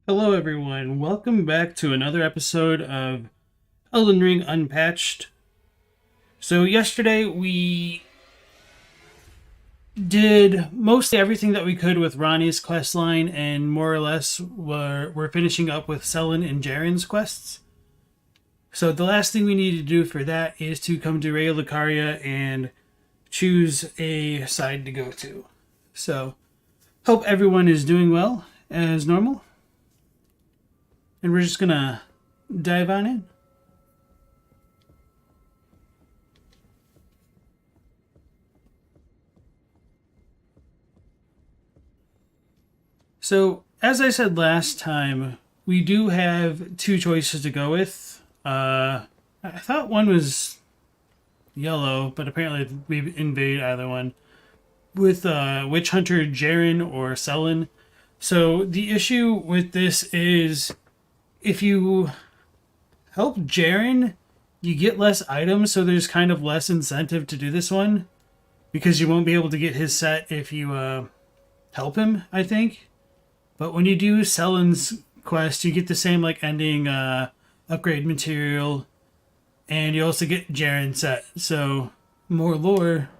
Hello, everyone. Welcome back to another episode of Elden Ring Unpatched. So, yesterday we did mostly everything that we could with Ronnie's questline, and more or less we're finishing up with Sellen and Jerren's quests. So, the last thing we need to do for that is to come to Ray Lucaria and choose a side to go to. So, hope everyone is doing well as normal. And we're just gonna dive on in. So, as I said last time, we do have two choices to go with. I thought one was yellow, but apparently we invade either one. With Witch Hunter Jerren or Sellen. So, the issue with this is if you help Jerren, you get less items, so there's kind of less incentive to do this one. Because you won't be able to get his set if you help him, I think. But when you do Sellen's quest, you get the same like ending upgrade material, and you also get Jerren set. So more lore.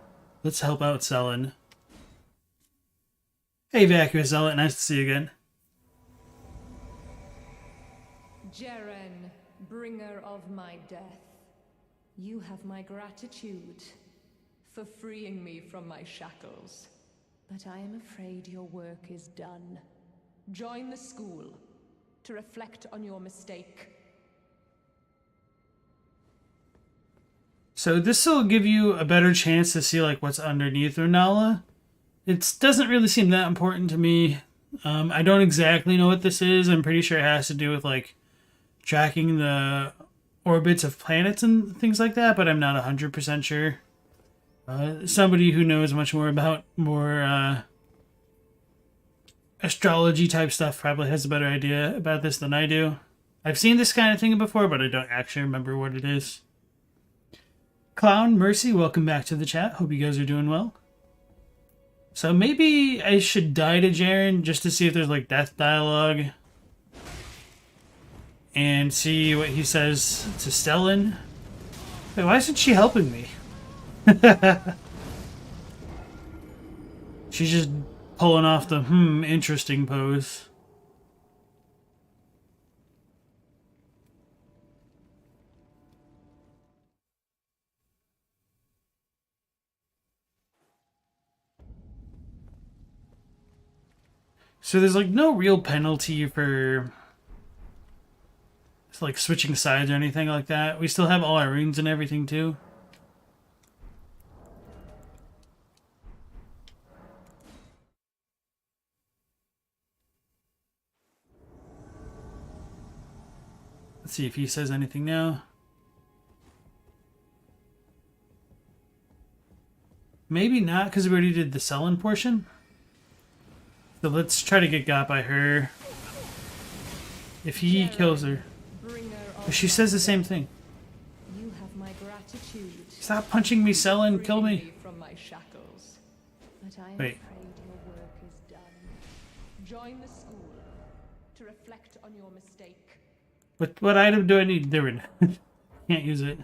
Let's help out Sellen. Hey, Vacuous Zealot, nice to see you again. Jerren, bringer of my death, you have my gratitude for freeing me from my shackles. But I am afraid your work is done. Join the school to reflect on your mistake. So this will give you a better chance to see like what's underneath Runala. It doesn't really seem that important to me. I don't exactly know what this is. I'm pretty sure it has to do with like tracking the orbits of planets and things like that, but I'm not 100% sure. Somebody who knows much more about more astrology type stuff probably has a better idea about this than I do. I've seen this kind of thing before, but I don't actually remember what it is. Clown Mercy, welcome back to the chat. Hope you guys are doing well. So maybe I should die to Jerren just to see if there's like death dialogue. And see what he says to Sellen. Wait, why isn't she helping me? She's just pulling off the interesting pose. So there's like no real penalty for like switching sides or anything like that. We still have all our runes and everything too. Let's see if he says anything now. Maybe not, because we already did the Sellen portion. So let's try to get got by her. If he kills her. But she says the same thing. You have my gratitude. Stop punching me, Sellen. Kill me. From my shackles. But I am Wait. afraid your work is done. Join the school to reflect on your mistake. What item do I need? There we go. Can't use it.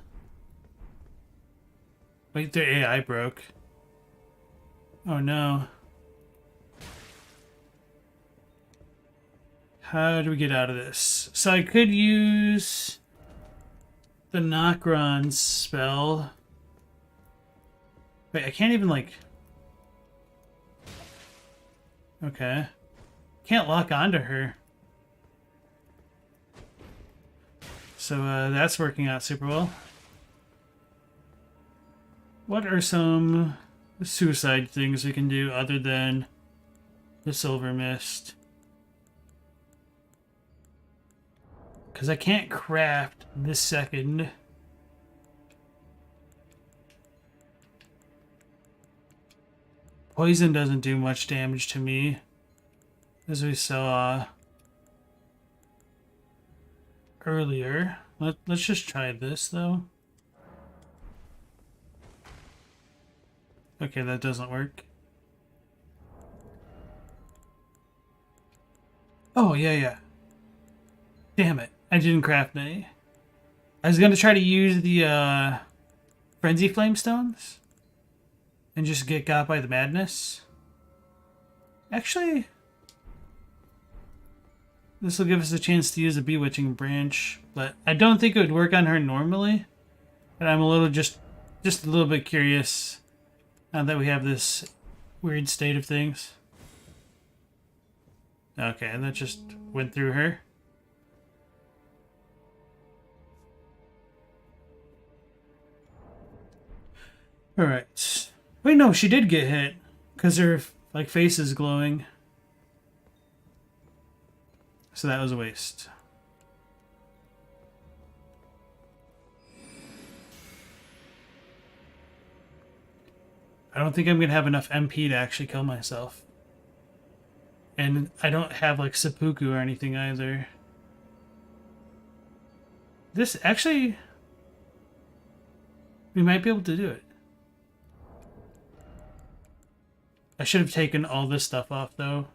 Wait, their AI broke. Oh no. How do we get out of this? So I could use the Nokron spell. Wait, I can't even like... Okay. Can't lock onto her. So that's working out super well. What are some suicide things we can do other than the Silver Mist? Because I can't craft this second. Poison doesn't do much damage to me, as we saw earlier. Let's just try this, though. Okay, that doesn't work. Oh, yeah. Damn it. I didn't craft any. I was going to try to use the Frenzy Flame Stones and just get got by the madness. Actually, this will give us a chance to use a Bewitching Branch, but I don't think it would work on her normally. And I'm a little just a little bit curious now that we have this weird state of things. Okay, and that just went through her. Alright. Wait, no, she did get hit. Because her, like, face is glowing. So that was a waste. I don't think I'm going to have enough MP to actually kill myself. And I don't have, like, seppuku or anything either. This, actually... we might be able to do it. I should have taken all this stuff off, though.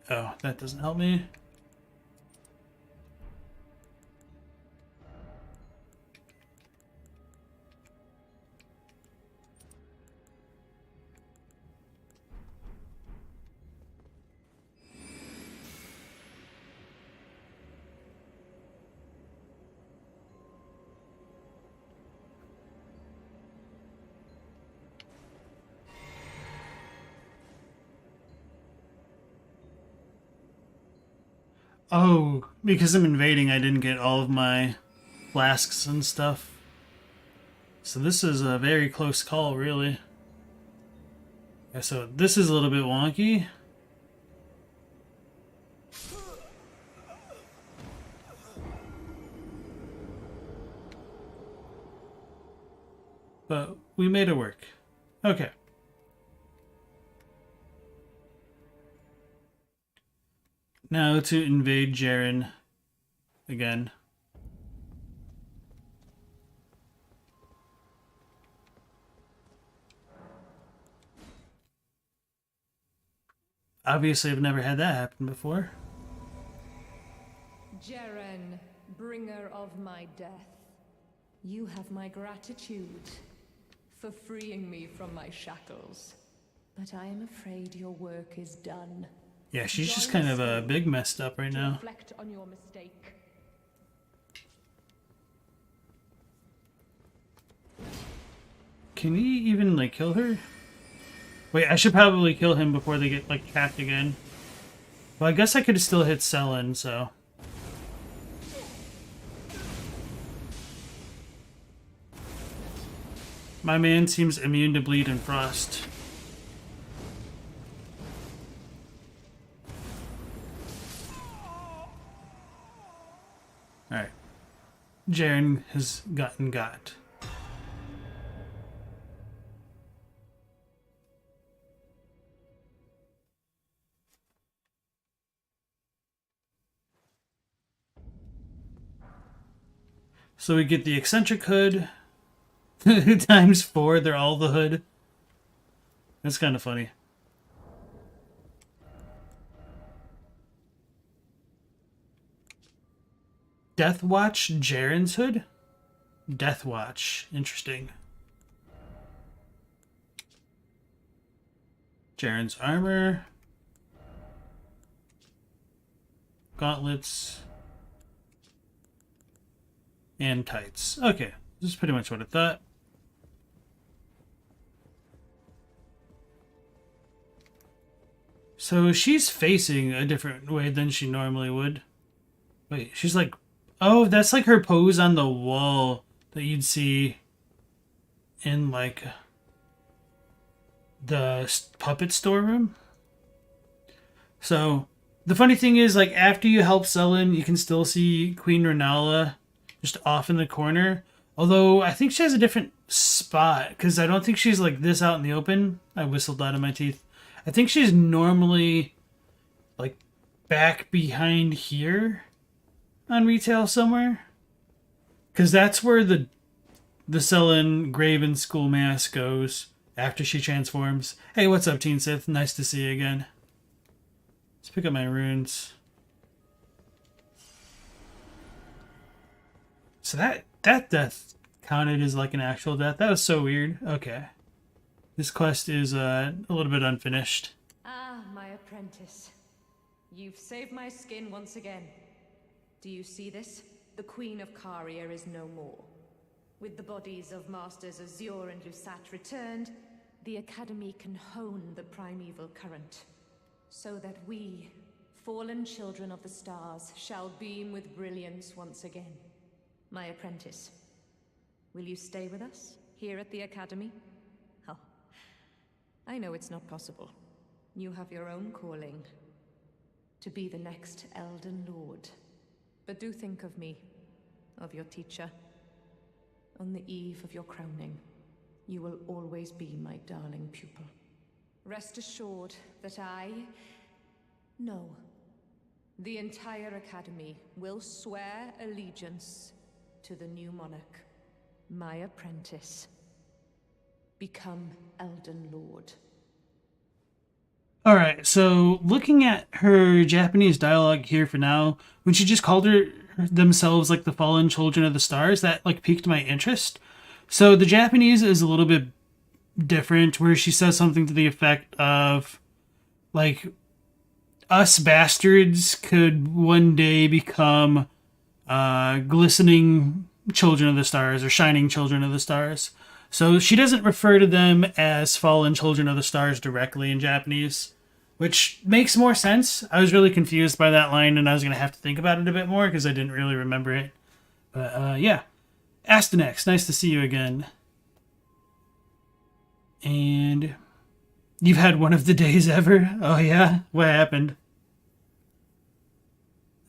Oh, that doesn't help me. Oh, because I'm invading, I didn't get all of my flasks and stuff. So this is a very close call, really. Yeah, so this is a little bit wonky. But we made it work. Okay. Now to invade Jerren again. Obviously, I've never had that happen before. Jerren, bringer of my death, you have my gratitude for freeing me from my shackles. But I am afraid your work is done. Yeah, she's just kind of a big messed up right now. Reflect on your mistake. Can he even, like, kill her? Wait, I should probably kill him before they get, like, capped again. Well, I guess I could have still hit Sellen, so... My man seems immune to bleed and frost. Alright. Jerren has gotten got. So we get the eccentric hood. Times 4, they're all the hood. That's kind of funny. Deathwatch Jerren's hood? Deathwatch. Interesting. Jerren's armor. Gauntlets. And tights. Okay. This is pretty much what I thought. So she's facing a different way than she normally would. Wait, she's like... Oh, that's like her pose on the wall that you'd see in, like, the puppet storeroom. So, the funny thing is, like, after you help Sellen, you can still see Queen Renala just off in the corner. Although, I think she has a different spot, because I don't think she's, like, this out in the open. I whistled out of my teeth. I think she's normally, like, back behind here on retail somewhere, because that's where the Sellen Graven School mask goes after she transforms. Hey, what's up, Teen Sith? Nice to see you again. Let's pick up my runes. So that death counted as like an actual death. That was so weird. Okay. This quest is a little bit unfinished. Ah, my apprentice. You've saved my skin once again. Do you see this? The Queen of Caria is no more. With the bodies of Masters Azure and Lusat returned, the Academy can hone the primeval current, so that we, fallen children of the stars, shall beam with brilliance once again. My apprentice, will you stay with us, here at the Academy? Oh, I know it's not possible. You have your own calling, to be the next Elden Lord. But do think of me, of your teacher. On the eve of your crowning, you will always be my darling pupil. Rest assured that no, the entire Academy will swear allegiance to the new monarch, my apprentice. Become Elden Lord. Alright, so looking at her Japanese dialogue here for now, when she just called themselves like the fallen children of the stars, that like piqued my interest. So the Japanese is a little bit different, where she says something to the effect of like, us bastards could one day become glistening children of the stars or shining children of the stars. So she doesn't refer to them as fallen children of the stars directly in Japanese, which makes more sense. I was really confused by that line, and I was going to have to think about it a bit more because I didn't really remember it. But yeah. Astynex, nice to see you again. And you've had one of the days ever? Oh yeah? What happened?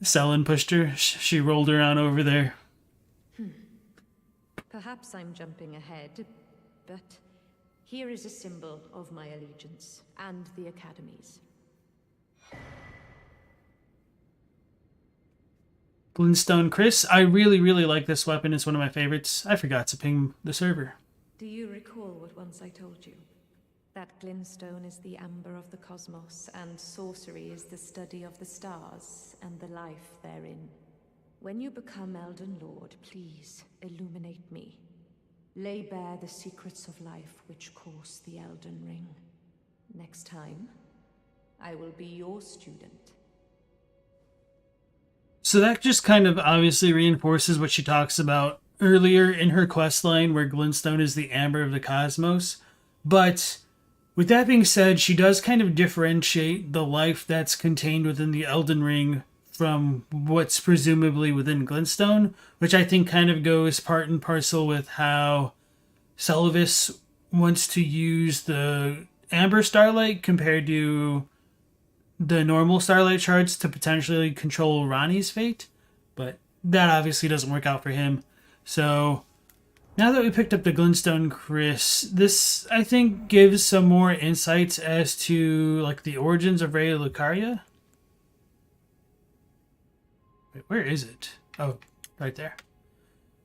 Sellen pushed her. She rolled her on over there. Perhaps I'm jumping ahead, but here is a symbol of my allegiance and the Academy's. Glintstone Chris, I really, really like this weapon. It's one of my favorites. I forgot to ping the server. Do you recall what once I told you? That glintstone is the amber of the cosmos, and sorcery is the study of the stars and the life therein. When you become Elden Lord, please illuminate me. Lay bare the secrets of life which course the Elden Ring. Next time, I will be your student. So that just kind of obviously reinforces what she talks about earlier in her questline, where glintstone is the amber of the cosmos. But with that being said, she does kind of differentiate the life that's contained within the Elden Ring from what's presumably within glintstone, which I think kind of goes part and parcel with how Selvis wants to use the amber starlight compared to the normal starlight shards to potentially control Ranni's fate, but that obviously doesn't work out for him. So now that we picked up the glintstone, Chris, this I think gives some more insights as to like the origins of Raya Lucaria. Wait, where is it? Oh, right there.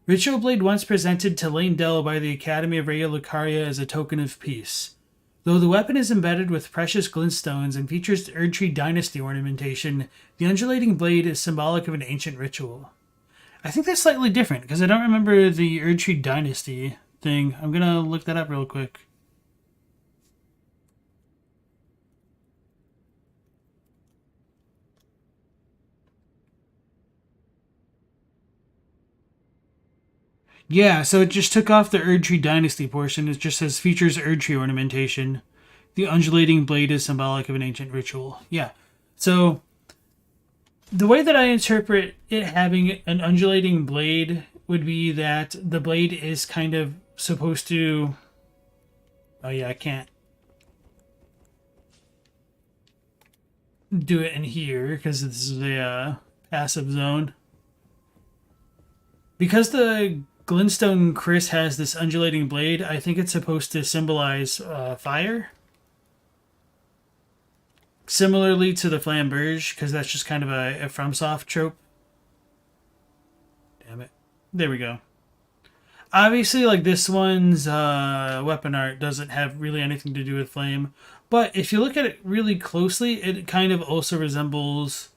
Ritual Blade once presented to Lane by the Academy of Raya Lucaria as a token of peace. Though the weapon is embedded with precious glintstones and features Erdtree Dynasty ornamentation, the undulating blade is symbolic of an ancient ritual. I think that's slightly different, because I don't remember the Erdtree Dynasty thing. I'm going to look that up real quick. Yeah, so it just took off the Erdtree Dynasty portion. It just says features Erdtree ornamentation. The undulating blade is symbolic of an ancient ritual. Yeah. So the way that I interpret it having an undulating blade would be that the blade is kind of supposed to... Oh yeah, I can't do it in here because this is a passive zone. Because the glintstone Chris has this undulating blade, I think it's supposed to symbolize fire. Similarly to the Flamberge, because that's just kind of a FromSoft trope. Damn it. There we go. Obviously, like this one's weapon art doesn't have really anything to do with flame. But if you look at it really closely, it kind of also resembles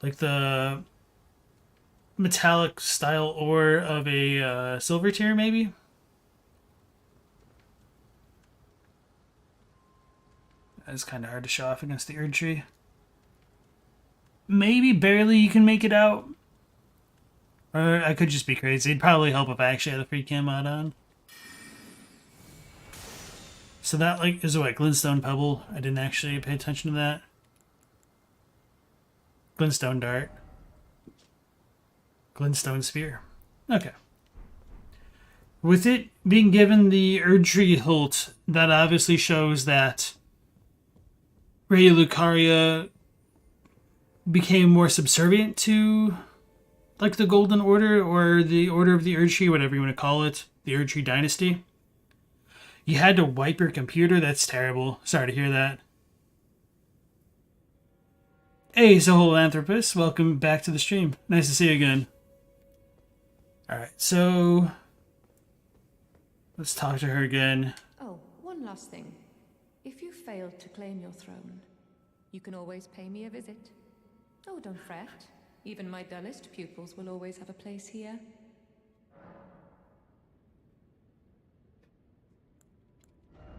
like the metallic style ore of a silver tier, maybe. That's kind of hard to show off against the Erd Tree. Maybe barely you can make it out. Or I could just be crazy. It'd probably help if I actually had a free cam mod on. So that like is what, Glintstone Pebble. I didn't actually pay attention to that. Glintstone Dart. Glintstone Spear. Okay. With it being given the Erdtree hilt, that obviously shows that Ray Lucaria became more subservient to like the Golden Order or the Order of the Erdtree, whatever you want to call it, the Erdtree Dynasty. You had to wipe your computer? That's terrible. Sorry to hear that. Hey, Zoholanthropus, welcome back to the stream. Nice to see you again. Alright, so let's talk to her again. Oh, one last thing. If you failed to claim your throne, you can always pay me a visit. Oh, don't fret. Even my dullest pupils will always have a place here.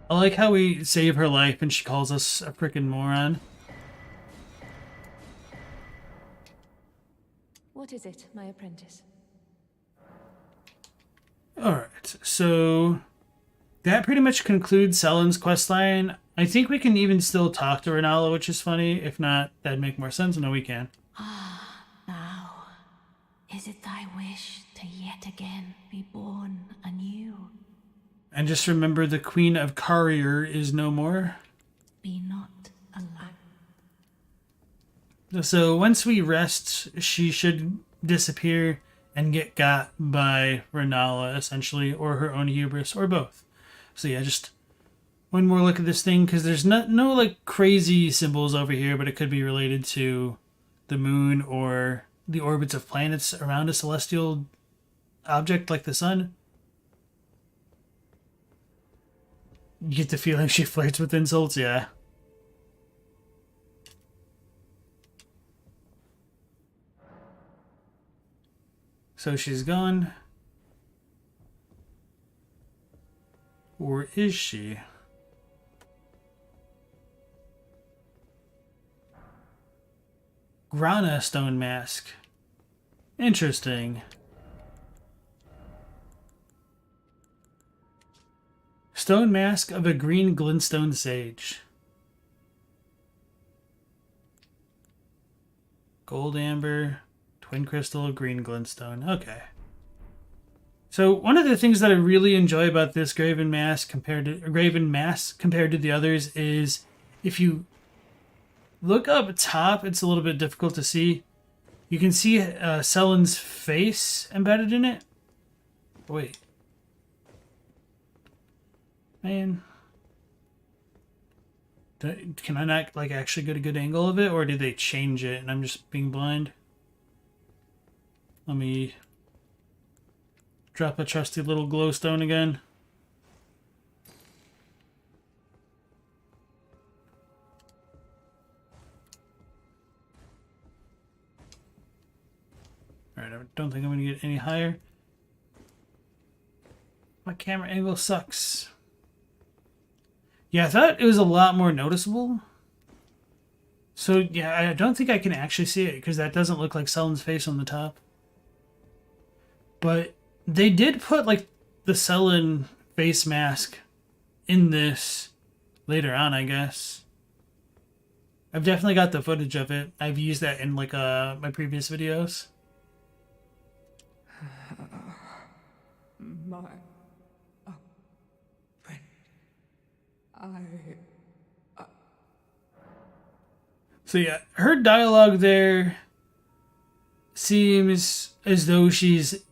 I like how we save her life and she calls us a frickin' moron. What is it, my apprentice? Alright, so that pretty much concludes Sellen's questline. I think we can even still talk to Renala, which is funny. If not, that'd make more sense. No, we can. Ah, now, is it thy wish to yet again be born anew? And just remember the Queen of Carrier is no more. Be not alive. So once we rest, she should disappear and get got by Renala, essentially, or her own hubris, or both. So yeah, just one more look at this thing, because there's no like crazy symbols over here, but it could be related to the moon or the orbits of planets around a celestial object like the sun. You get the feeling she flirts with insults, yeah. So she's gone. Or is she? Grana stone mask. Interesting. Stone mask of a green glintstone sage. Gold amber, twin crystal, green glintstone. Okay. So one of the things that I really enjoy about this graven mask compared to the others is if you look up top, it's a little bit difficult to see. You can see Sellen's face embedded in it. Wait. Man. Can I not like actually get a good angle of it, or did they change it and I'm just being blind? Let me drop a trusty little glowstone again. Alright, I don't think I'm going to get any higher. My camera angle sucks. Yeah, I thought it was a lot more noticeable. So, yeah, I don't think I can actually see it because that doesn't look like Sellen's face on the top. But they did put, like, the Sellen face mask in this later on, I guess. I've definitely got the footage of it. I've used that in, like, my previous videos. My friend, So yeah, her dialogue there seems as though she's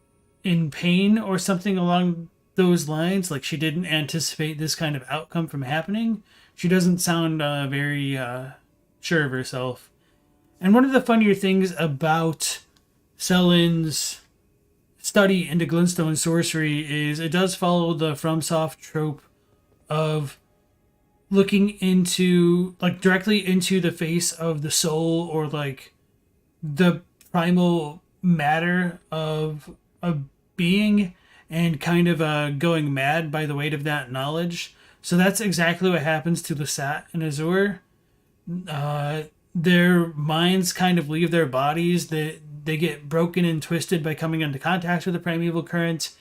in pain or something along those lines. Like she didn't anticipate this kind of outcome from happening. She doesn't sound very sure of herself. And one of the funnier things about Sellen's study into glintstone sorcery is it does follow the FromSoft trope of looking into, like, directly into the face of the soul, or like the primal matter of a being, and kind of going mad by the weight of that knowledge. So that's exactly what happens to Lusat and Azur. Their minds kind of leave their bodies. They get broken and twisted by coming into contact with the primeval current,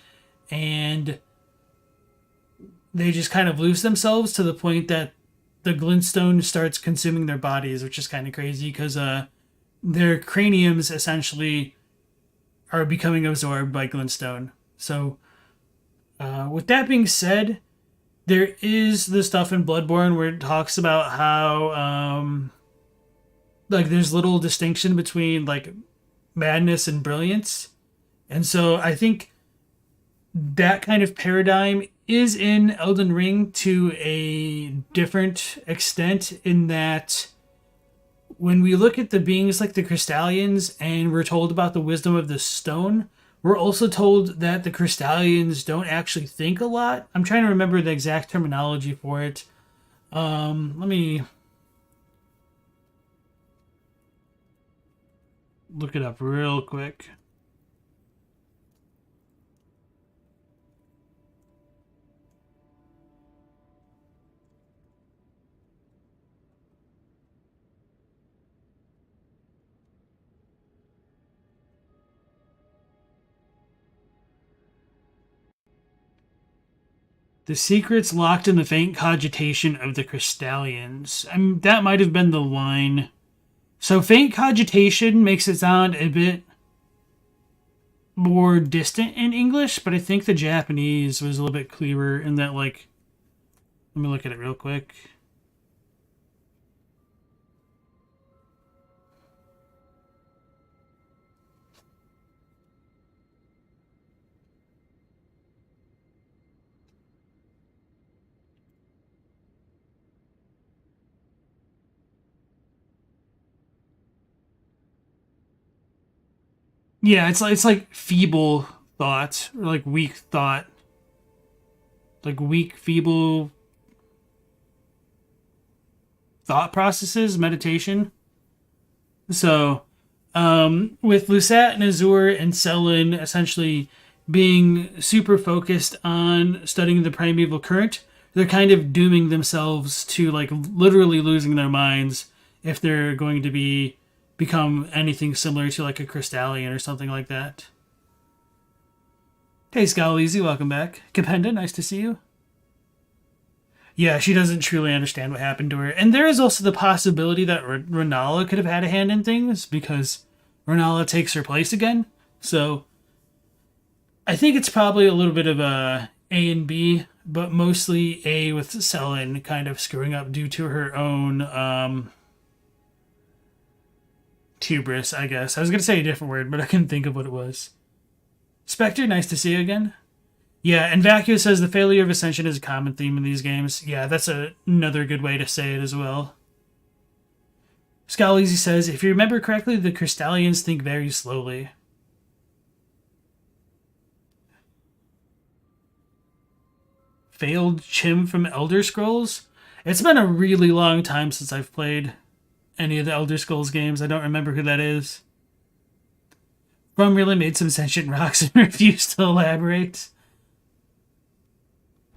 and they just kind of lose themselves to the point that the glintstone starts consuming their bodies, which is kind of crazy because their craniums essentially are becoming absorbed by glintstone. So, with that being said, there is the stuff in Bloodborne where it talks about how, like, there's little distinction between, like, madness and brilliance. And so I think that kind of paradigm is in Elden Ring to a different extent, in that when we look at the beings like the Crystallians and we're told about the wisdom of the stone, we're also told that the Crystallians don't actually think a lot. I'm trying to remember the exact terminology for it. Let me look it up real quick. The secrets locked in the faint cogitation of the Crystallians. I mean, that might have been the line. So faint cogitation makes it sound a bit more distant in English, but I think the Japanese was a little bit clearer in that, like, let me look at it real quick. Yeah, it's like feeble thought, or like weak thought, like weak, feeble thought processes, meditation. So, with Lusat and Azur and Sellen essentially being super focused on studying the primeval current, they're kind of dooming themselves to, like, literally losing their minds if they're going to become anything similar to, like, a Crystallian or something like that. Hey, Scalleezy, welcome back. Capenda, nice to see you. Yeah, she doesn't truly understand what happened to her. And there is also the possibility that Renala could have had a hand in things, because Renala takes her place again. So I think it's probably a little bit of a and B, but mostly A, with Sellen kind of screwing up due to her own hubris, I guess. I was going to say a different word, but I couldn't think of what it was. Spectre, nice to see you again. Yeah, and Vacuo says the failure of Ascension is a common theme in these games. Yeah, that's another good way to say it as well. Scalleezy says, if you remember correctly, the Crystallians think very slowly. Failed Chim from Elder Scrolls? It's been a really long time since I've played any of the Elder Scrolls games. I don't remember who that is. Rum really made some sentient rocks and refused to elaborate.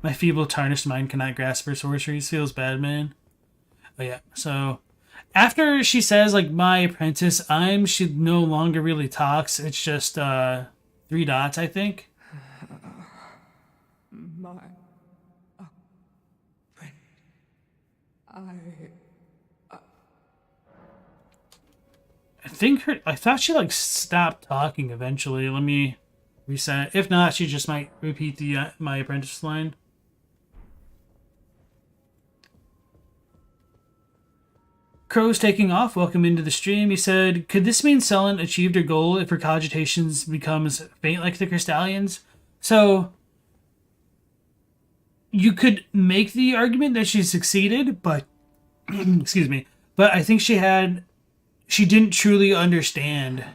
My feeble, tarnished mind cannot grasp her sorceries. Feels bad, man. But yeah, so after she says, like, my apprentice, she no longer really talks. It's just 3 dots, I think. My friend, I thought she, like, stopped talking eventually. Let me reset. If not, she just might repeat the my apprentice line. Crow's taking off. Welcome into the stream. He said, could this mean Sellen achieved her goal if her cogitations becomes faint like the Crystallians? So you could make the argument that she succeeded, but excuse me, but I think she didn't truly understand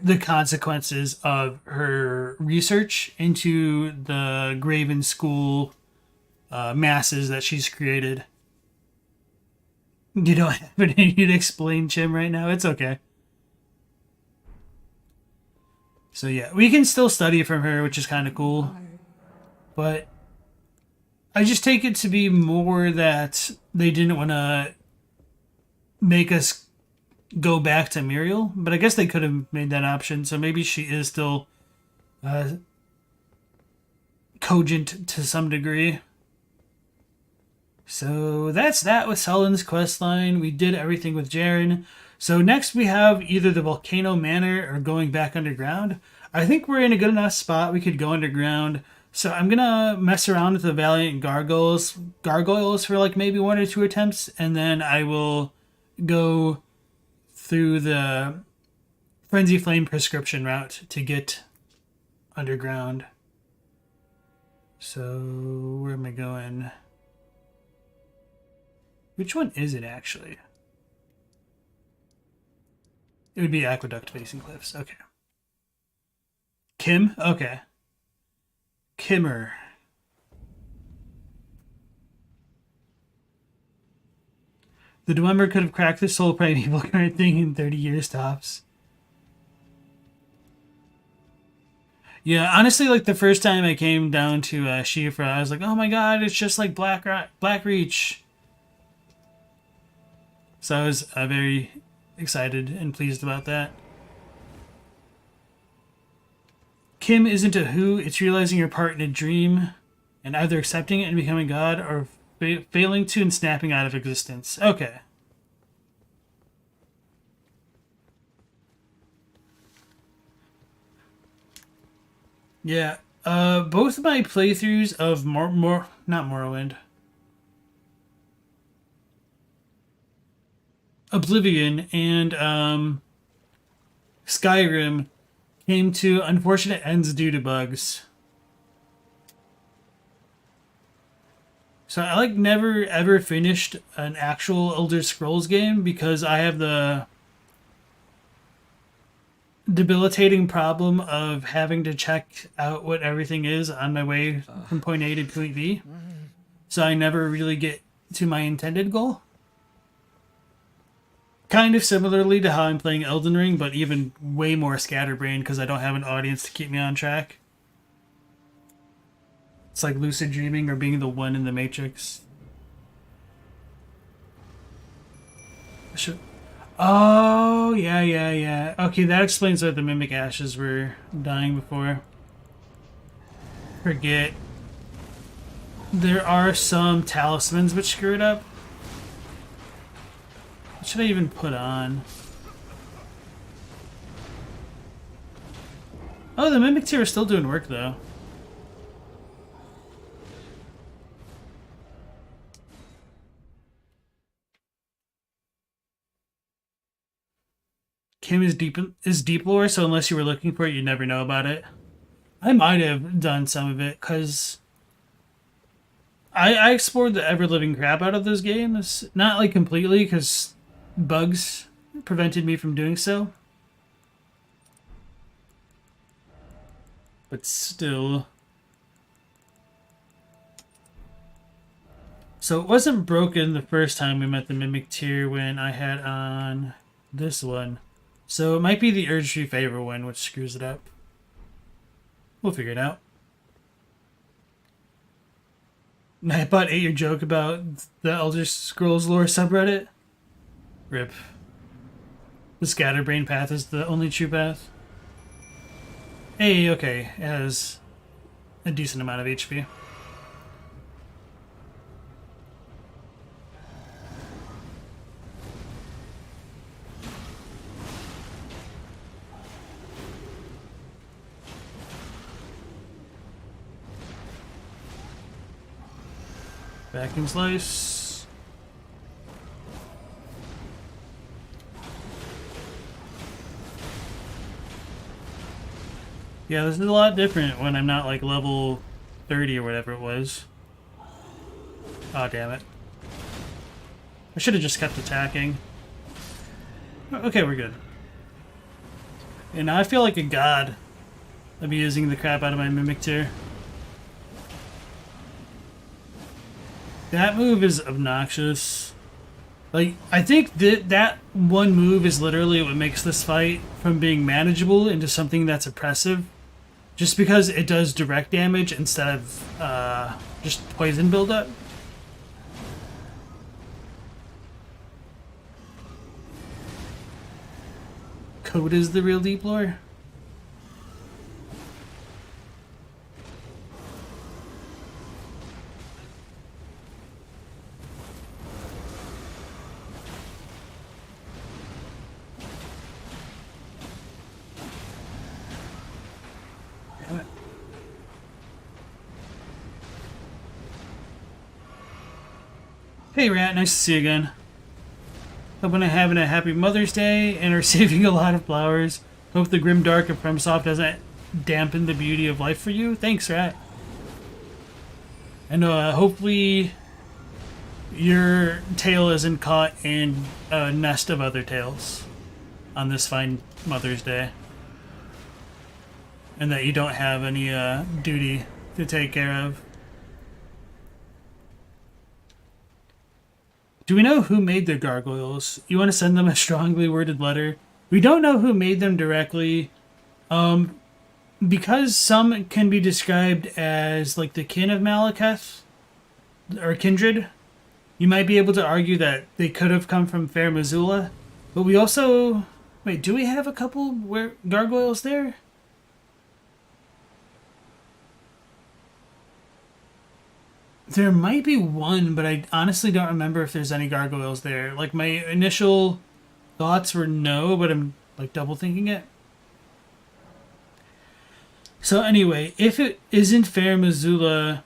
the consequences of her research into the Graven School masses that she's created. You don't have it in you to explain, Chim, right now. It's okay. So yeah, we can still study from her, which is kind of cool. But I just take it to be more that they didn't want to make us go back to Muriel. But I guess they could have made that option. So maybe she is still cogent to some degree. So that's that with Sellen's questline. We did everything with Jerren. So next we have either the Volcano Manor or going back underground. I think we're in a good enough spot we could go underground. So I'm going to mess around with the Valiant Gargoyles for like maybe 1 or 2 attempts. And then I will go through the Frenzy Flame prescription route to get underground. So where am I going? Which one is it actually? It would be Aqueduct facing cliffs. Okay. Kim? Okay. Kimmer. The Dwemer could have cracked the soul primeval current thing in 30 years tops. Yeah, honestly, like the first time I came down to Shifra, I was like, oh my god, it's just like Blackreach. So I was very excited and pleased about that. Kim isn't a who, it's realizing you're part in a dream and either accepting it and becoming God or failing to and snapping out of existence. Okay. Yeah, both of my playthroughs of not Morrowind. Oblivion and Skyrim came to unfortunate ends due to bugs. So I like never ever finished an actual Elder Scrolls game because I have the debilitating problem of having to check out what everything is on my way from point A to point B. So I never really get to my intended goal. Kind of similarly to how I'm playing Elden Ring, but even way more scatterbrained because I don't have an audience to keep me on track. It's like lucid dreaming or being the one in the Matrix. Oh, yeah. Okay, that explains why the Mimic Ashes were dying before. Forget. There are some talismans which screw it up. What should I even put on? Oh, the Mimic Tear is still doing work, though. Kim is deep lore, so unless you were looking for it, you'd never know about it. I might have done some of it, because I explored the ever-living crap out of those games. Not, like, completely, because bugs prevented me from doing so. But still. So it wasn't broken the first time we met the Mimic Tier when I had on this one. So it might be the Urge to Favor one which screws it up. We'll figure it out. Nightbot ate your joke about the Elder Scrolls lore subreddit. RIP. The scatterbrain path is the only true path. Hey, okay. It has a decent amount of HP. Vacuum slice. Yeah, this is a lot different when I'm not like level 30 or whatever it was. Oh, damn it. I should have just kept attacking. Okay, we're good. And now I feel like a god abusing the crap out of my Mimic Tier. That move is obnoxious. Like, I think that one move is literally what makes this fight from being manageable into something that's oppressive. Just because it does direct damage instead of just poison buildup. Code is the real deep lore. Hey Rat, nice to see you again. Hoping I'm having a happy Mother's Day and are saving a lot of flowers. Hope the grim dark of FromSoft doesn't dampen the beauty of life for you. Thanks, Rat. And hopefully your tail isn't caught in a nest of other tails on this fine Mother's Day. And that you don't have any duty to take care of. Do we know who made the gargoyles? You want to send them a strongly worded letter? We don't know who made them directly. Because some can be described as like the kin of Malekith, or kindred, you might be able to argue that they could have come from Fair Missoula. But we also... Wait, do we have a couple gargoyles there? There might be one, but I honestly don't remember if there's any gargoyles there. Like, my initial thoughts were no, but I'm, like, double thinking it. So anyway, if it isn't Fair Missoula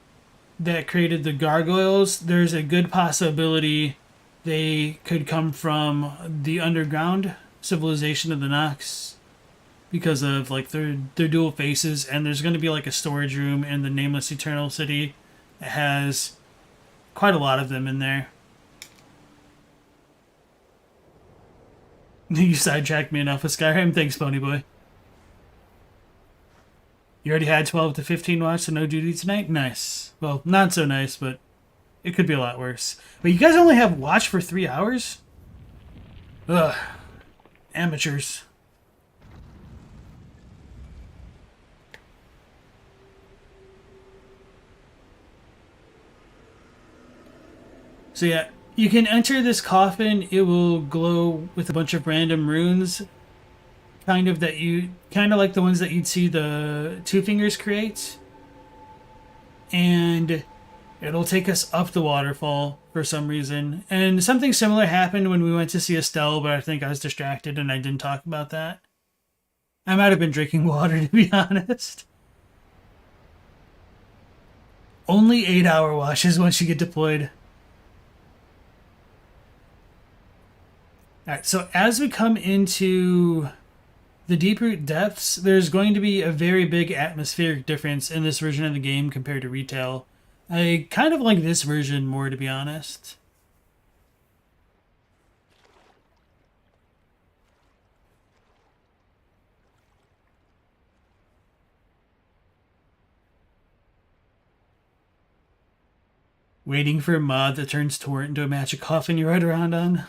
that created the gargoyles, there's a good possibility they could come from the underground civilization of the Nox. Because of, like, their dual faces, and there's going to be, like, a storage room in the Nameless Eternal City. It has quite a lot of them in there. You sidetracked me enough with Skyrim. Thanks, Ponyboy. You already had 12 to 15 watch, so no duty tonight? Nice. Well, not so nice, but it could be a lot worse. But you guys only have watch for 3 hours? Ugh. Amateurs. So yeah, you can enter this coffin. It will glow with a bunch of random runes, kind of like the ones that you'd see the Two Fingers create. And it'll take us up the waterfall for some reason. And something similar happened when we went to see Estelle, but I think I was distracted and I didn't talk about that. I might have been drinking water, to be honest. Only 8-hour washes once you get deployed. Alright, so as we come into the Deeproot depths, there's going to be a very big atmospheric difference in this version of the game compared to retail. I kind of like this version more, to be honest. Waiting for a mod that turns Torrent into a magic coffin you ride around on.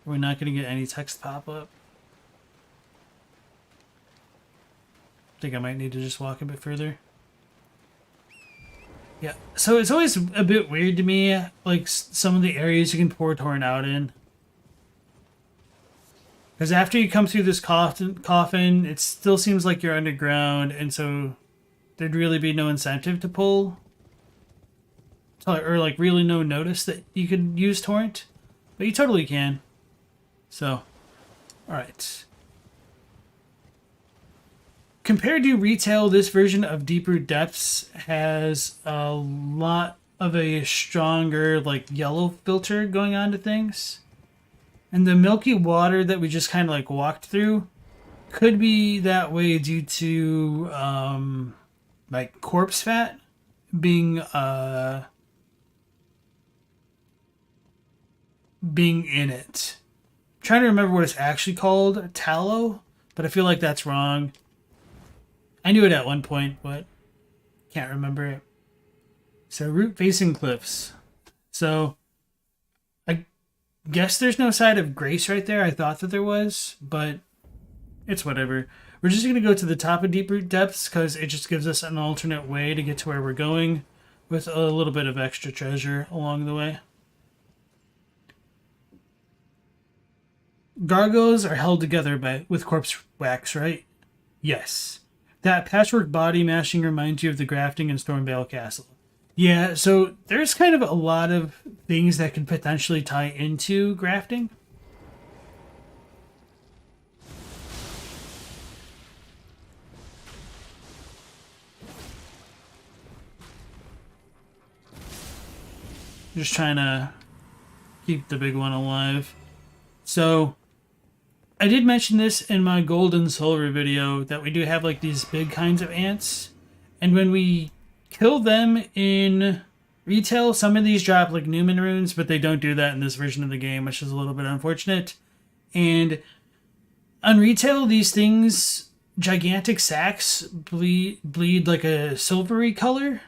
We're not going to get any text pop-up. I think I might need to just walk a bit further. Yeah, so it's always a bit weird to me, like, some of the areas you can pour Torrent out in. Because after you come through this coffin, it still seems like you're underground, and so there'd really be no incentive to pull. Or, like, really no notice that you could use Torrent. But you totally can. So, alright. Compared to retail, this version of Deeproot Depths has a lot of a stronger, like, yellow filter going on to things. And the milky water that we just kind of, like, walked through could be that way due to, like, corpse fat being in it. trying to remember what it's actually called, tallow, but I feel like that's wrong. I knew it at one point, but can't remember it. So root facing cliffs. So I guess there's no side of grace right there. I thought that there was, but it's whatever. We're just going to go to the top of Deeproot Depths because it just gives us an alternate way to get to where we're going with a little bit of extra treasure along the way. Gargoyles are held together with corpse wax, right? Yes. That patchwork body mashing reminds you of the grafting in Stormvale Castle. Yeah, so there's kind of a lot of things that could potentially tie into grafting. Just trying to keep the big one alive. So I did mention this in my gold and silver video that we do have like these big kinds of ants, and when we kill them in retail, some of these drop like Newman runes, but they don't do that in this version of the game, which is a little bit unfortunate. And on retail, these things, gigantic sacks, bleed like a silvery color,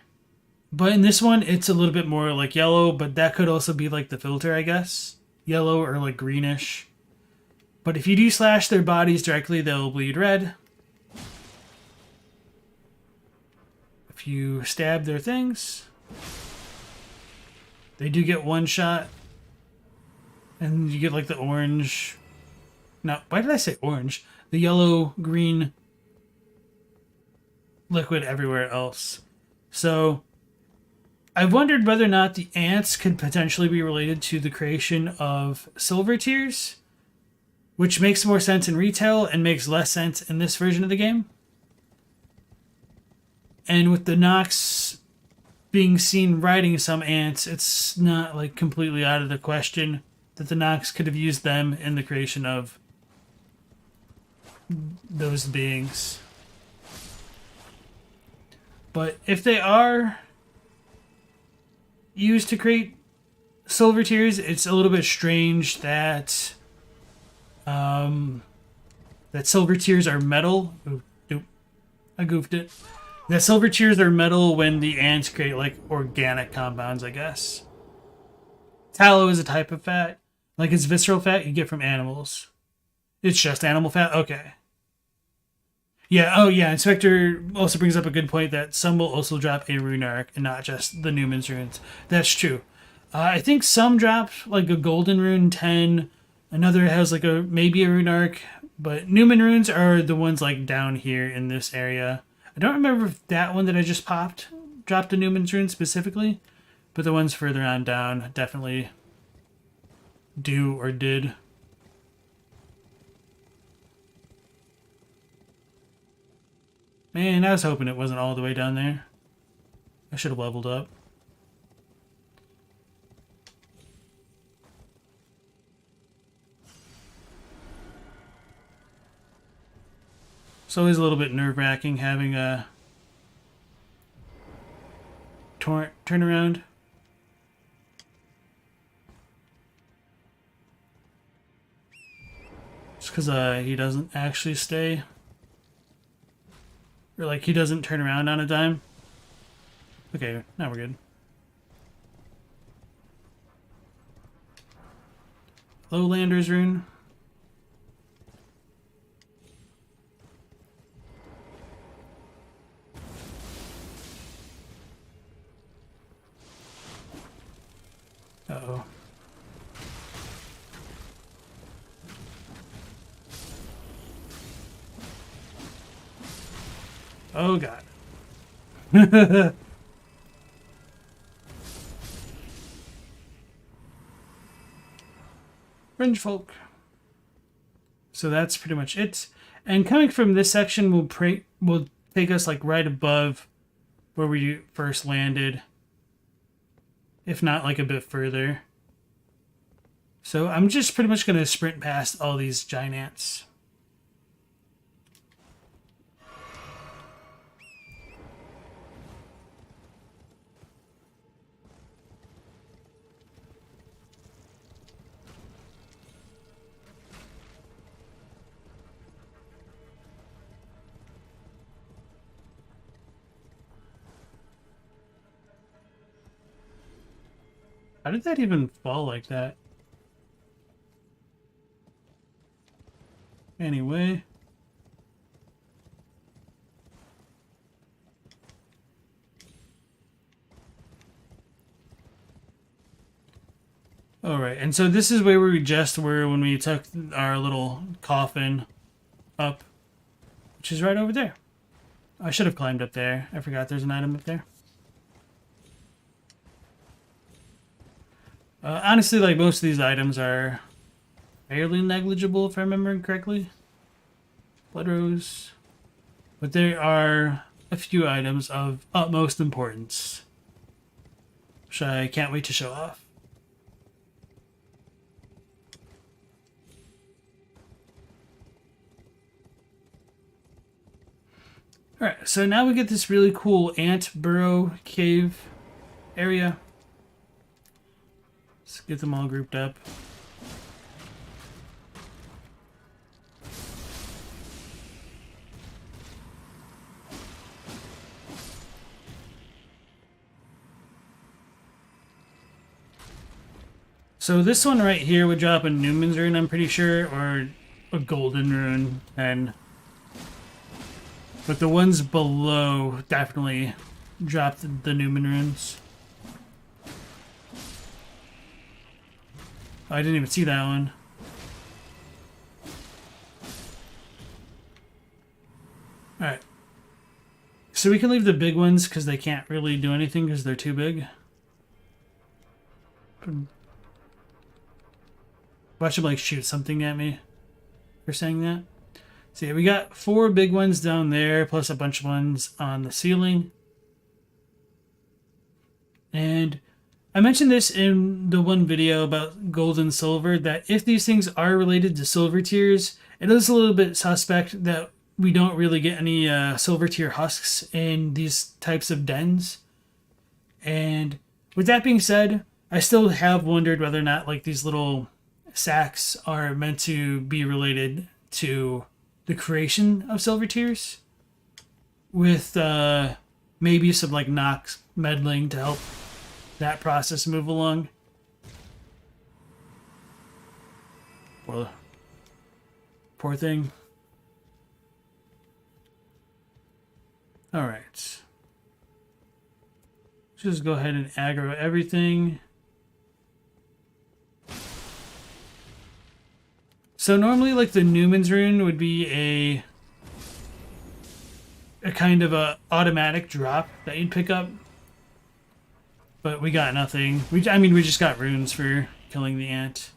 but in this one it's a little bit more like yellow, but that could also be like the filter, I guess. Yellow or like greenish. But if you do slash their bodies directly, they'll bleed red. If you stab their things, they do get one shot. And you get like the orange. No, why did I say orange? The yellow, green liquid everywhere else. So I've wondered whether or not the ants could potentially be related to the creation of silver tears, which makes more sense in retail and makes less sense in this version of the game. And with the Nox being seen riding some ants, it's not like completely out of the question that the Nox could have used them in the creation of those beings. But if they are used to create silver tears, it's a little bit strange that that silver tears are metal. Ooh, nope, I goofed it. That silver tears are metal when the ants create like organic compounds, I guess. Tallow is a type of fat. Like it's visceral fat you get from animals. It's just animal fat? Okay. Yeah, oh yeah, Inspector also brings up a good point that some will also drop a rune arc and not just the Newman's runes. That's true. I think some drop like a golden rune 10. Another has like maybe a rune arc, but Newman runes are the ones like down here in this area. I don't remember if that one that I just popped dropped a Newman's rune specifically, but the ones further on down definitely do or did. Man, I was hoping it wasn't all the way down there. I should have leveled up. It's always a little bit nerve-wracking having a turnaround. Just because he doesn't actually stay. Or like he doesn't turn around on a dime. Okay, now we're good. Lowlander's rune. Uh-oh. Oh god. Fringe folk. So that's pretty much it. And coming from this section will take us like right above where we first landed. If not like a bit further. So I'm just pretty much going to sprint past all these giant ants. How did that even fall like that? Anyway. Alright, and so this is where we just were when we took our little coffin up, which is right over there. I should have climbed up there. I forgot there's an item up there. Honestly, like, most of these items are fairly negligible, if I remember correctly. Blood Rose. But there are a few items of utmost importance, which I can't wait to show off. Alright, so now we get this really cool ant burrow cave area. Let's get them all grouped up. So this one right here would drop a Newman's rune, I'm pretty sure, or a golden rune, but the ones below definitely dropped the Newman runes. Oh, I didn't even see that one. Alright. So we can leave the big ones because they can't really do anything because they're too big. Watch him like shoot something at me for saying that. So yeah, we got 4 big ones down there, plus a bunch of ones on the ceiling. And I mentioned this in the one video about gold and silver, that if these things are related to silver tiers, it is a little bit suspect that we don't really get any silver tier husks in these types of dens. And with that being said, I still have wondered whether or not like these little sacks are meant to be related to the creation of silver tiers, with maybe some like Nox meddling to help that process move along. Poor thing. Alright. Just go ahead and aggro everything. So normally, like, the Newman's rune would be a kind of a automatic drop that you'd pick up, but we got nothing. We just got runes for killing the ant.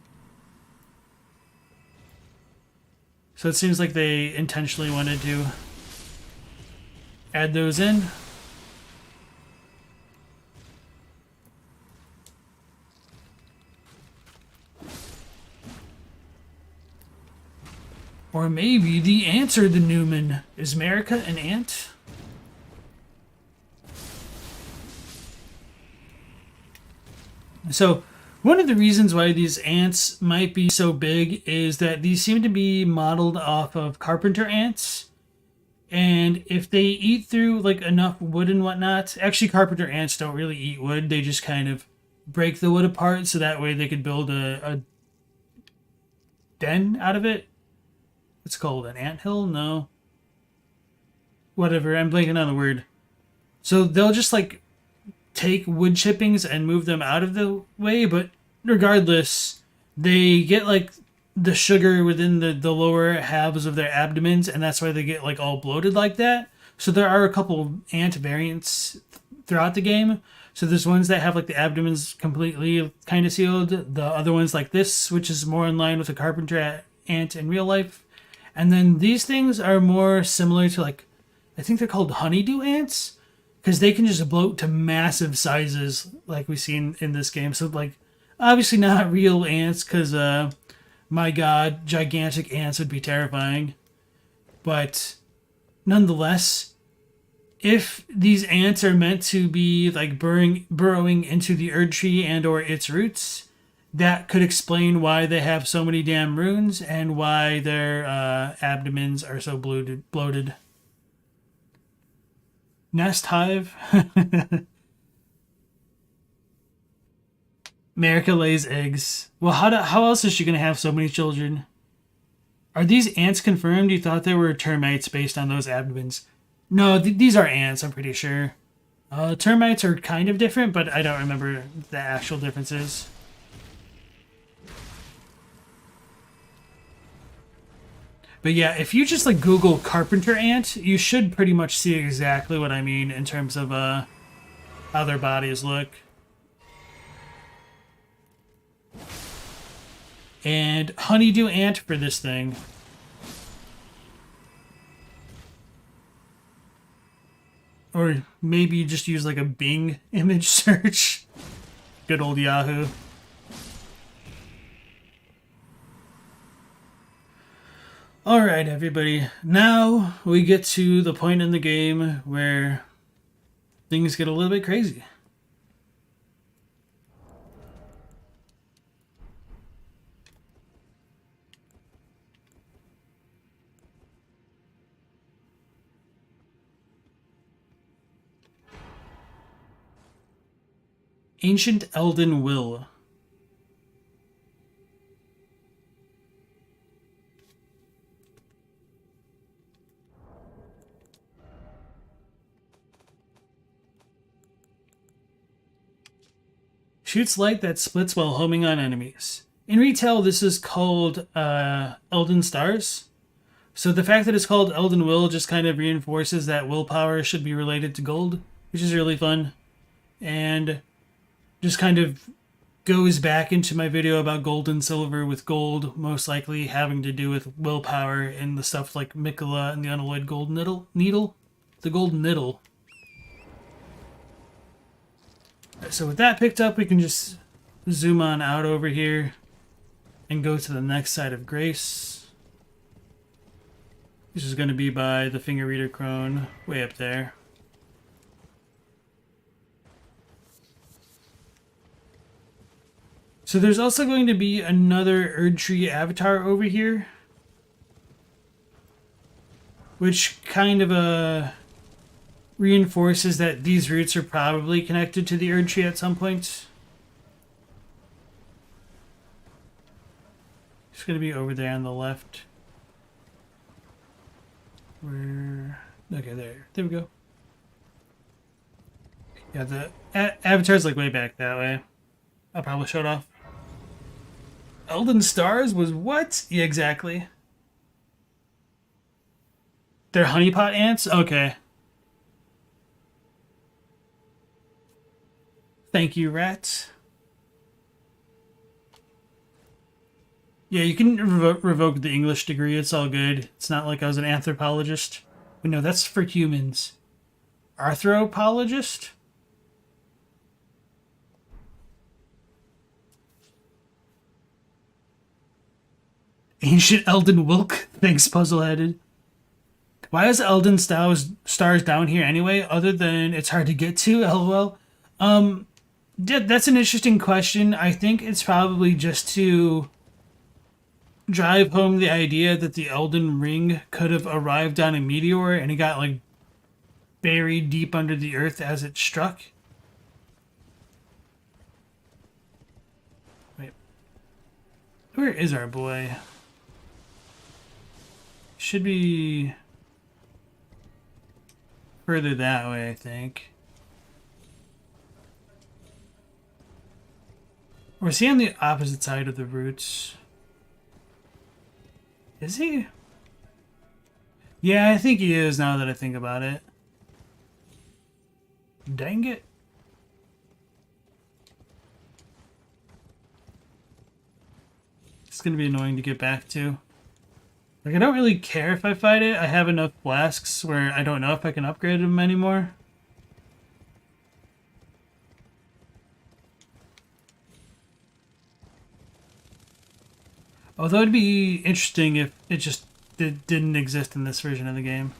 So it seems like they intentionally wanted to add those in. Or maybe the ants are the Newman. Is America an ant? So, one of the reasons why these ants might be so big is that these seem to be modeled off of carpenter ants. And if they eat through like enough wood and whatnot, actually carpenter ants don't really eat wood. They just kind of break the wood apart so that way they could build a den out of it. It's called an anthill? No. Whatever, I'm blanking on the word. So they'll just like take wood chippings and move them out of the way, but regardless, they get like the sugar within the lower halves of their abdomens, and that's why they get like all bloated like that. So there are a couple ant variants throughout the game. So there's ones that have like the abdomens completely kind of sealed. The other ones like this, which is more in line with a carpenter ant in real life. And then these things are more similar to like, I think they're called honeydew ants, because they can just bloat to massive sizes like we see in this game. So like, obviously not real ants, because my god, gigantic ants would be terrifying. But nonetheless, if these ants are meant to be like burrowing into the Erd tree and or its roots, that could explain why they have so many damn runes and why their abdomens are so bloated. Nest hive. America lays eggs. Well, how else is she gonna have so many children? Are these ants confirmed? You thought they were termites based on those abdomens. No, these are ants, I'm pretty sure. Termites are kind of different, but I don't remember the actual differences. But yeah, if you just like Google carpenter ant, you should pretty much see exactly what I mean in terms of how their bodies look. And honeydew ant for this thing. Or maybe you just use like a Bing image search. Good old Yahoo. Alright, everybody. Now we get to the point in the game where things get a little bit crazy. Ancient Elden Will. Shoots light that splits while homing on enemies. In retail, this is called Elden Stars. So the fact that it's called Elden Will just kind of reinforces that willpower should be related to gold, which is really fun. And just kind of goes back into my video about gold and silver, with gold most likely having to do with willpower and the stuff like Mikola and the unalloyed gold needle. The gold needle. So with that picked up, we can just zoom on out over here and go to the next side of Grace. This is going to be by the Finger Reader Crone, way up there. So there's also going to be another Erdtree avatar over here, which kind of reinforces that these roots are probably connected to the Erdtree at some point. It's going to be over there on the left. Okay, there we go. Yeah, the avatar's like way back that way. I'll probably show it off. Elden Stars was what? Yeah, exactly. They're honeypot ants? Okay. Thank you, rats. Yeah, you can revoke the English degree. It's all good. It's not like I was an anthropologist. But no, that's for humans. Arthropologist? Ancient Elden Wilk? Thanks, Puzzleheaded. Why is Elden Stars down here anyway, other than it's hard to get to? LOL. That's an interesting question. I think it's probably just to drive home the idea that the Elden Ring could have arrived on a meteor and it got like buried deep under the earth as it struck. Wait. Where is our boy? Should be further that way, I think. Or is he on the opposite side of the roots? Is he? Yeah, I think he is now that I think about it. Dang it. It's gonna be annoying to get back to. Like, I don't really care if I fight it. I have enough flasks where I don't know if I can upgrade them anymore. Although it'd be interesting if it just didn't exist in this version of the game.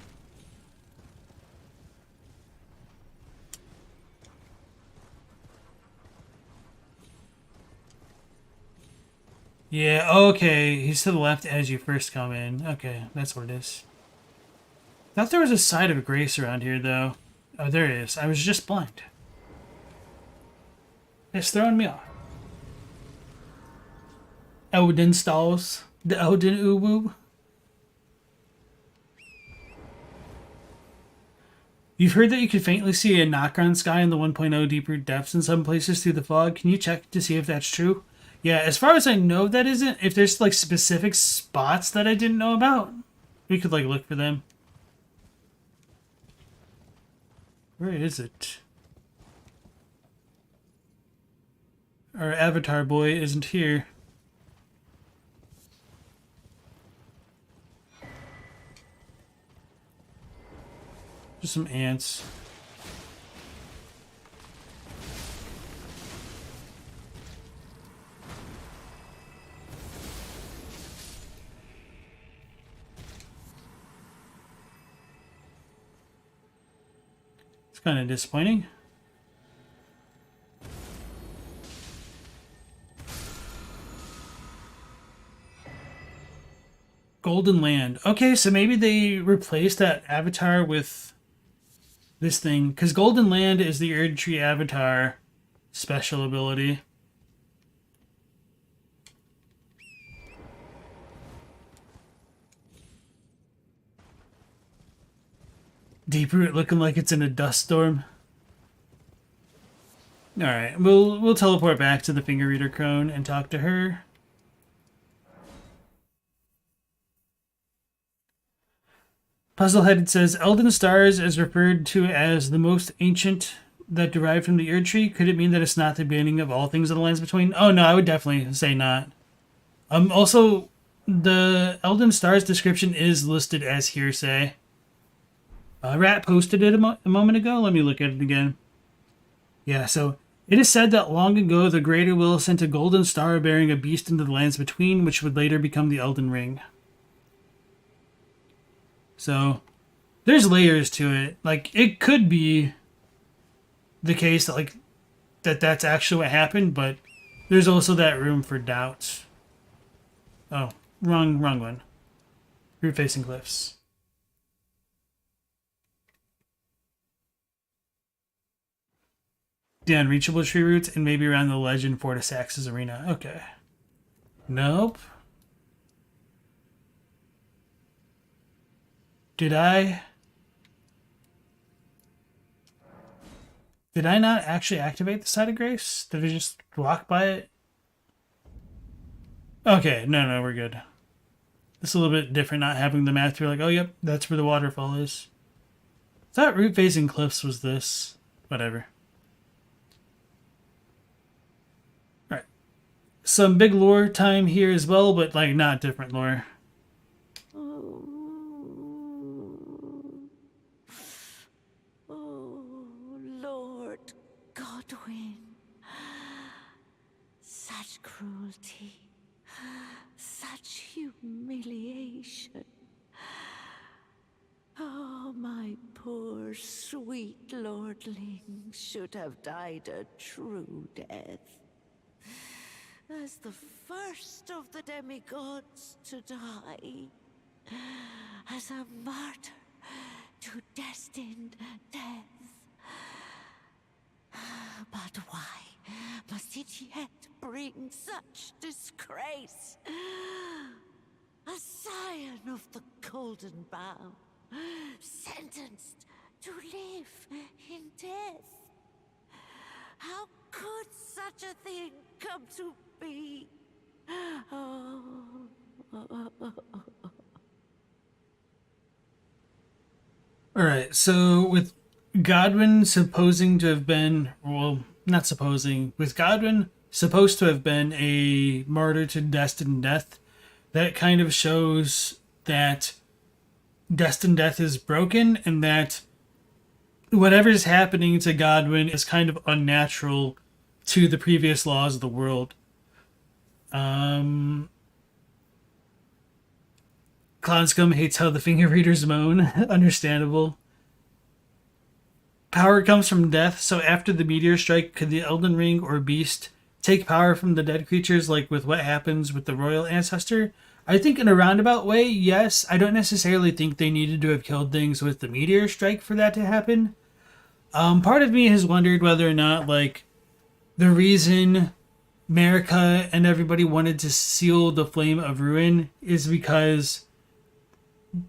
Yeah, okay. He's to the left as you first come in. Okay, that's what it is. Thought there was a side of Grace around here, though. Oh, there it is. I was just blind. It's throwing me off. Elden stalls. The Elden Uwu. You've heard that you could faintly see a knock-on sky in the 1.0 Deeproot depths in some places through the fog. Can you check to see if that's true? Yeah, as far as I know, that isn't. If there's like specific spots that I didn't know about, we could like look for them. Where is it? Our avatar boy isn't here. Just some ants. It's kind of disappointing. Golden Land. Okay, so maybe they replaced that avatar with this thing. Because Golden Land is the Erd Tree avatar special ability. Deeproot looking like it's in a dust storm. Alright, we'll teleport back to the Finger Reader Crone and talk to her. Puzzleheaded says, Elden Stars is referred to as the most ancient that derived from the Erd Tree. Could it mean that it's not the beginning of all things in the lands between? Oh no, I would definitely say not. Also, the Elden Stars description is listed as hearsay. Rat posted it a moment ago. Let me look at it again. Yeah, so it is said that long ago the Greater Will sent a golden star bearing a beast into the lands between, which would later become the Elden Ring. So, there's layers to it. Like, it could be the case that, like, that's actually what happened, but there's also that room for doubt. Oh, wrong one. Root facing cliffs. The unreachable tree roots and maybe around the legend Fortisax's arena. Okay. Nope. Did I not actually activate the Site of Grace? Did I just walk by it? Okay, no, we're good. It's a little bit different not having the map to be like, oh, yep, that's where the waterfall is. I thought Root Facing Cliffs was this. Whatever. Alright. Some big lore time here as well, but, like, not different lore. Godwyn, such cruelty, such humiliation. Oh, my poor sweet lordling should have died a true death. As the first of the demigods to die, as a martyr to destined death. But why must it yet bring such disgrace? A scion of the Golden Bough, sentenced to live in death. How could such a thing come to be? Alright, so with Godwyn supposing to have been, well, not supposing, with Godwyn supposed to have been a martyr to destined death, that kind of shows that destined death is broken and that whatever's happening to Godwyn is kind of unnatural to the previous laws of the world. Clownscum hates how the finger readers moan. Understandable. Power comes from death, so after the meteor strike, could the Elden Ring or Beast take power from the dead creatures like with what happens with the Royal Ancestor? I think in a roundabout way, yes. I don't necessarily think they needed to have killed things with the meteor strike for that to happen. Part of me has wondered whether or not, like, the reason America and everybody wanted to seal the flame of ruin is because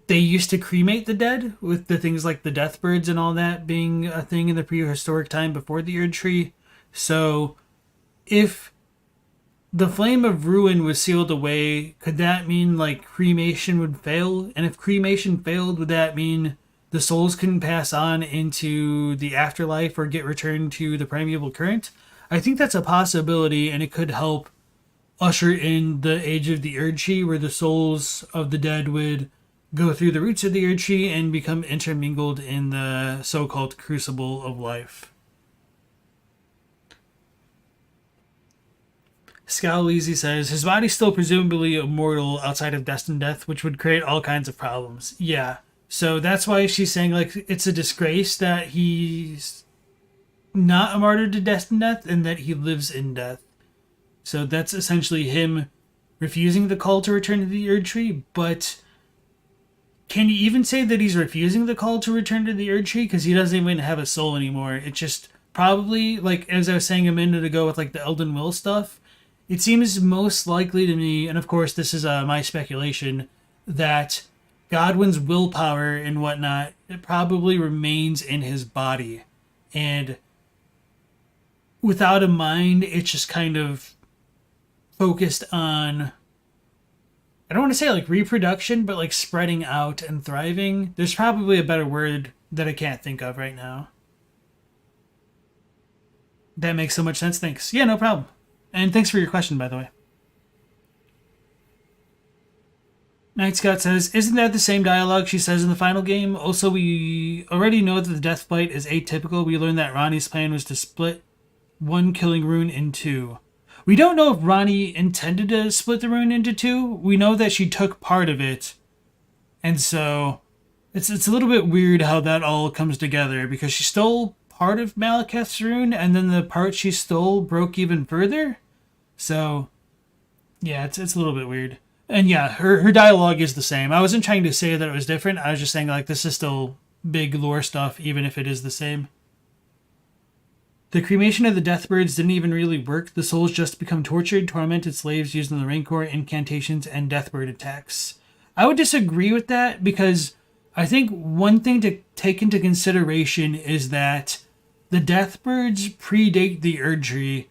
they used to cremate the dead, with the things like the death birds and all that being a thing in the prehistoric time before the Erd Tree. So if the flame of ruin was sealed away, could that mean like cremation would fail? And if cremation failed, would that mean the souls couldn't pass on into the afterlife or get returned to the primeval current? I think that's a possibility, and it could help usher in the age of the Erd Tree, where the souls of the dead would go through the roots of the Erd Tree and become intermingled in the so-called crucible of life. Scowleezy says, his body's still presumably immortal outside of destined death, which would create all kinds of problems. Yeah. So that's why she's saying, like, it's a disgrace that he's not a martyr to destined death and that he lives in death. So that's essentially him refusing the call to return to the Erd Tree. But can you even say that he's refusing the call to return to the Erd Tree? Because he doesn't even have a soul anymore. It's just probably, like, as I was saying a minute ago with, like, the Elden Will stuff, it seems most likely to me, and of course this is my speculation, that Godwyn's willpower and whatnot, it probably remains in his body. And without a mind, it's just kind of focused on, I don't want to say like reproduction, but like spreading out and thriving. There's probably a better word that I can't think of right now. That makes so much sense. Thanks. Yeah, no problem. And thanks for your question, by the way. Night Scott says, isn't that the same dialogue she says in the final game? Also, we already know that the death bite is atypical. We learned that Ronnie's plan was to split one killing rune in two. We don't know if Ronnie intended to split the rune into two. We know that she took part of it. And so it's a little bit weird how that all comes together, because she stole part of Malekith's rune, and then the part she stole broke even further. So, yeah, it's a little bit weird. And yeah, her dialogue is the same. I wasn't trying to say that it was different. I was just saying, like, this is still big lore stuff, even if it is the same. The cremation of the Deathbirds didn't even really work. The souls just become tortured, tormented slaves using the Rancor, incantations, and Deathbird attacks. I would disagree with that, because I think one thing to take into consideration is that the Deathbirds predate the Erd Tree,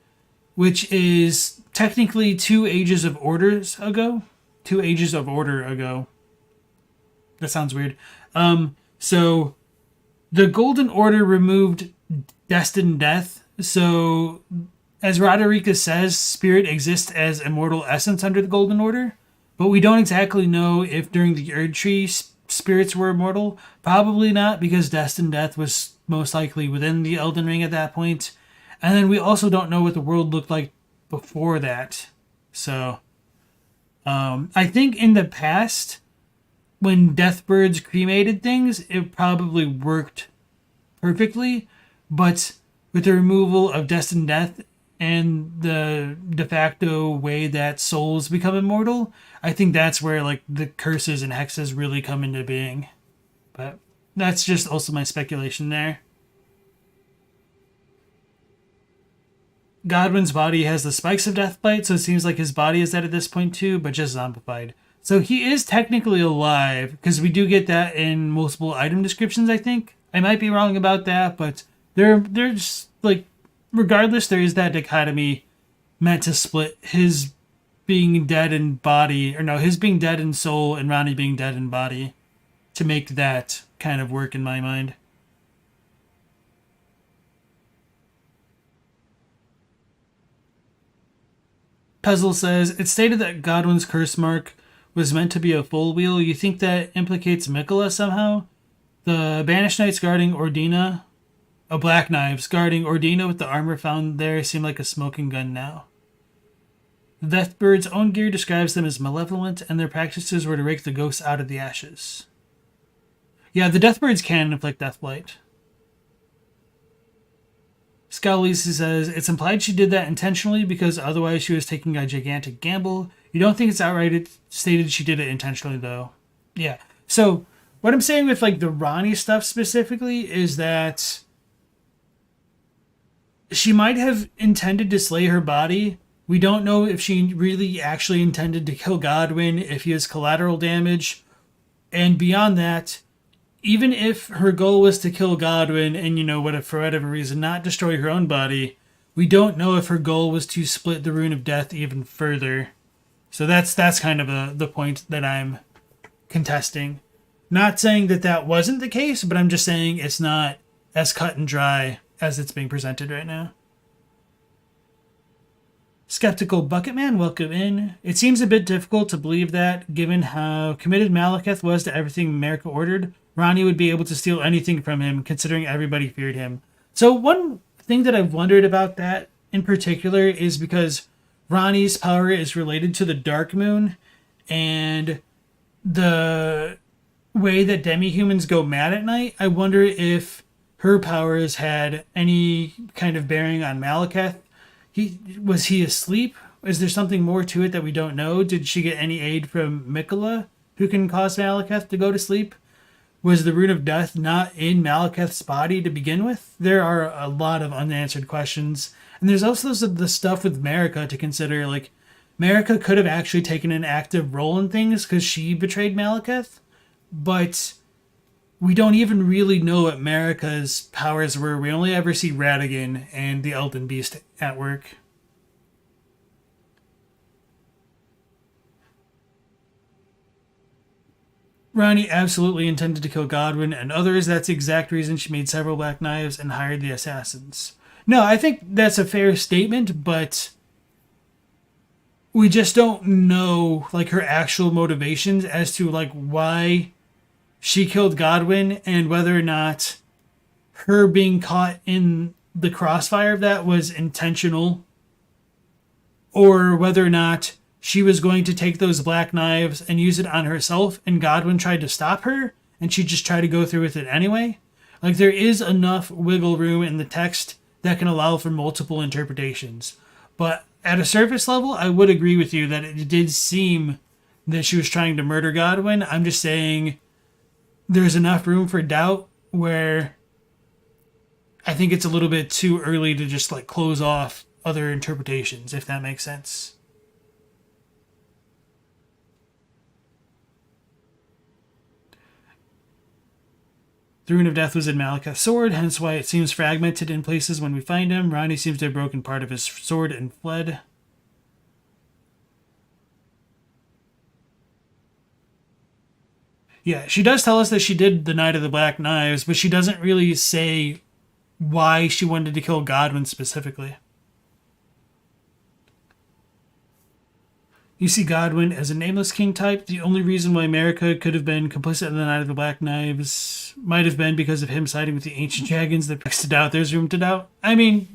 which is technically 2 Ages of Orders ago. 2 Ages of Order ago. That sounds weird. So the Golden Order removed destined death. So, as Roderica says, spirit exists as immortal essence under the Golden Order. But we don't exactly know if during the Erd Tree spirits were immortal. Probably not, because destined death was most likely within the Elden Ring at that point. And then we also don't know what the world looked like before that. So, I think in the past, when Deathbirds cremated things, it probably worked perfectly. But with the removal of destined death and the de facto way that souls become immortal, I think that's where like the curses and hexes really come into being. But that's just also my speculation there. Godwyn's body has the spikes of Deathbite, so it seems like his body is dead at this point too, but just zombified. So he is technically alive, because we do get that in multiple item descriptions, I think. I might be wrong about that, but there's like, regardless, there is that dichotomy meant to split his being dead in body, or no, his being dead in soul and Ronnie being dead in body, to make that kind of work in my mind. Puzzle says, it's stated that Godwyn's curse mark was meant to be a full wheel. You think that implicates Mikola somehow? The Banished Knights guarding Ordina, Black Knives guarding Ordina with the armor found there seem like a smoking gun now. The Deathbird's own gear describes them as malevolent, and their practices were to rake the ghosts out of the ashes. Yeah, the Deathbirds can inflict deathblight. Scowleezy says, it's implied she did that intentionally because otherwise she was taking a gigantic gamble. You don't think it's outright stated she did it intentionally, though? Yeah. So, what I'm saying with, like, the Ronnie stuff specifically is that she might have intended to slay her body, We don't know if she really actually intended to kill Godwyn, if he has collateral damage. And beyond that, even if her goal was to kill Godwyn and, for whatever reason, not destroy her own body, we don't know if her goal was to split the Rune of Death even further. So that's kind of the point that I'm contesting. Not saying that that wasn't the case, but I'm just saying it's not as cut and dry as it's being presented right now. Skeptical Bucketman, welcome in. It seems a bit difficult to believe that, given how committed Malekith was to everything America ordered, Ronnie would be able to steal anything from him, considering everybody feared him. So one thing that I've wondered about that in particular is because Ronnie's power is related to the Dark Moon, and the way that demi-humans go mad at night, I wonder if her powers had any kind of bearing on Malekith. Was he asleep? Is there something more to it that we don't know? Did she get any aid from Mikola, who can cause Malekith to go to sleep? Was the Rune of Death not in Malekith's body to begin with? There are a lot of unanswered questions. And there's also the stuff with Marika to consider. Like, Marika could have actually taken an active role in things because she betrayed Malekith. But we don't even really know what Marika's powers were. We only ever see Radigan and the Elden Beast at work. Ronnie absolutely intended to kill Godwyn and others. That's the exact reason she made several black knives and hired the assassins. No, I think that's a fair statement, but we just don't know, like, her actual motivations as to, like, why she killed Godwyn and whether or not her being caught in the crossfire of that was intentional, or whether or not she was going to take those black knives and use it on herself and Godwyn tried to stop her and she just tried to go through with it anyway. Like, there is enough wiggle room in the text that can allow for multiple interpretations. But at a surface level, I would agree with you that it did seem that she was trying to murder Godwyn. I'm just saying there's enough room for doubt where I think it's a little bit too early to just, like, close off other interpretations, if that makes sense. The Rune of Death was in Malekith's sword, hence why it seems fragmented in places when we find him. Ronnie seems to have broken part of his sword and fled. Yeah, she does tell us that she did the Night of the Black Knives, but she doesn't really say why she wanted to kill Godwyn specifically. You see Godwyn as a Nameless King type. The only reason why Marika could have been complicit in the Night of the Black Knives might have been because of him siding with the Ancient Dragons. That begs to doubt. There's room to doubt. I mean,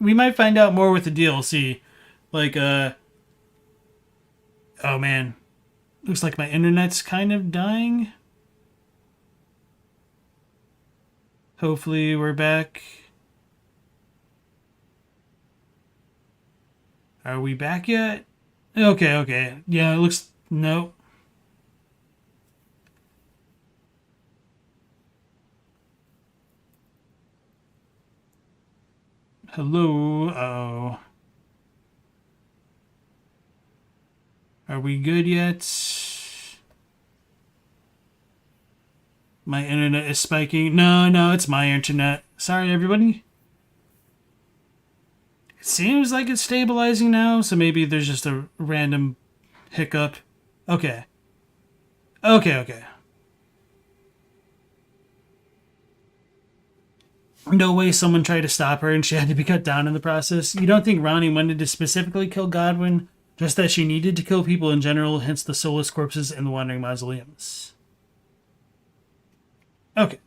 we might find out more with the DLC. Like, oh man. Looks like my internet's kind of dying. Hopefully we're back. Are we back yet? Okay. Yeah, it looks... Nope. Hello? Uh-oh. Are we good yet? My internet is spiking. No, it's my internet. Sorry, everybody. It seems like it's stabilizing now, so maybe there's just a random hiccup. Okay. No way someone tried to stop her and she had to be cut down in the process. You don't think Ronnie wanted to specifically kill Godwyn? Just that she needed to kill people in general, hence the soulless corpses in the Wandering Mausoleums. Okay.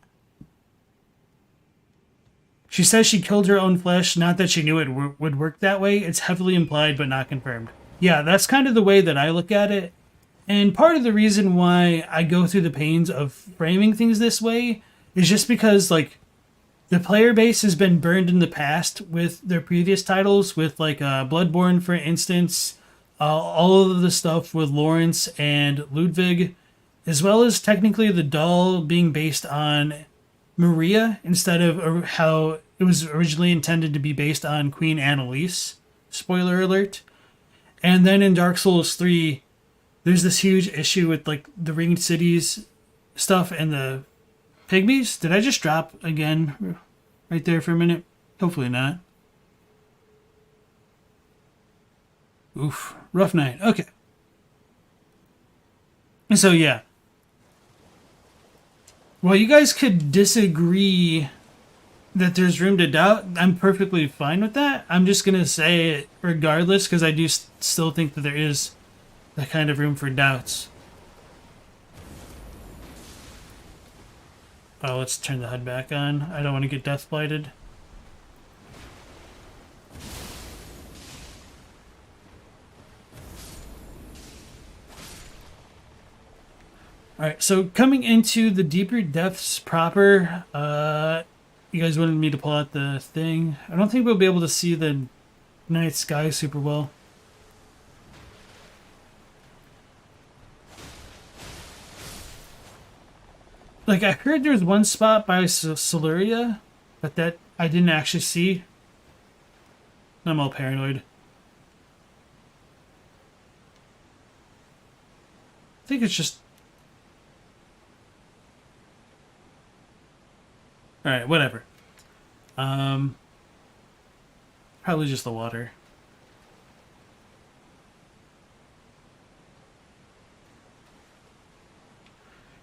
She says she killed her own flesh, not that she knew it would work that way. It's heavily implied but not confirmed. Yeah, that's kind of the way that I look at it. And part of the reason why I go through the pains of framing things this way is just because, like, the player base has been burned in the past with their previous titles, with, like, Bloodborne, for instance, all of the stuff with Lawrence and Ludwig, as well as technically the doll being based on Maria instead of how it was originally intended to be based on Queen Annalise. Spoiler alert. And then in Dark Souls 3, there's this huge issue with like the ringed cities stuff and the pygmies. Did I just drop again right there for a minute? Hopefully not. Oof. Rough night. Okay. So yeah. Well, you guys could disagree that there's room to doubt. I'm perfectly fine with that. I'm just going to say it regardless because I do still think that there is that kind of room for doubts. Oh, let's turn the HUD back on. I don't want to get death blighted. Alright, so coming into the Deeproot depths proper, you guys wanted me to pull out the thing. I don't think we'll be able to see the night sky super well. Like, I heard there was one spot by Siluria, but that I didn't actually see. I'm all paranoid. I think it's just... Alright, whatever. Probably just the water.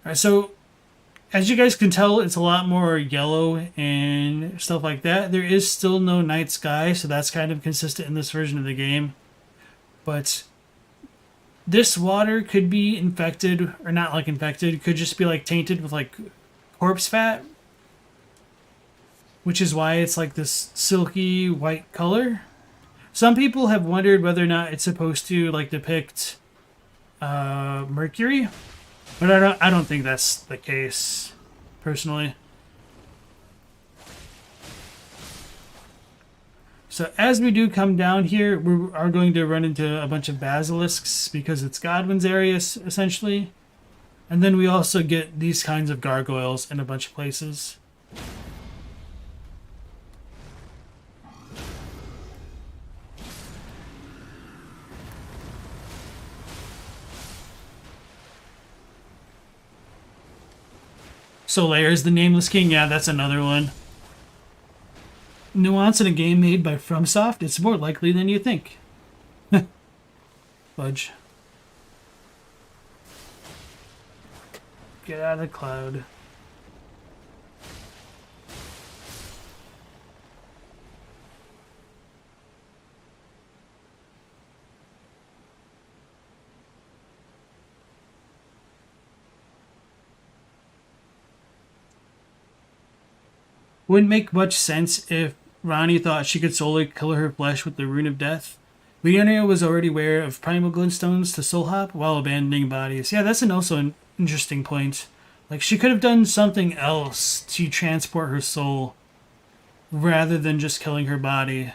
Alright, so as you guys can tell, it's a lot more yellow and stuff like that. There is still no night sky, so that's kind of consistent in this version of the game. But this water could be infected, or not like infected, could just be like tainted with like corpse fat, which is why it's like this silky white color. Some people have wondered whether or not it's supposed to like depict mercury, but I don't think that's the case, personally. So as we do come down here, we are going to run into a bunch of basilisks because it's Godwyn's area, essentially. And then we also get these kinds of gargoyles in a bunch of places. Solaire is the Nameless King. Yeah, that's another one. Nuance in a game made by FromSoft. It's more likely than you think. Fudge. Get out of the cloud. Wouldn't make much sense if Ranni thought she could solely color her flesh with the Rune of Death. Leonia was already aware of primal glintstones to soul hop while abandoning bodies. Yeah, that's also an interesting point. Like, she could have done something else to transport her soul rather than just killing her body.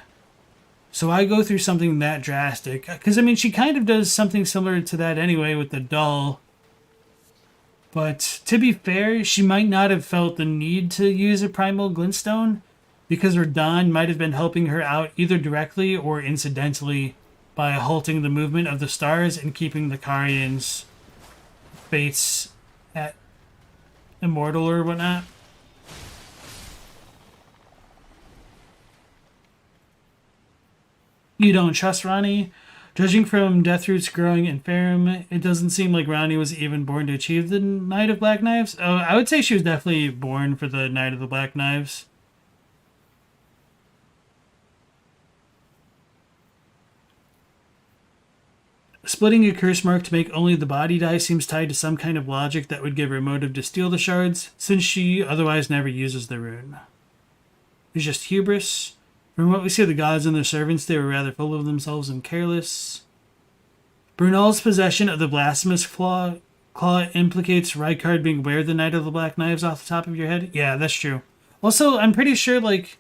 So I go through something that drastic. Because, I mean, she kind of does something similar to that anyway with the doll. But to be fair, she might not have felt the need to use a primal glintstone because Radahn might have been helping her out either directly or incidentally by halting the movement of the stars and keeping the Carian's fates at immortal or whatnot. You don't trust Ranni? Judging from Deathroot's growing in Farum, it doesn't seem like Ranni was even born to achieve the Knight of Black Knives. Oh, I would say she was definitely born for the Knight of the Black Knives. Splitting a curse mark to make only the body die seems tied to some kind of logic that would give her motive to steal the shards, since she otherwise never uses the rune. It's just hubris. From what we see of the gods and their servants, they were rather full of themselves and careless. Brunel's possession of the blasphemous claw implicates Rykard being aware of the Knight of the Black Knives off the top of your head. Yeah, that's true. Also, I'm pretty sure, like,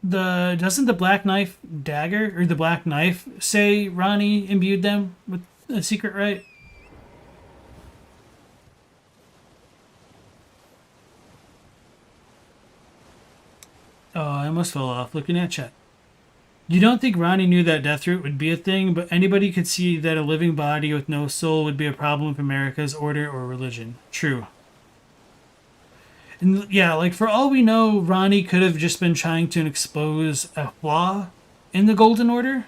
doesn't the Black Knife dagger, or the Black Knife, say Ranni imbued them with a secret right? Oh, I almost fell off looking at chat. You don't think Ronnie knew that Deathroot would be a thing, but anybody could see that a living body with no soul would be a problem for America's order or religion. True. And yeah, like for all we know, Ronnie could have just been trying to expose a flaw in the Golden Order.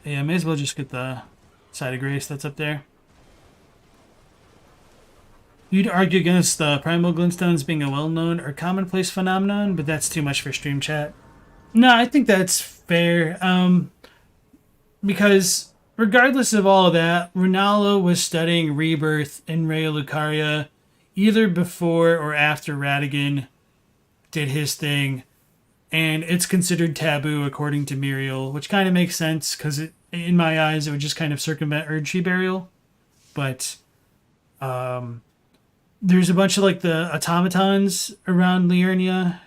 Yeah, may as well just get the Side of Grace that's up there. You'd argue against the primal glintstones being a well-known or commonplace phenomenon, but that's too much for stream chat. No, I think that's fair. Because regardless of all of that, Runalo was studying Rebirth in Raya Lucaria either before or after Ratigan did his thing, and it's considered taboo according to Muriel, which kind of makes sense because in my eyes it would just kind of circumvent Erdtree burial. But there's a bunch of like the automatons around Liurnia,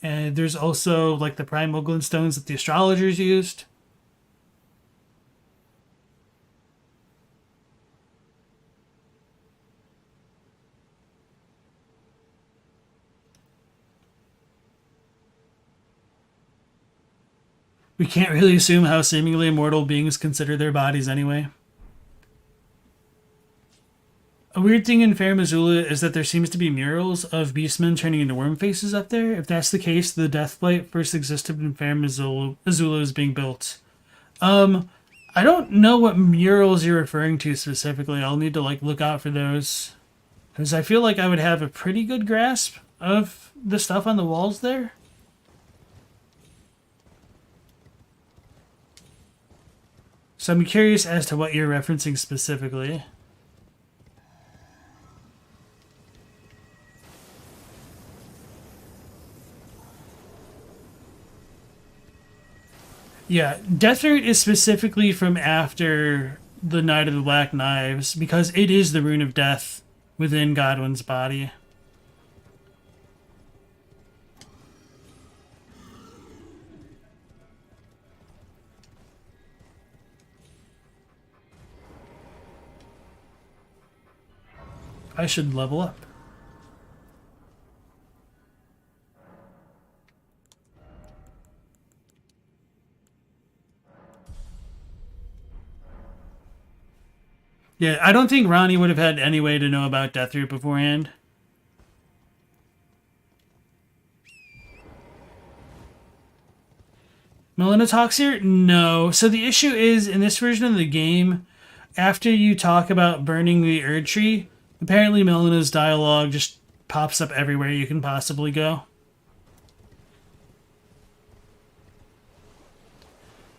and there's also like the primal glintstones that the astrologers used. We can't really assume how seemingly immortal beings consider their bodies anyway. A weird thing in Fair Missoula is that there seems to be murals of beastmen turning into worm faces up there. If that's the case, the Deathblight first existed when Fair Missoula is being built. I don't know what murals you're referring to specifically. I'll need to like look out for those, because I feel like I would have a pretty good grasp of the stuff on the walls there. So I'm curious as to what you're referencing specifically. Yeah, Deathroot is specifically from after the Night of the Black Knives, because it is the Rune of Death within Godwyn's body. I should level up. Yeah, I don't think Ronnie would have had any way to know about Deathroot beforehand. Melina talks here? No. So the issue is, in this version of the game, after you talk about burning the Erdtree, apparently Melina's dialogue just pops up everywhere you can possibly go.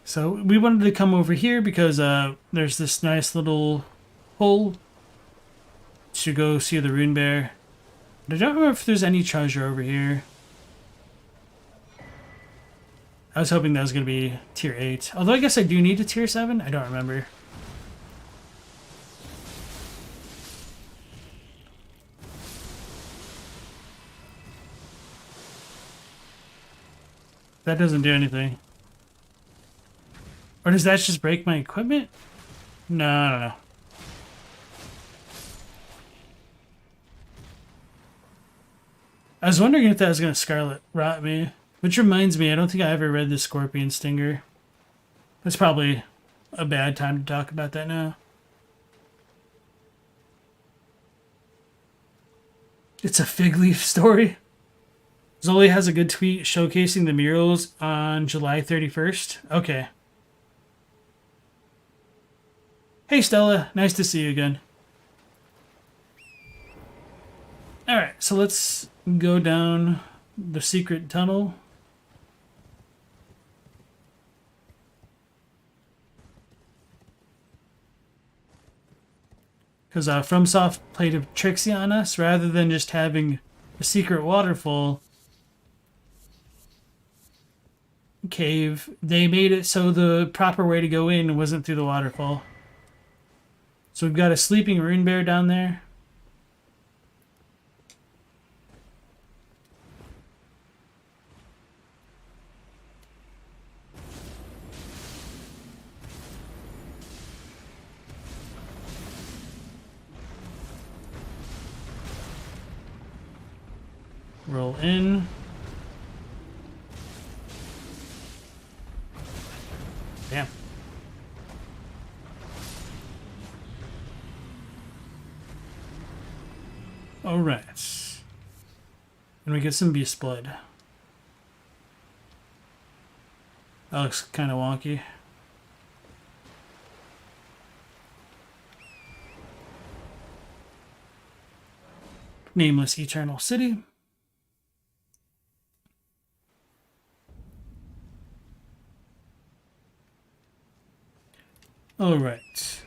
So we wanted to come over here because there's this nice little hole to go see the Rune Bear. But I don't remember if there's any treasure over here. I was hoping that was going to be tier 8. Although I guess I do need a tier 7. I don't remember. That doesn't do anything. Or does that just break my equipment? No, I don't know. I was wondering if that was going to Scarlet Rot me. Which reminds me, I don't think I ever read the Scorpion Stinger. That's probably a bad time to talk about that now. It's a fig leaf story. Zoli has a good tweet showcasing the murals on July 31st. Okay. Hey Stella, nice to see you again. Alright, so let's go down the secret tunnel. Because FromSoft played a tricksy on us. Rather than just having a secret waterfall cave, they made it so the proper way to go in wasn't through the waterfall. So we've got a sleeping Rune Bear down there. roll in. Damn. Alright. And we get some beast blood. That looks kind of wonky. Nameless Eternal City. Alright.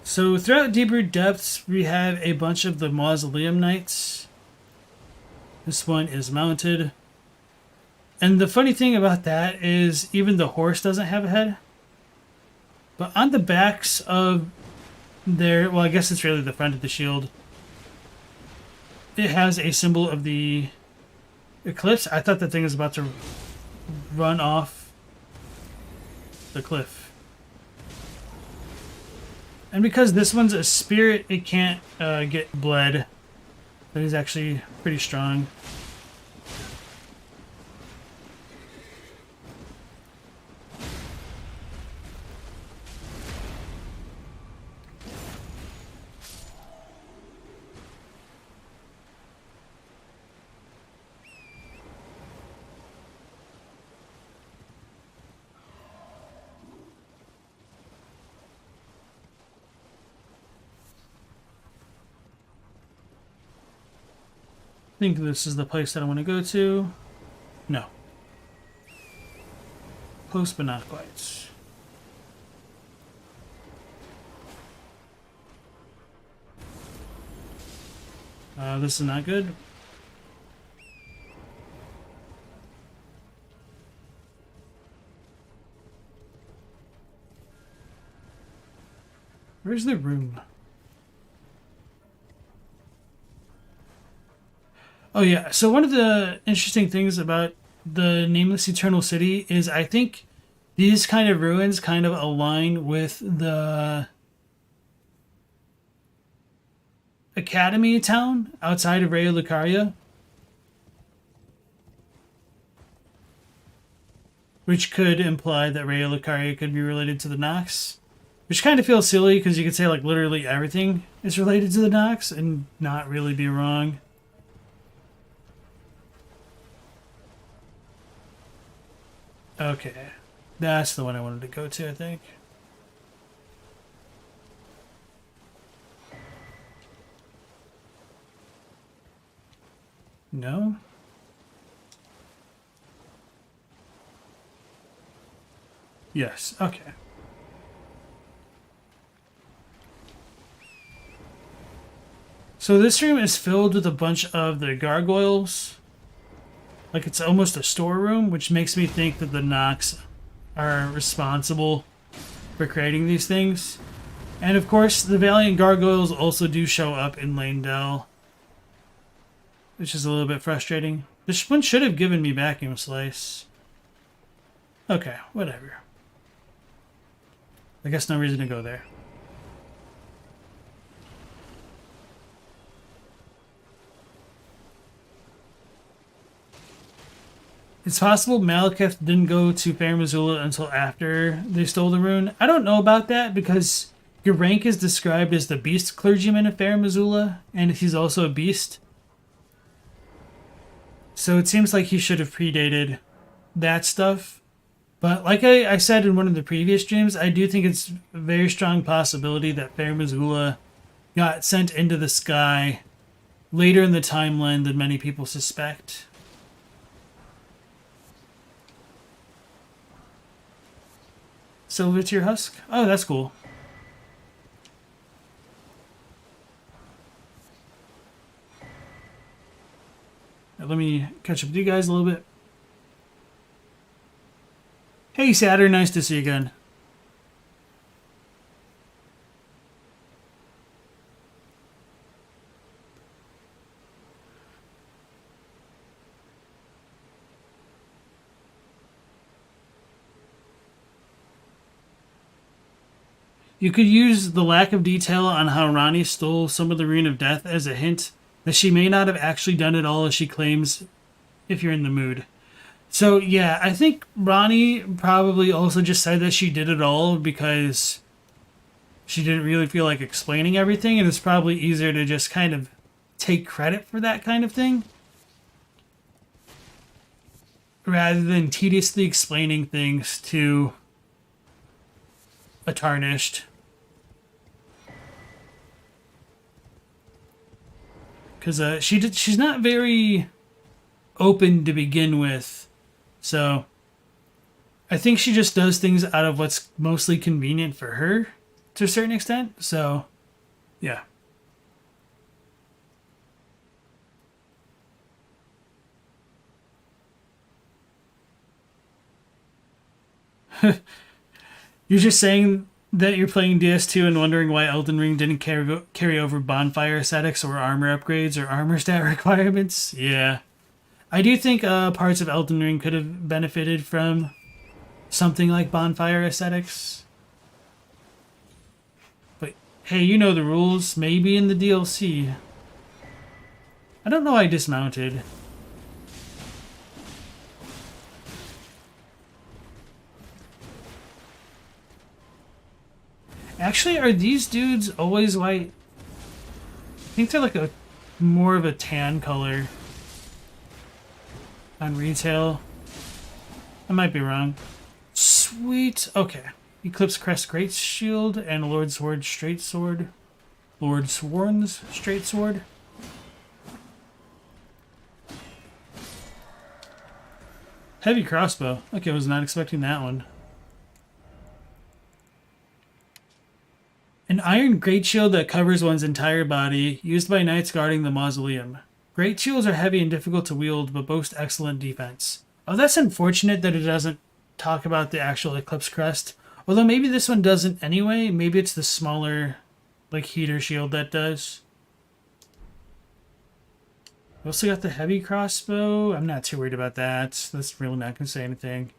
So throughout Deeproot Depths, we have a bunch of the Mausoleum Knights. This one is mounted. And the funny thing about that is even the horse doesn't have a head. But on the backs of their, well, I guess it's really the front of the shield, it has a symbol of the eclipse. I thought the thing was about to run off the cliff. And because this one's a spirit, it can't get bled. But he's actually pretty strong. I think this is the place that I want to go to. No. Close but not quite. This is not good. Where's the room? Oh yeah, so one of the interesting things about the Nameless Eternal City is I think these kind of ruins kind of align with the Academy town outside of Raya Lucaria, which could imply that Raya Lucaria could be related to the Nox, which kind of feels silly because you could say like literally everything is related to the Nox and not really be wrong. Okay, that's the one I wanted to go to, I think. No? Yes, okay. So this room is filled with a bunch of the gargoyles. Like it's almost a storeroom, which makes me think that the Nox are responsible for creating these things. And of course, the Valiant Gargoyles also do show up in Lanedell, which is a little bit frustrating. This one should have given me Vacuum Slice. Okay, whatever. I guess no reason to go there. It's possible Malekith didn't go to Fair Missoula until after they stole the rune. I don't know about that because your rank is described as the Beast Clergyman of Fair Missoula, and he's also a beast. So it seems like he should have predated that stuff. But like I said in one of the previous streams, I do think it's a very strong possibility that Fair Missoula got sent into the sky later in the timeline than many people suspect. Silver Tier Husk? Oh, that's cool. Now, let me catch up with you guys a little bit. Hey, Saturn, nice to see you again. You could use the lack of detail on how Ranni stole some of the Rune of Death as a hint that she may not have actually done it all as she claims if you're in the mood. So yeah, I think Ronnie probably also just said that she did it all because she didn't really feel like explaining everything, and it's probably easier to just kind of take credit for that kind of thing rather than tediously explaining things to a tarnished. Because she's not very open to begin with, so I think she just does things out of what's mostly convenient for her to a certain extent. So, yeah. You're just saying that you're playing DS2 and wondering why Elden Ring didn't carry over bonfire aesthetics or armor upgrades or armor stat requirements? Yeah. I do think parts of Elden Ring could have benefited from something like bonfire aesthetics. But hey, you know the rules. Maybe in the DLC. I don't know why I dismounted. Actually, are these dudes always white? I think they're like a more of a tan color on retail. I might be wrong. Sweet. Okay. Eclipse Crest Great Shield and Lord Sword Straight Sword. Lord Sworn's Straight Sword. Heavy crossbow. Okay, I was not expecting that one. An iron great shield that covers one's entire body, used by knights guarding the mausoleum. Great shields are heavy and difficult to wield, but boast excellent defense. Oh, that's unfortunate that it doesn't talk about the actual Eclipse Crest. Although maybe this one doesn't anyway. Maybe it's the smaller, like, heater shield that does. We also got the heavy crossbow. I'm not too worried about that. That's really not going to say anything.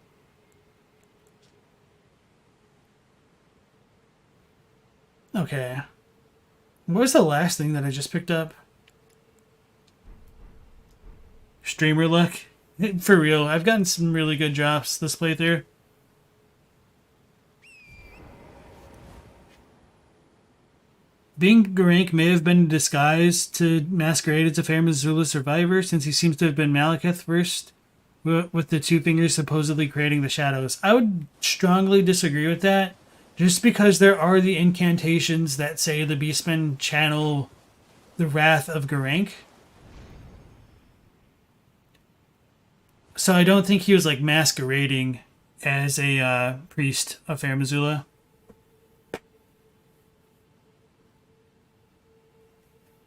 Okay. What was the last thing that I just picked up? Streamer luck? For real, I've gotten some really good drops this playthrough. Being Garank may have been disguised to masquerade as a Fair Missoula survivor, since he seems to have been Malekith first, with the two fingers supposedly creating the shadows. I would strongly disagree with that. Just because there are the incantations that say the Beastmen channel the wrath of Garank. So I don't think he was like masquerading as a priest of Fair Missoula.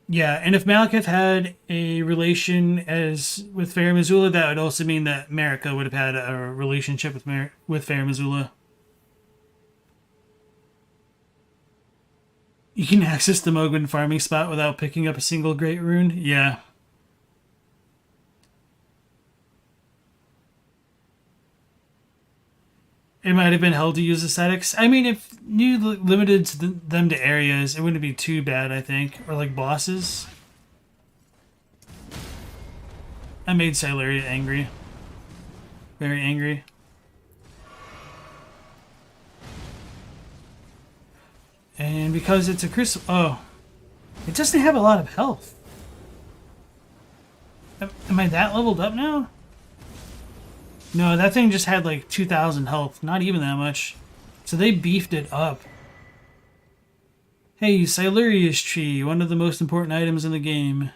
Yeah, and if Malekith had a relation with Fair Missoula, that would also mean that Marika would have had a relationship with Fair Missoula. You can access the Mogwin farming spot without picking up a single Great Rune? Yeah. It might have been held to use aesthetics. I mean, if you limited them to areas, it wouldn't be too bad, I think. Or like bosses. I made Sileria angry. Very angry. And because it's a crucible... Oh. It doesn't have a lot of health. Am I that leveled up now? No, that thing just had like 2,000 health. Not even that much. So they beefed it up. Hey, Siluria's Tree. One of the most important items in the game.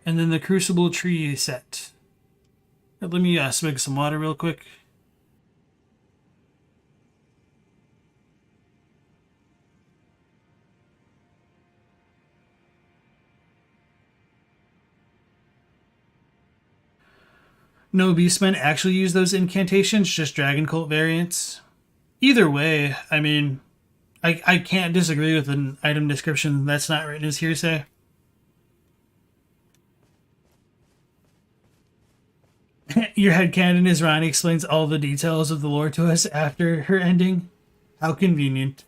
And then the Crucible Tree set. Let me swig some water real quick. No beastmen actually use those incantations, just Dragon Cult variants. Either way, I mean, I can't disagree with an item description that's not written as hearsay. Your headcanon is Ronnie explains all the details of the lore to us after her ending. How convenient.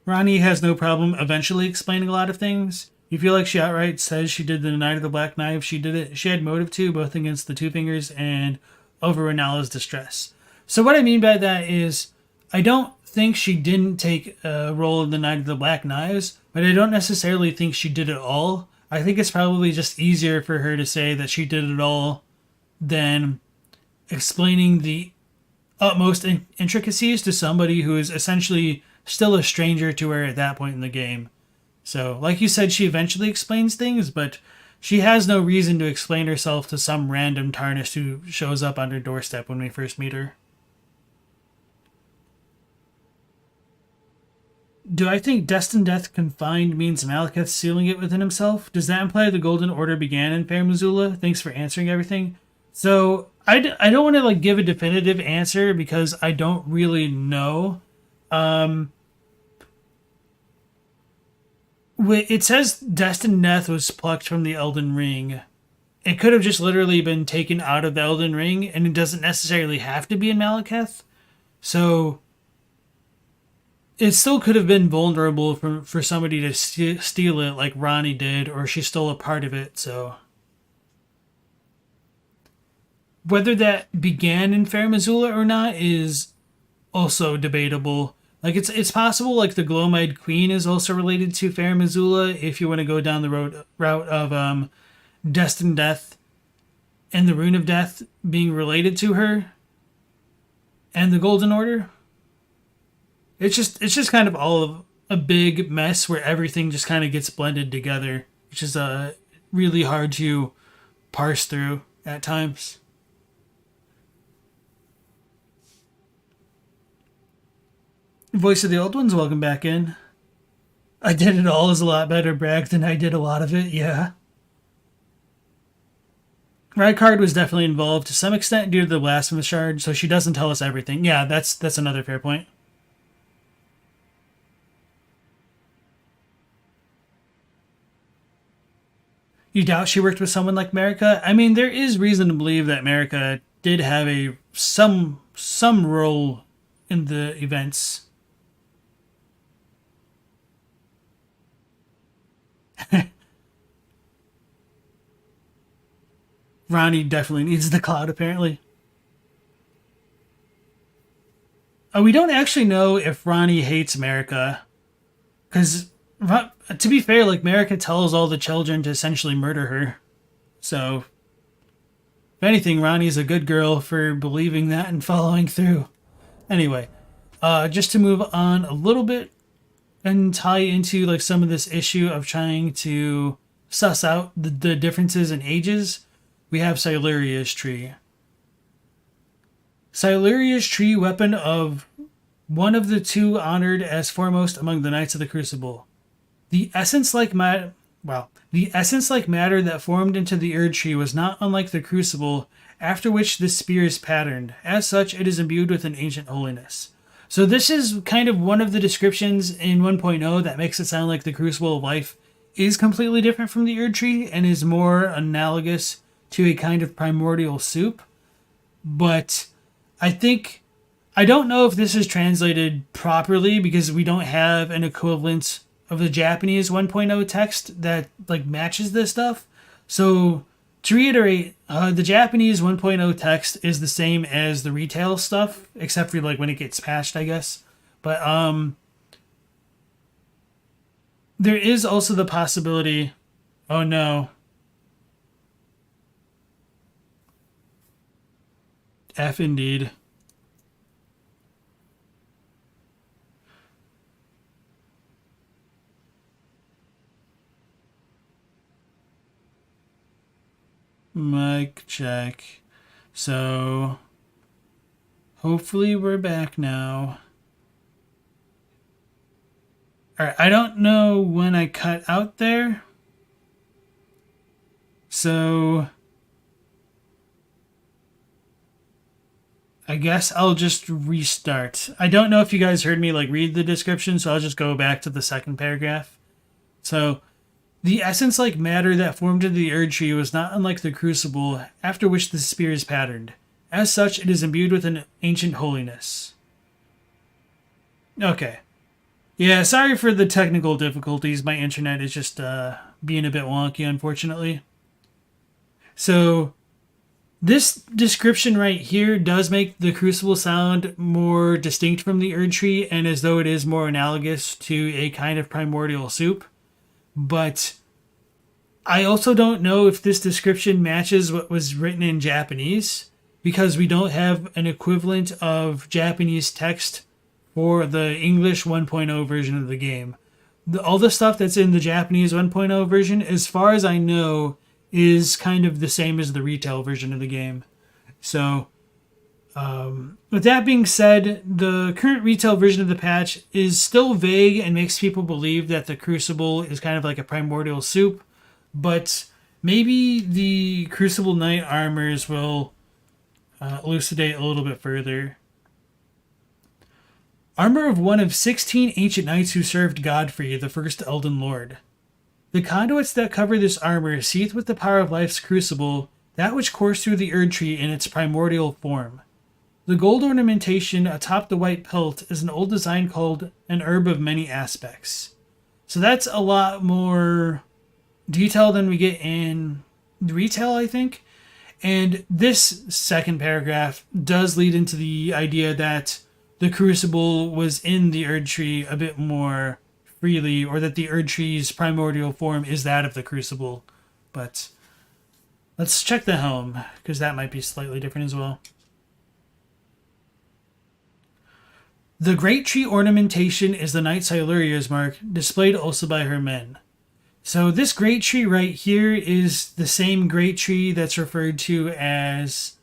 Ronnie has no problem eventually explaining a lot of things. You feel like she outright says she did the Night of the Black Knife. She did it. She had motive to, both against the Two Fingers and over Renala's distress. So what I mean by that is, I don't think she didn't take a role in the Night of the Black Knives, but I don't necessarily think she did it all. I think it's probably just easier for her to say that she did it all than explaining the utmost intricacies to somebody who is essentially still a stranger to her at that point in the game. So, like you said, she eventually explains things, but she has no reason to explain herself to some random Tarnished who shows up on her doorstep when we first meet her. Do I think Destined Death Confined means Malekith sealing it within himself? Does that imply the Golden Order began in Fair Missoula? Thanks for answering everything. So, I don't want to give a definitive answer because I don't really know. It says Destined Death was plucked from the Elden Ring. It could have just literally been taken out of the Elden Ring, and it doesn't necessarily have to be in Malekith. So, it still could have been vulnerable for somebody to steal it like Ronnie did, or she stole a part of it, so... Whether that began in Fair Missoula or not is also debatable. It's possible the Glow-Eyed Queen is also related to Fair Missoula if you want to go down the route of Destined Death and the Rune of Death being related to her and the Golden Order. It's just kind of all of a big mess where everything just kind of gets blended together, which is really hard to parse through at times. Voice of the Old Ones, welcome back in. I did it all is a lot better brag than I did a lot of it, yeah. Rykard was definitely involved to some extent due to the blasphemous shard, so she doesn't tell us everything. Yeah, that's another fair point. You doubt she worked with someone like Marika? I mean, there is reason to believe that Marika did have some role in the events. Ronnie definitely needs the cloud, apparently. We don't actually know if Ronnie hates Marika. Because, to be fair, Marika tells all the children to essentially murder her. So, if anything, Ronnie's a good girl for believing that and following through. Anyway, just to move on a little bit and tie into some of this issue of trying to suss out the differences in ages, we have Siluria's Tree. Siluria's Tree, weapon of one of the two honored as foremost among the Knights of the Crucible. The essence-like matter that formed into the Erd Tree was not unlike the Crucible, after which this spear is patterned. As such, it is imbued with an ancient holiness. So this is kind of one of the descriptions in 1.0 that makes it sound like the Crucible of Life is completely different from the Erd Tree and is more analogous to a kind of primordial soup. But I don't know if this is translated properly because we don't have an equivalent of the Japanese 1.0 text that matches this stuff. So to reiterate, the Japanese 1.0 text is the same as the retail stuff, except for when it gets patched, I guess. But there is also the possibility... Oh no. F indeed. Mic check. So, hopefully we're back now. Alright, I don't know when I cut out there. So, I guess I'll just restart. I don't know if you guys heard me read the description, so I'll just go back to the second paragraph. So, the essence-like matter that formed into the Erd Tree was not unlike the Crucible, after which the spear is patterned. As such, it is imbued with an ancient holiness. Okay. Yeah, sorry for the technical difficulties. My internet is just being a bit wonky, unfortunately. So, this description right here does make the Crucible sound more distinct from the Erd Tree, and as though it is more analogous to a kind of primordial soup. But I also don't know if this description matches what was written in Japanese, because we don't have an equivalent of Japanese text for the English 1.0 version of the game. All the stuff that's in the Japanese 1.0 version, as far as I know, is kind of the same as the retail version of the game. So, with that being said, the current retail version of the patch is still vague and makes people believe that the Crucible is kind of like a primordial soup, but maybe the Crucible Knight armors will elucidate a little bit further. Armor of one of 16 ancient knights who served Godfrey, the first Elden Lord. The conduits that cover this armor seethe with the power of life's crucible, that which coursed through the Erd Tree in its primordial form. The gold ornamentation atop the white pelt is an old design called an herb of many aspects. So that's a lot more detail than we get in retail, I think. And this second paragraph does lead into the idea that the Crucible was in the Erd Tree a bit more freely, or that the Erd Tree's primordial form is that of the Crucible. But let's check the helm, because that might be slightly different as well. The Great Tree ornamentation is the Knight Siluria's mark, displayed also by her men. So this Great Tree right here is the same Great Tree that's referred to as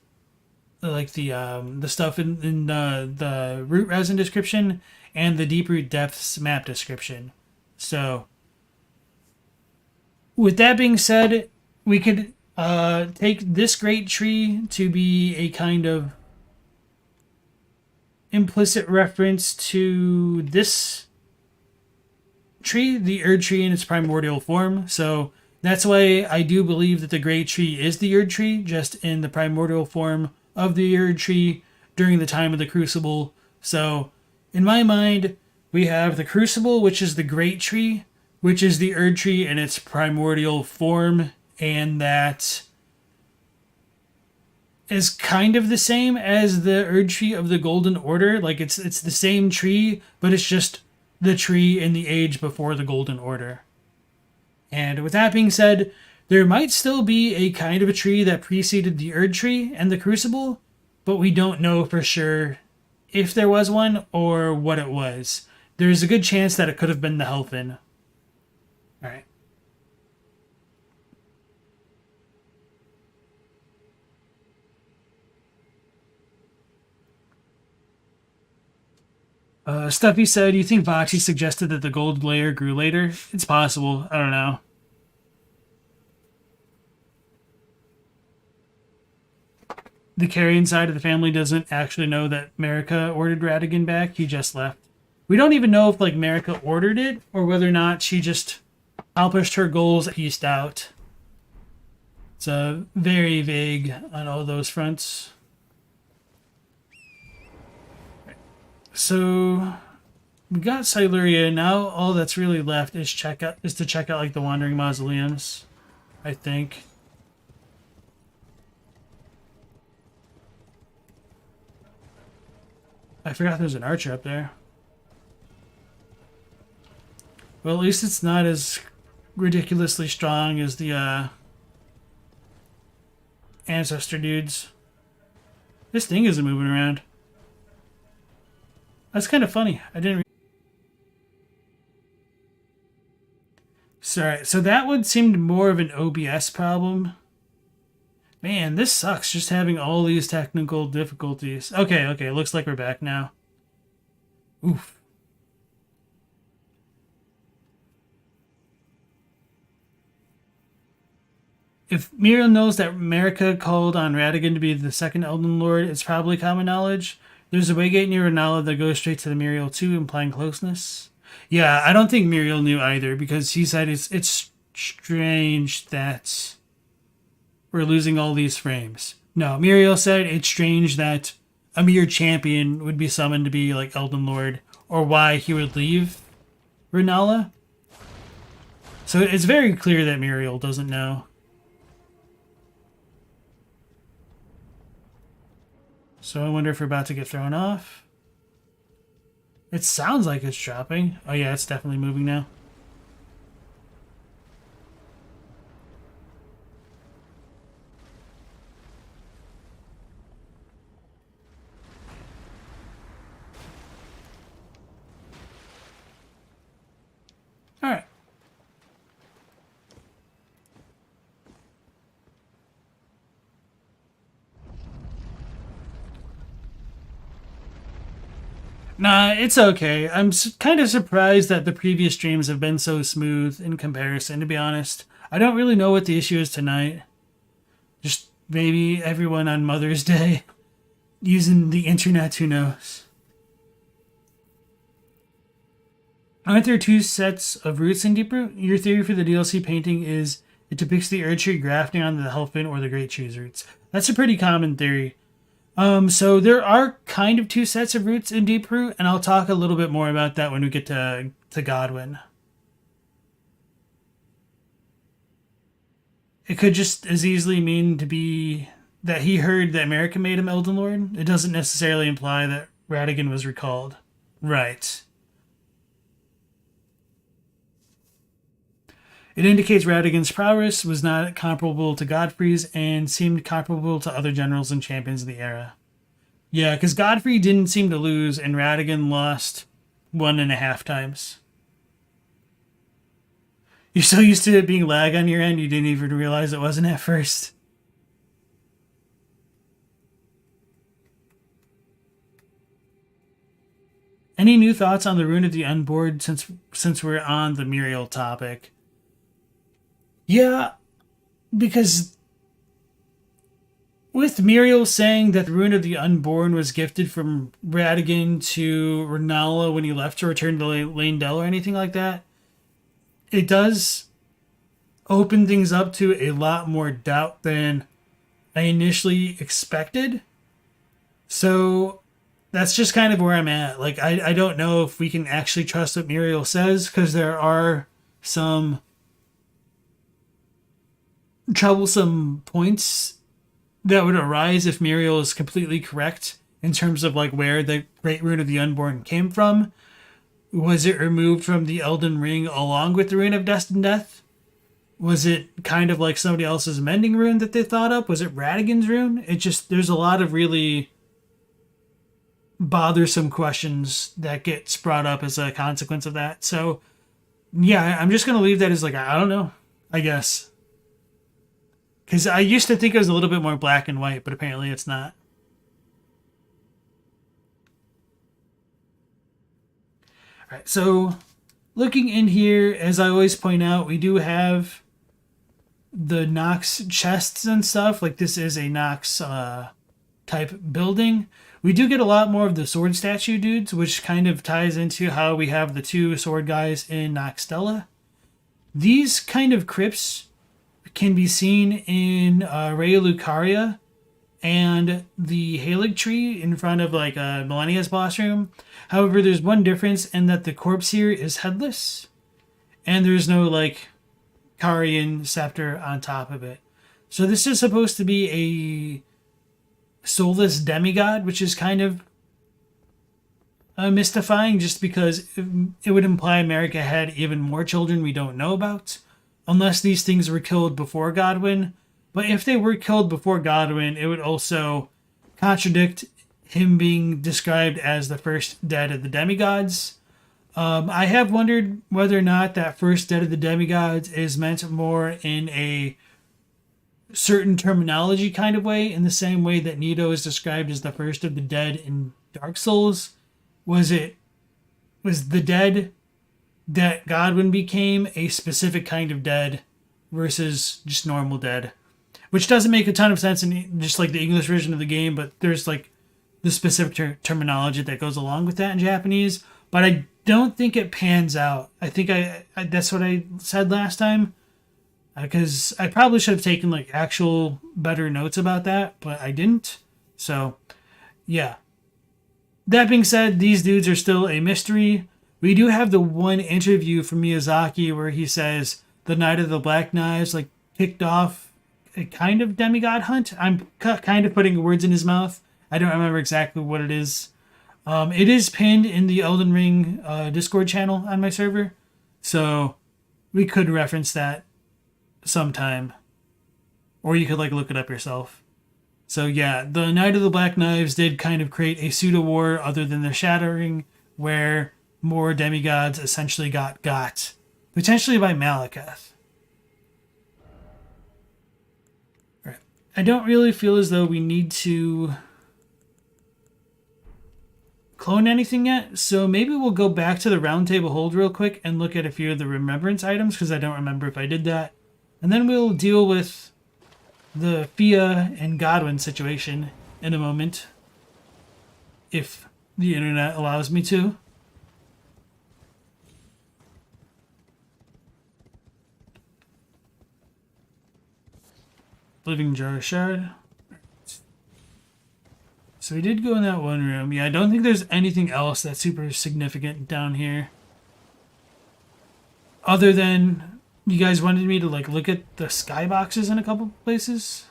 like the stuff in the root resin description and the Deeproot depths map description. So with that being said, we could take this Great Tree to be a kind of implicit reference to this tree, the Erd Tree in its primordial form. So that's why I do believe that the Great Tree is the Erd Tree, just in the primordial form of the Erd Tree during the time of the Crucible. So in my mind, we have the Crucible, which is the Great Tree, which is the Erd Tree in its primordial form, and that is kind of the same as the Erd Tree of the Golden Order. Like it's the same tree, but it's just the tree in the age before the Golden Order. And with that being said, there might still be a kind of a tree that preceded the Erd Tree and the Crucible, but we don't know for sure if there was one or what it was. There's a good chance that it could have been the Helfin. Alright. Stuffy said, you think Vachi suggested that the gold layer grew later? It's possible. I don't know. The carrion side of the family doesn't actually know that Marika ordered Radigan back. He just left. We don't even know if like Marika ordered it or whether or not she just accomplished her goals and pieced out. It's very vague on all those fronts. So we got Siluria. Now all that's really left is to check out like the Wandering Mausoleums, I think. I forgot there's an archer up there. Well, at least it's not as ridiculously strong as the ancestor dudes. This thing isn't moving around. That's kind of funny. I didn't. Sorry, so that one seemed more of an OBS problem. Man, this sucks, just having all these technical difficulties. Okay, looks like we're back now. Oof. If Miriel knows that Marika called on Radigan to be the second Elden Lord, it's probably common knowledge. There's a waygate near Renala that goes straight to the Miriel too, implying closeness. Yeah, I don't think Miriel knew either, because he said it's strange that we're losing all these frames. No, Muriel said it's strange that a mere champion would be summoned to be like Elden Lord, or why he would leave Renala. So it's very clear that Muriel doesn't know. So I wonder if we're about to get thrown off. It sounds like it's dropping. Oh yeah, it's definitely moving now. Alright. Nah, it's okay. I'm kind of surprised that the previous streams have been so smooth in comparison, to be honest. I don't really know what the issue is tonight. Just maybe everyone on Mother's Day using the internet, who knows. Aren't there two sets of roots in Deeproot? Your theory for the DLC painting is it depicts the Erd Tree grafting onto the Helphin or the Great Choose roots. That's a pretty common theory. So there are kind of two sets of roots in Deeproot, and I'll talk a little bit more about that when we get to Godwyn. It could just as easily mean to be that he heard that America made him Elden Lord. It doesn't necessarily imply that Radagon was recalled. Right. It indicates Radagon's prowess was not comparable to Godfrey's and seemed comparable to other generals and champions of the era. Yeah, because Godfrey didn't seem to lose, and Radagon lost 1.5 times. You're so used to it being lag on your end, you didn't even realize it wasn't at first. Any new thoughts on the Rune of the Unborn since we're on the Muriel topic? Yeah, because with Muriel saying that the Rune of the Unborn was gifted from Radagon to Renala when he left to return to Leyndell or anything like that, it does open things up to a lot more doubt than I initially expected. So that's just kind of where I'm at. Like, I don't know if we can actually trust what Muriel says, because there are some troublesome points that would arise if Muriel is completely correct in terms of like where the Great Rune of the Unborn came from. Was it removed from the Elden Ring along with the Rune of Destined Death? Was it kind of like somebody else's mending rune that they thought up? Was it Radagon's rune? It just, there's a lot of really bothersome questions that gets brought up as a consequence of that. So yeah, I'm just going to leave that as like, I don't know, I guess. Because I used to think it was a little bit more black and white, but apparently it's not. All right, so looking in here, as I always point out, we do have the Nox chests and stuff. Like, this is a Nox type building. We do get a lot more of the sword statue dudes, which kind of ties into how we have the two sword guys in Noxtella. These kind of crypts can be seen in Raya Lucaria and the Halig tree in front of like Millennia's boss room. However, there's one difference in that the corpse here is headless, and there's no like Carian scepter on top of it. So this is supposed to be a soulless demigod, which is kind of mystifying, just because it would imply America had even more children we don't know about. Unless these things were killed before Godwyn. But if they were killed before Godwyn, it would also contradict him being described as the first dead of the demigods. I have wondered whether or not that first dead of the demigods is meant more in a certain terminology kind of way, in the same way that Nito is described as the first of the dead in Dark Souls. Was the dead that Godwyn became a specific kind of dead versus just normal dead, which doesn't make a ton of sense in just like the English version of the game, but there's like the specific terminology that goes along with that in Japanese. But I don't think it pans out. I think I that's what I said last time. because I probably should have taken like actual better notes about that, but I didn't. So, yeah. That being said, these dudes are still a mystery. We do have the one interview from Miyazaki where he says the Night of the Black Knives like kicked off a kind of demigod hunt. I'm kind of putting words in his mouth. I don't remember exactly what it is. It is pinned in the Elden Ring Discord channel on my server, so we could reference that sometime, or you could like look it up yourself. So yeah, the Night of the Black Knives did kind of create a pseudo war other than the Shattering, where more demigods essentially got potentially by Malekith. Right. I don't really feel as though we need to clone anything yet, so maybe we'll go back to the round table hold real quick and look at a few of the remembrance items, because I don't remember if I did that. And then we'll deal with the Fia and Godwyn situation in a moment, if the internet allows me to. Living Jar Shard. So we did go in that one room. Yeah, I don't think there's anything else that's super significant down here. Other than you guys wanted me to like look at the skyboxes in a couple places.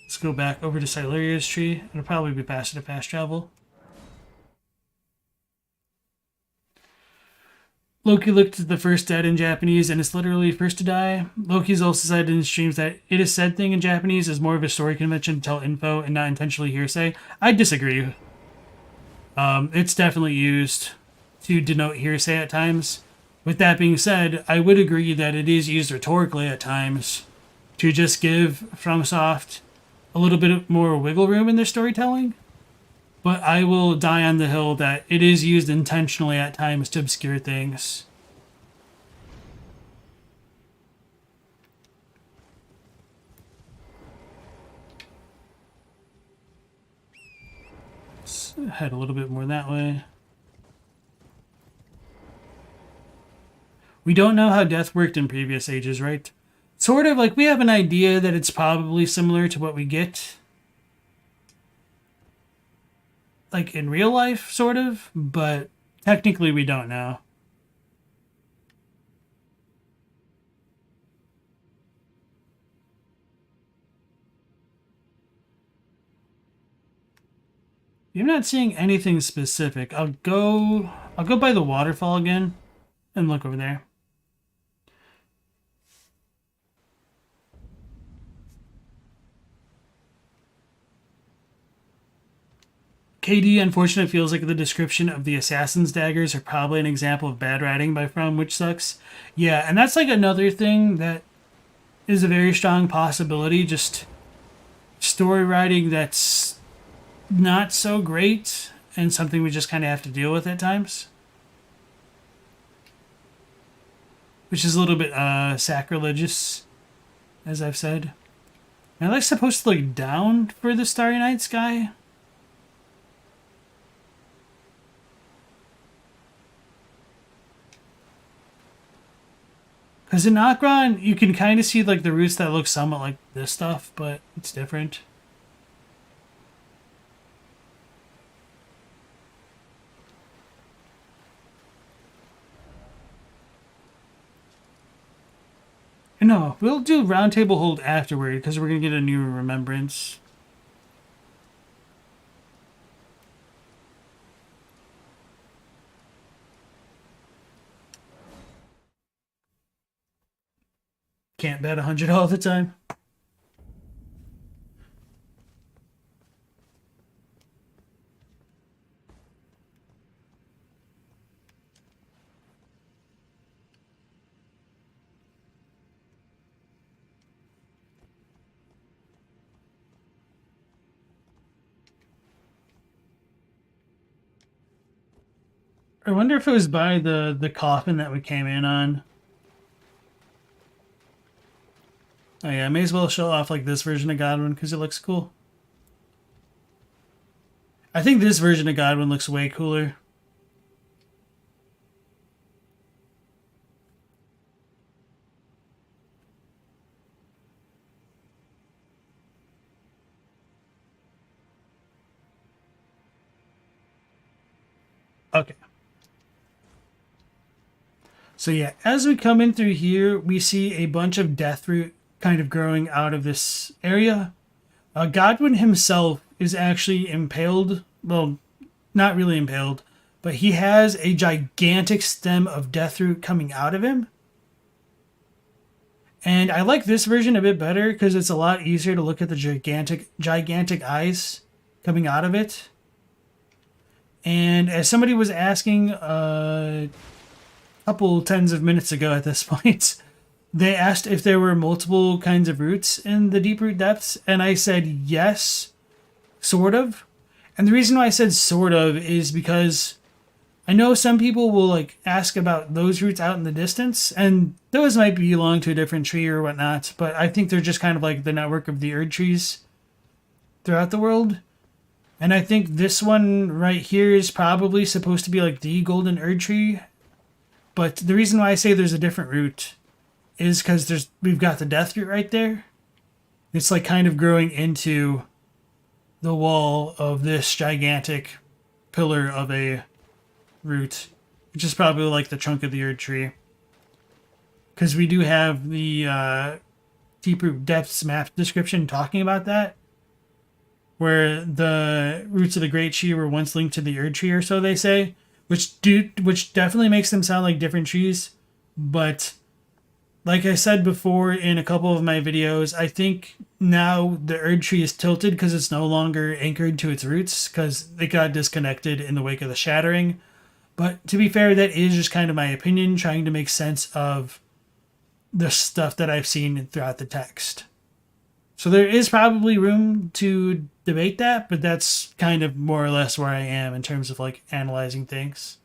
Let's go back over to Siluria's tree. It'll probably be faster to fast travel. Loki looked at the first dead in Japanese, and it's literally first to die. Loki's also said in his streams that it is said thing in Japanese is more of a story convention to tell info and not intentionally hearsay. I disagree. It's definitely used to denote hearsay at times. With that being said, I would agree that it is used rhetorically at times to just give FromSoft a little bit more wiggle room in their storytelling. But I will die on the hill that it is used intentionally at times to obscure things. Let's head a little bit more that way. We don't know how death worked in previous ages, right? Sort of like we have an idea that it's probably similar to what we get like in real life, sort of, but technically we don't know. You're not seeing anything specific. I'll go by the waterfall again and look over there. KD, unfortunately, feels like the description of the assassin's daggers are probably an example of bad writing by From, which sucks. Yeah, and that's like another thing that is a very strong possibility. Just story writing that's not so great and something we just kind of have to deal with at times. Which is a little bit sacrilegious, as I've said. Am I like supposed to look down for the Starry Night Sky? Because in Akron, you can kind of see like the roots that look somewhat like this stuff, but it's different. No, we'll do roundtable hold afterward because we're going to get a new remembrance. Can't bet 100 all the time. I wonder if it was by the coffin that we came in on. Oh yeah, I may as well show off like this version of Godwyn because it looks cool. I think this version of Godwyn looks way cooler. Okay. So yeah, as we come in through here, we see a bunch of Deathroot kind of growing out of this area. Godwyn himself is actually impaled. Well, not really impaled, but he has a gigantic stem of Deathroot coming out of him. And I like this version a bit better because it's a lot easier to look at the gigantic eyes coming out of it. And as somebody was asking a couple tens of minutes ago at this point, they asked if there were multiple kinds of roots in the Deeproot depths, and I said yes, sort of. And the reason why I said sort of is because I know some people will like ask about those roots out in the distance, and those might belong to a different tree or whatnot, but I think they're just kind of like the network of the Erd trees throughout the world. And I think this one right here is probably supposed to be like the golden Erd tree. But the reason why I say there's a different root is because we've got the death root right there. It's like kind of growing into the wall of this gigantic pillar of a root, which is probably like the trunk of the Erd tree. Because we do have the Deeproot depths map description talking about that, where the roots of the Great Tree were once linked to the Erd tree, or so they say, which definitely makes them sound like different trees. But like I said before in a couple of my videos, I think now the Erd tree is tilted because it's no longer anchored to its roots because it got disconnected in the wake of the shattering. But to be fair, that is just kind of my opinion, trying to make sense of the stuff that I've seen throughout the text. So there is probably room to debate that, but that's kind of more or less where I am in terms of like analyzing things.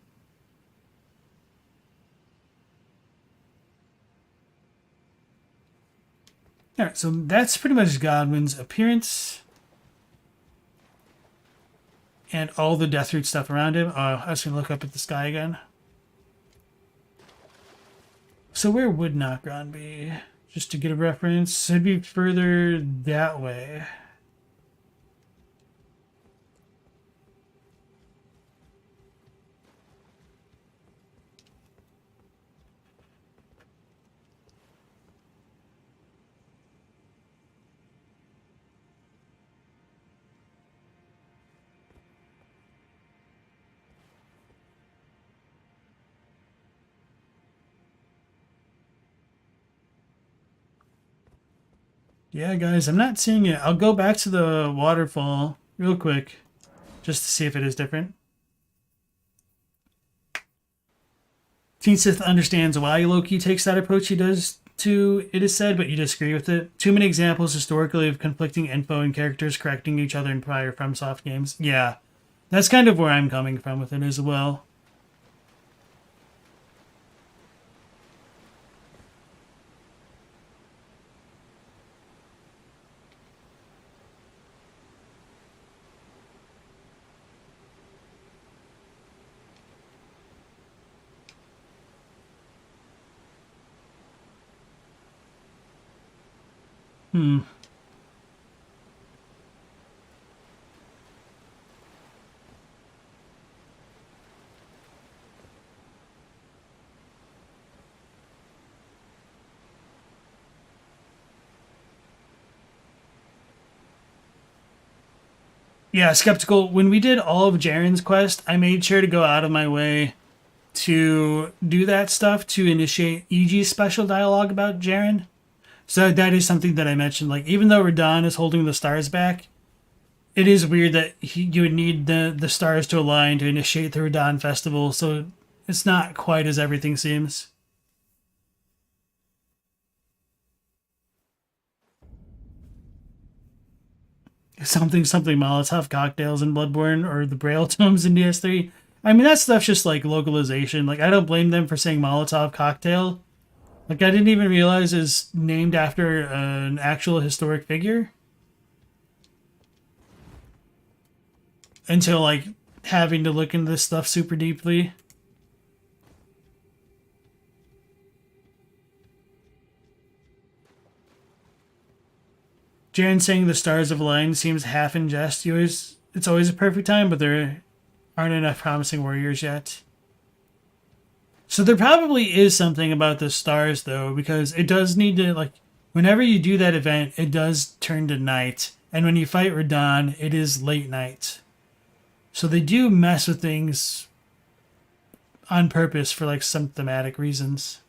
Alright, so that's pretty much Godwyn's appearance. And all the Deathroot stuff around him. I was going to look up at the sky again. So where would Nokron be? Just to get a reference, it'd be further that way. Yeah, guys, I'm not seeing it. I'll go back to the waterfall real quick just to see if it is different. Teen Sith understands why Loki takes that approach he does to it is said, but you disagree with it. Too many examples historically of conflicting info and characters correcting each other in prior FromSoft games. Yeah, that's kind of where I'm coming from with it as well. Yeah, Skeptical, when we did all of Jerren's quest, I made sure to go out of my way to do that stuff to initiate EG's special dialogue about Jerren. So that is something that I mentioned. Like, even though Radahn is holding the stars back, it is weird that you would need the stars to align to initiate the Radahn festival, so it's not quite as everything seems. Something Molotov cocktails in Bloodborne or the Braille tomes in DS3. I mean, that stuff's just like localization. Like, I don't blame them for saying Molotov cocktail. Like, I didn't even realize it's named after an actual historic figure until, like, having to look into this stuff super deeply. Jerren saying the stars have aligned seems half in jest. It's always a perfect time, but there aren't enough promising warriors yet. So there probably is something about the stars, though, because it does need to, like, whenever you do that event, it does turn to night. And when you fight Radahn, it is late night. So they do mess with things on purpose for, like, some thematic reasons.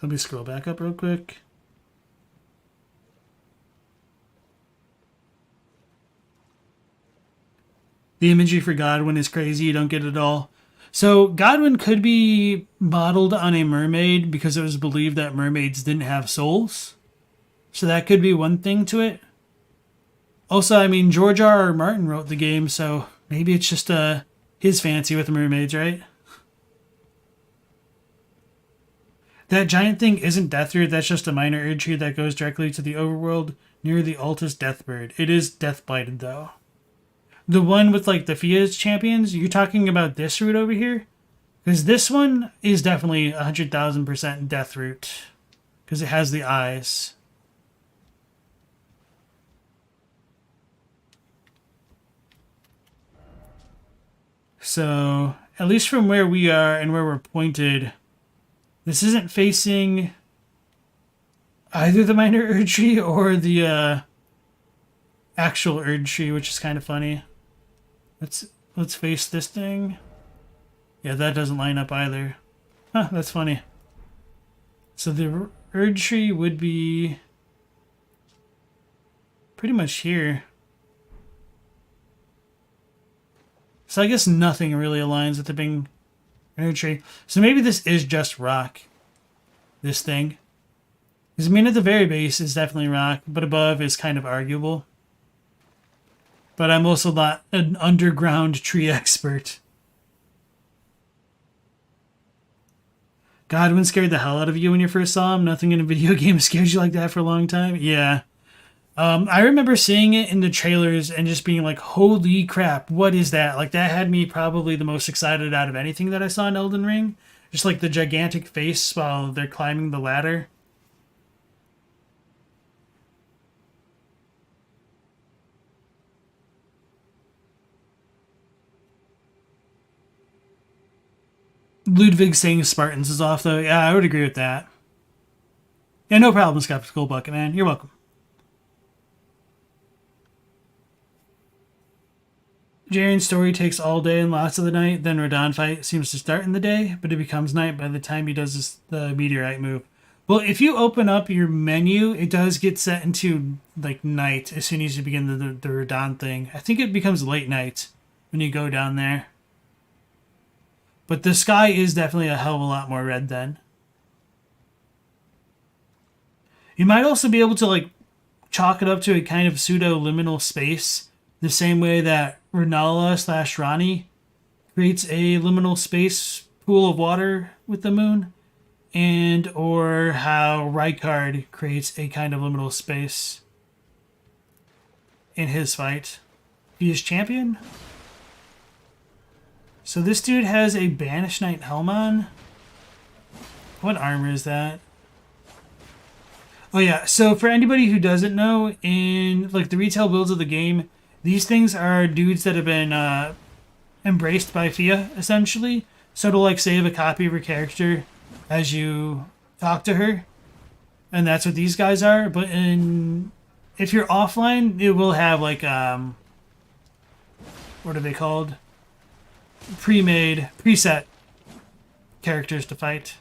Let me scroll back up real quick. The imagery for Godwyn is crazy. You don't get it all. So Godwyn could be modeled on a mermaid because it was believed that mermaids didn't have souls. So that could be one thing to it. Also, I mean, George R. R. Martin wrote the game, so maybe it's just his fancy with mermaids, right? That giant thing isn't Deathroot, that's just a minor Erdtree that goes directly to the overworld near the Altus Deathbird. It is Death-blighted, though. The one with, like, the Fia's champions, you're talking about this route over here? Because this one is definitely 100,000% Deathroot. Because it has the eyes. So, at least from where we are and where we're pointed, this isn't facing either the minor Erdtree or the actual Erdtree, which is kind of funny. Let's face this thing. Yeah, that doesn't line up either. Huh, that's funny. So the Erdtree would be pretty much here. So I guess nothing really aligns with the big Erdtree. So maybe this is just rock. This thing. Because I mean, at the very base is definitely rock, but above is kind of arguable. But I'm also not an underground tree expert. Godwyn scared the hell out of you when you first saw him. Nothing in a video game scared you like that for a long time. Yeah. I remember seeing it in the trailers and just being like, holy crap, what is that? Like, that had me probably the most excited out of anything that I saw in Elden Ring. Just like the gigantic face while they're climbing the ladder. Ludwig saying Spartans is off, though. Yeah, I would agree with that. Yeah, no problem, Skeptical Bucket, man. You're welcome. Jerren's story takes all day and lots of the night, then Radahn fight seems to start in the day, but it becomes night by the time he does the meteorite move. Well, if you open up your menu, it does get set into, like, night as soon as you begin the Radahn thing. I think it becomes late night when you go down there. But the sky is definitely a hell of a lot more red then. You might also be able to, like, chalk it up to a kind of pseudo-liminal space, the same way that Renala/Rani creates a liminal space pool of water with the moon, and or how Rykard creates a kind of liminal space in his fight. He is champion? So this dude has a Banished Knight helm on. What armor is that? Oh yeah, so for anybody who doesn't know, in like the retail builds of the game, these things are dudes that have been embraced by Fia, essentially. So to like save a copy of her character as you talk to her. And that's what these guys are. But if you're offline, it will have like what are they called? Pre-made, preset characters to fight.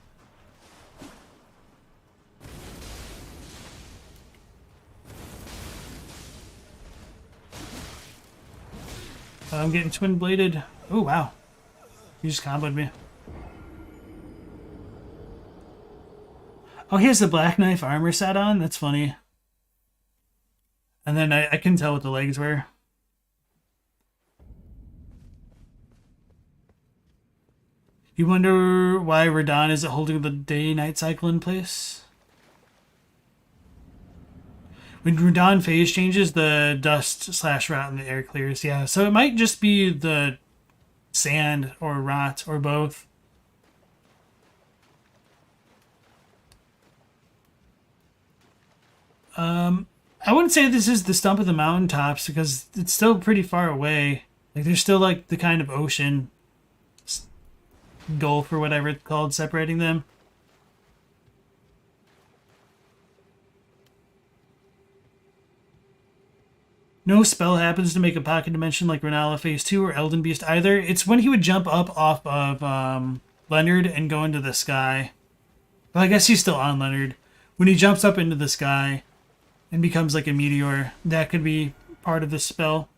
I'm getting twin bladed. Oh wow. You just comboed me. Oh, he has the Black Knife armor set on? That's funny. And then I can tell what the legs were. You wonder why Radon isn't holding the day-night cycle in place? When Radon phase changes, the dust/rot in the air clears. Yeah, so it might just be the sand or rot or both. I wouldn't say this is the stump of the mountaintops because it's still pretty far away. Like there's still like the kind of ocean gulf or whatever it's called separating them. No spell happens to make a pocket dimension like Renala Phase 2 or Elden Beast either. It's when he would jump up off of Leonard and go into the sky. Well, I guess he's still on Leonard. When he jumps up into the sky and becomes like a meteor, that could be part of the spell.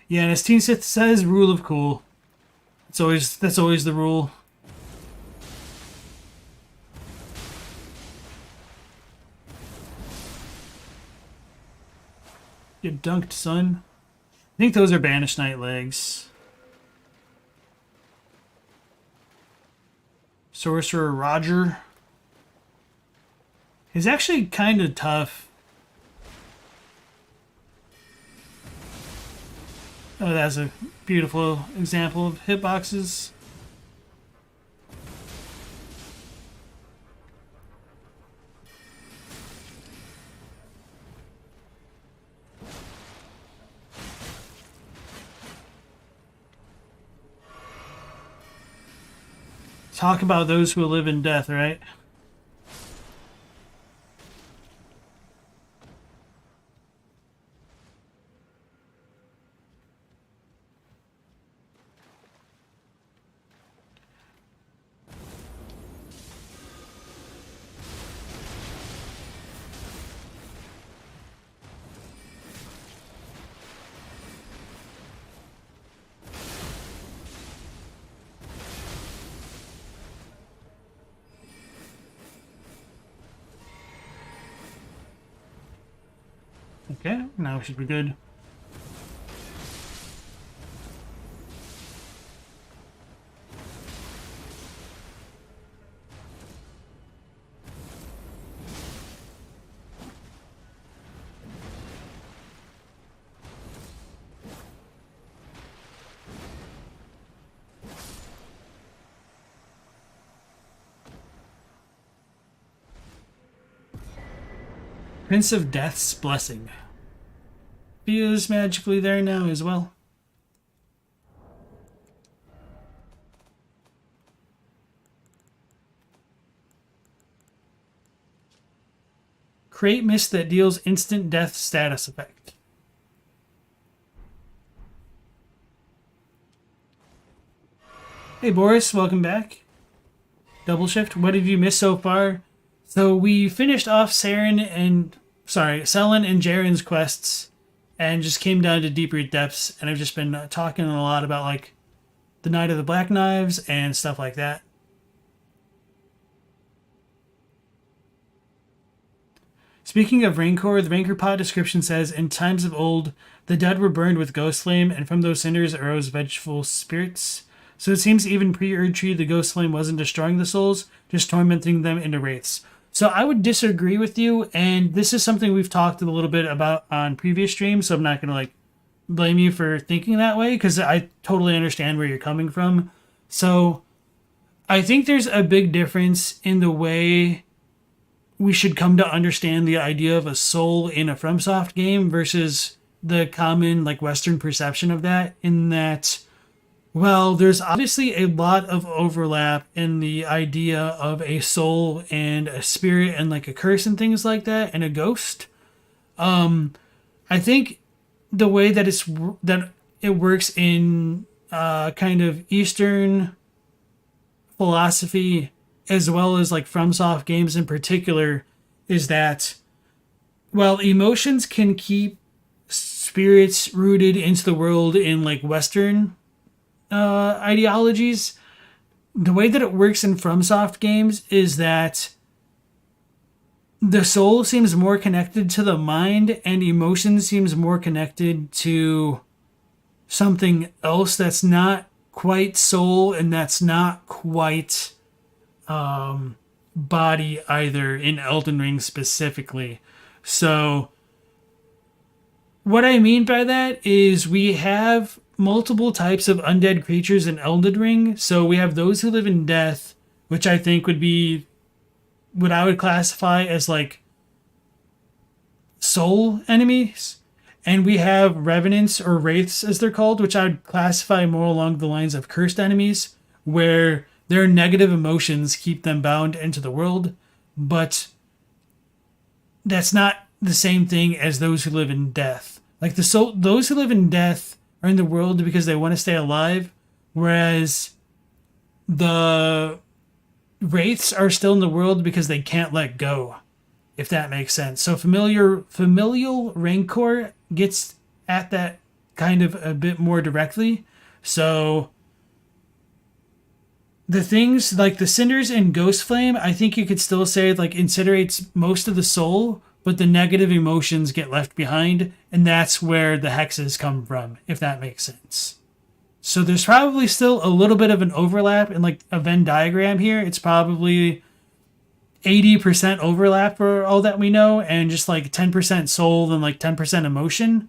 Yeah, and as Teen Sith says, rule of cool. That's always the rule. Get dunked, son. I think those are Banished Knight legs. Sorcerer Roger. He's actually kind of tough. Oh, that's a beautiful example of hitboxes. Talk about those who live in death, right? Okay, now we should be good. Prince of Death's Blessing. He is magically there now as well. Create mist that deals instant death status effect. Hey Boris, welcome back. Double shift, what have you missed so far? So we finished off Sellen and Jerren's quests and just came down to Deeproot depths, and I've just been talking a lot about like the Night of the Black Knives and stuff like that. Speaking of Rancor, the Rancor pod description says, in times of old, the dead were burned with ghost flame, and from those cinders arose vengeful spirits. So it seems even pre-Erdtree, the ghost flame wasn't destroying the souls, just tormenting them into wraiths. So I would disagree with you, and this is something we've talked a little bit about on previous streams, so I'm not going to like blame you for thinking that way, because I totally understand where you're coming from. So I think there's a big difference in the way we should come to understand the idea of a soul in a FromSoft game versus the common like Western perception of that, in that, well, there's obviously a lot of overlap in the idea of a soul and a spirit and like a curse and things like that, and a ghost. I think the way that it works in kind of Eastern philosophy, as well as like FromSoft games in particular, is that, well, emotions can keep spirits rooted into the world in like Western ideologies. The way that it works in FromSoft games is that the soul seems more connected to the mind, and emotion seems more connected to something else that's not quite soul, and that's not quite body either in Elden Ring specifically. So what I mean by that is we have multiple types of undead creatures in Elden Ring. So we have those who live in death, which I think would be what I would classify as like soul enemies. And we have revenants or wraiths as they're called, which I would classify more along the lines of cursed enemies, where their negative emotions keep them bound into the world. But that's not the same thing as those who live in death. Like those who live in death are in the world because they want to stay alive, whereas the wraiths are still in the world because they can't let go, if that makes sense. So familial rancor gets at that kind of a bit more directly. So the things like the cinders and ghost flame, I think you could still say like incinerates most of the soul, but the negative emotions get left behind, and that's where the hexes come from, if that makes sense. So there's probably still a little bit of an overlap in like a Venn diagram here. It's probably 80% overlap for all that we know, and just like 10% soul and like 10% emotion.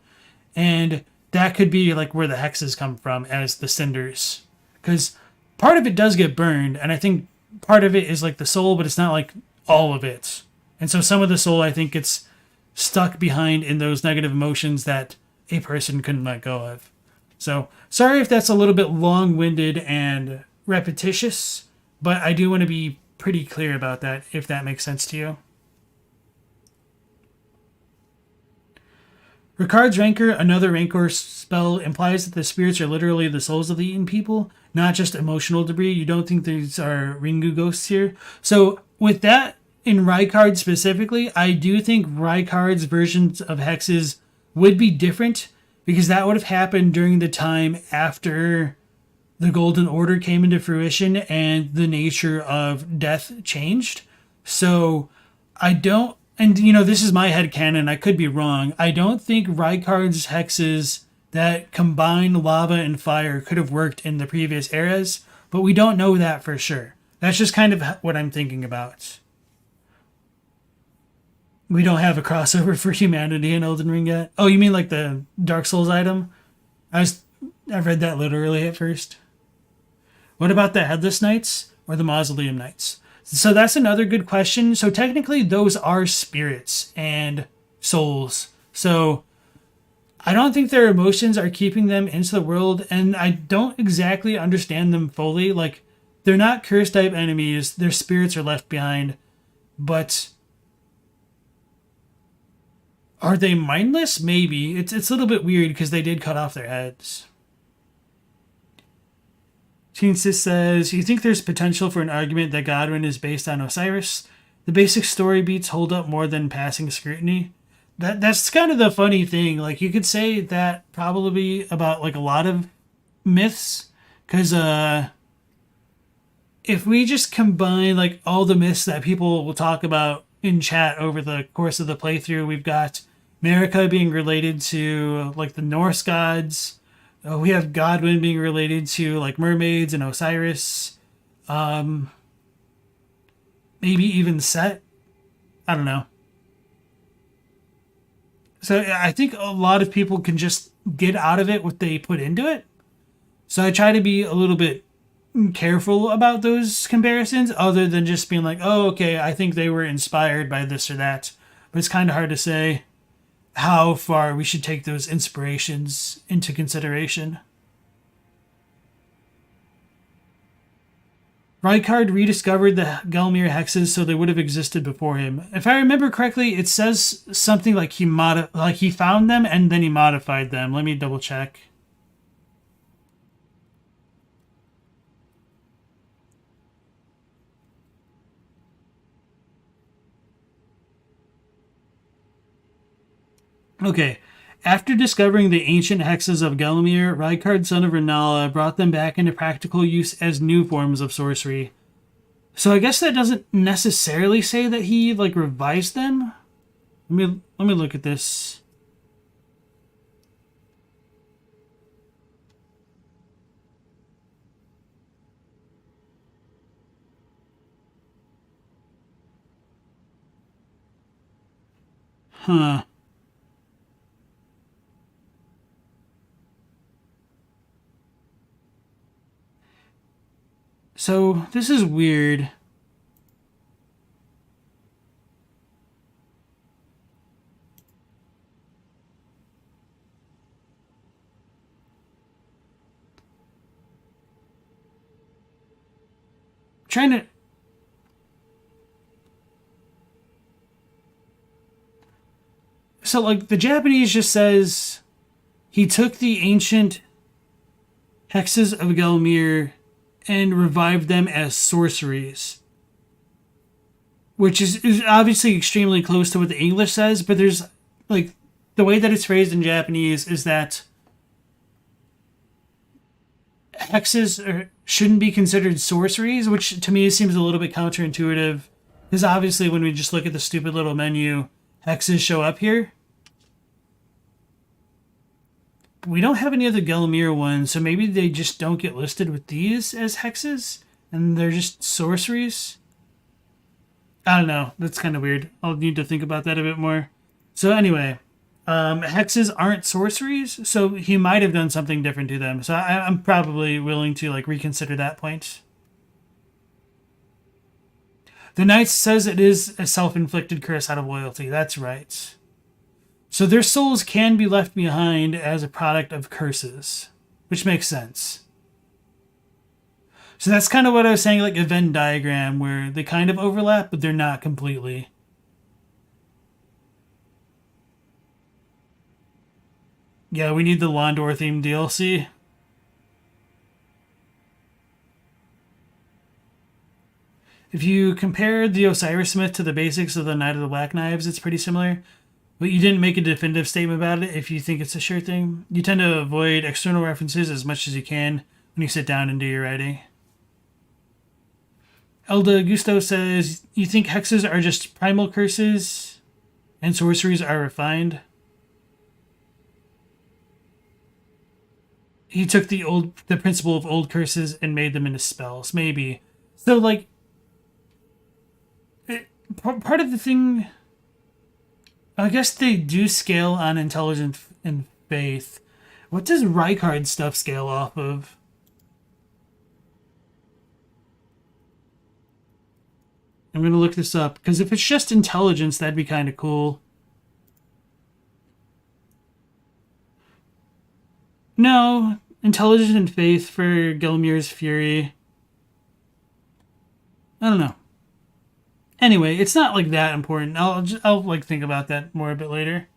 And that could be like where the hexes come from as the cinders. Because part of it does get burned, and I think part of it is like the soul, but it's not like all of it. And so some of the soul, I think, gets stuck behind in those negative emotions that a person couldn't let go of. So sorry if that's a little bit long-winded and repetitious, but I do want to be pretty clear about that, if that makes sense to you. Ricard's Rancor, another Rancor spell, implies that the spirits are literally the souls of the eaten people, not just emotional debris. You don't think these are Ringu ghosts here? So with that, in Ricard specifically, I do think Ricard's versions of hexes would be different, because that would have happened during the time after the Golden Order came into fruition and the nature of death changed. So I don't, and you know, this is my headcanon, I could be wrong. I don't think Ricard's hexes that combine lava and fire could have worked in the previous eras, but we don't know that for sure. That's just kind of what I'm thinking about. We don't have a crossover for humanity in Elden Ring yet. Oh, you mean like the Dark Souls item? I read that literally at first. What about the Headless Knights or the Mausoleum Knights? So that's another good question. So technically those are spirits and souls. So I don't think their emotions are keeping them into the world, and I don't exactly understand them fully. Like, they're not curse type enemies. Their spirits are left behind. But are they mindless? Maybe. It's a little bit weird because they did cut off their heads. Teensis says, you think there's potential for an argument that Godwyn is based on Osiris? The basic story beats hold up more than passing scrutiny. That's kind of the funny thing. Like, you could say that probably about like a lot of myths, because if we just combine like all the myths that people will talk about in chat over the course of the playthrough, we've got Marika being related to like the Norse gods. We have Godwyn being related to like mermaids and Osiris. Maybe even Set. I don't know. So I think a lot of people can just get out of it what they put into it. So I try to be a little bit careful about those comparisons, other than just being like, oh, okay, I think they were inspired by this or that. But it's kind of hard to say how far we should take those inspirations into consideration. Rykard rediscovered the Gelmir hexes, so they would have existed before him. If I remember correctly, it says something like he found them and then he modified them. Let me double check. Okay. After discovering the ancient hexes of Gelmir, Rykard, son of Renala, brought them back into practical use as new forms of sorcery. So I guess that doesn't necessarily say that he like revised them. Let me look at this. Huh. So, this is weird. Trying to... So, like, the Japanese just says he took the ancient hexes of Gelmir and revived them as sorceries. Which is obviously extremely close to what the English says, but there's, like, the way that it's phrased in Japanese is that hexes shouldn't be considered sorceries, which to me seems a little bit counterintuitive. Because obviously when we just look at the stupid little menu, hexes show up here. We don't have any other Gelmir ones, so maybe they just don't get listed with these as hexes, and they're just sorceries. I don't know. That's kind of weird. I'll need to think about that a bit more. So anyway, hexes aren't sorceries, so he might have done something different to them. So I'm probably willing to like reconsider that point. The Knights says it is a self-inflicted curse out of loyalty. That's right. So their souls can be left behind as a product of curses, which makes sense. So that's kind of what I was saying, like a Venn diagram, where they kind of overlap, but they're not completely. Yeah, we need the Londor themed DLC. If you compare the Osiris Smith to the basics of the Knight of the Black Knives, it's pretty similar. But you didn't make a definitive statement about it if you think it's a sure thing. You tend to avoid external references as much as you can when you sit down and do your writing. Elda Gusto says, you think hexes are just primal curses and sorceries are refined? He took the principle of old curses and made them into spells. Maybe. So, like, part of the thing... I guess they do scale on intelligence and faith. What does Rykard stuff scale off of? I'm going to look this up, because if it's just intelligence, that'd be kind of cool. No, intelligence and faith for Gelmir's Fury. I don't know. Anyway, it's not like that important. I'll like think about that more a bit later.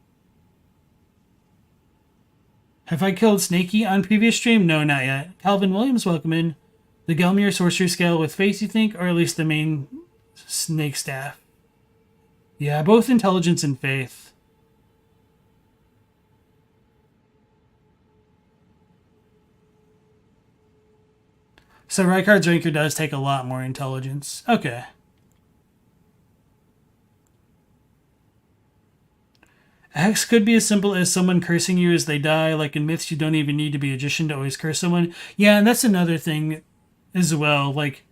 Have I killed Snakey on previous stream? No, not yet. Calvin Williams, welcome in. The Gelmir sorcery scale with faith, you think, or at least the main snake staff? Yeah, both intelligence and faith. So Rykard's Ranker does take a lot more intelligence. Okay. A hex could be as simple as someone cursing you as they die. Like in myths, you don't even need to be a magician to always curse someone. Yeah, and that's another thing as well. Like,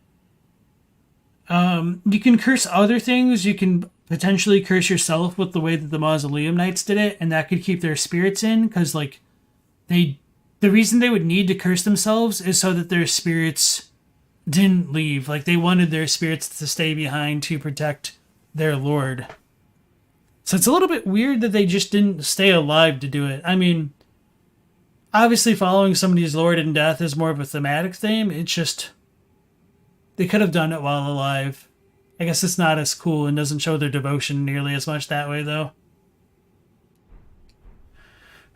you can curse other things. You can potentially curse yourself with the way that the Mausoleum Knights did it, and that could keep their spirits in, because, like, the reason they would need to curse themselves is so that their spirits didn't leave. Like, they wanted their spirits to stay behind to protect their lord. So it's a little bit weird that they just didn't stay alive to do it. I mean, obviously following somebody's lord in death is more of a thematic theme. It's just, they could have done it while alive. I guess it's not as cool and doesn't show their devotion nearly as much that way, though.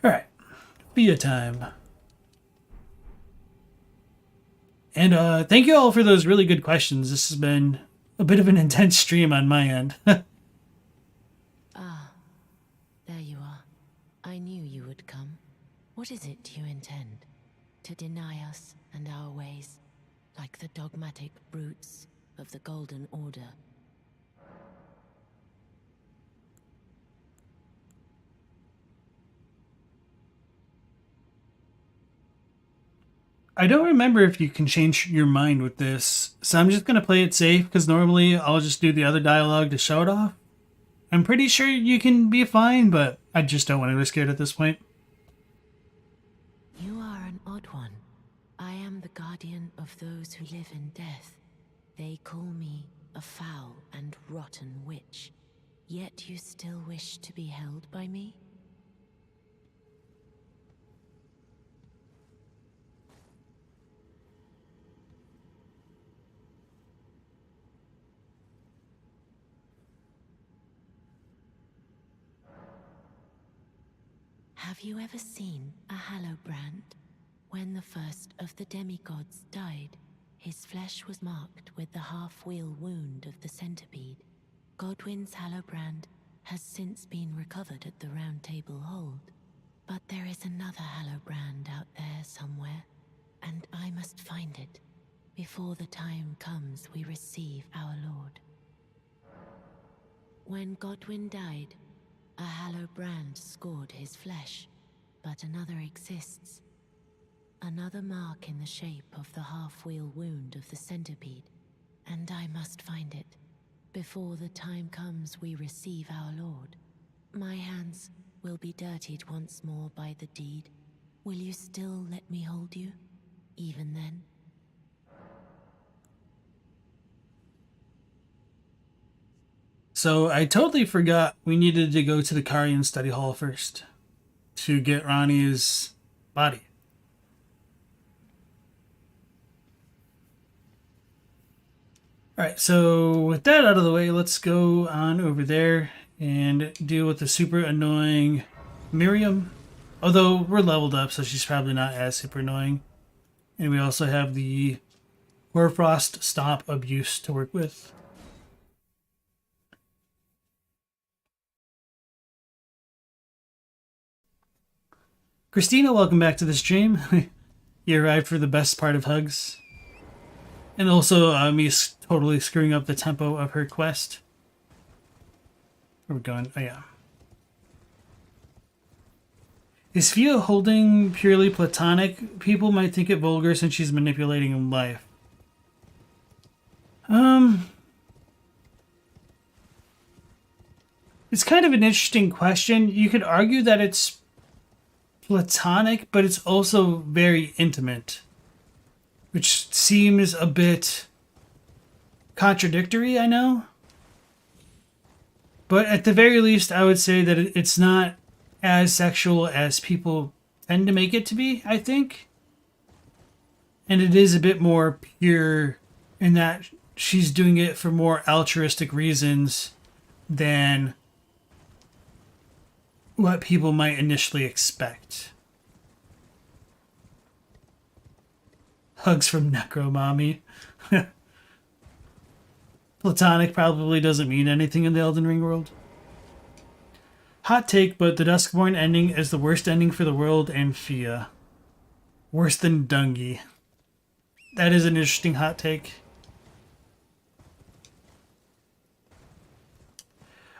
Alright. Be a time. And thank you all for those really good questions. This has been a bit of an intense stream on my end. What is it you intend? To deny us and our ways, like the dogmatic brutes of the Golden Order? I don't remember if you can change your mind with this, so I'm just going to play it safe, because normally I'll just do the other dialogue to show it off. I'm pretty sure you can be fine, but I just don't want to risk it at this point. You are an odd one. I am the guardian of those who live in death. They call me a foul and rotten witch. Yet you still wish to be held by me? Have you ever seen a Hallowbrand? When the first of the demigods died, his flesh was marked with the half-wheel wound of the centipede. Godwyn's Hallowbrand has since been recovered at the Round Table Hold. But there is another Hallowbrand out there somewhere, and I must find it before the time comes we receive our Lord. When Godwyn died, a Hallowbrand scored his flesh, but another exists. Another mark in the shape of the half-wheel wound of the centipede, and I must find it before the time comes we receive our Lord. My hands will be dirtied once more by the deed. Will you still let me hold you, even then? So I totally forgot we needed to go to the Karian study hall first to get Ronnie's body. Alright, so with that out of the way, let's go on over there and deal with the super annoying Miriam. Although we're leveled up, so she's probably not as super annoying. And we also have the Hoarfrost Stomp abuse to work with. Christina, welcome back to the stream. You arrived for the best part of hugs. And also me totally screwing up the tempo of her quest. Where are we going? Oh yeah. Is Fia holding purely platonic? People might think it vulgar since she's manipulating life. It's kind of an interesting question. You could argue that it's platonic, but it's also very intimate, which seems a bit contradictory, I know. But at the very least, I would say that it's not as sexual as people tend to make it to be, I think. And it is a bit more pure in that she's doing it for more altruistic reasons than what people might initially expect. Hugs from Necromommy. Platonic probably doesn't mean anything in the Elden Ring world. Hot take, but the Duskborn ending is the worst ending for the world and Fia. Worse than Dungy. That is an interesting hot take.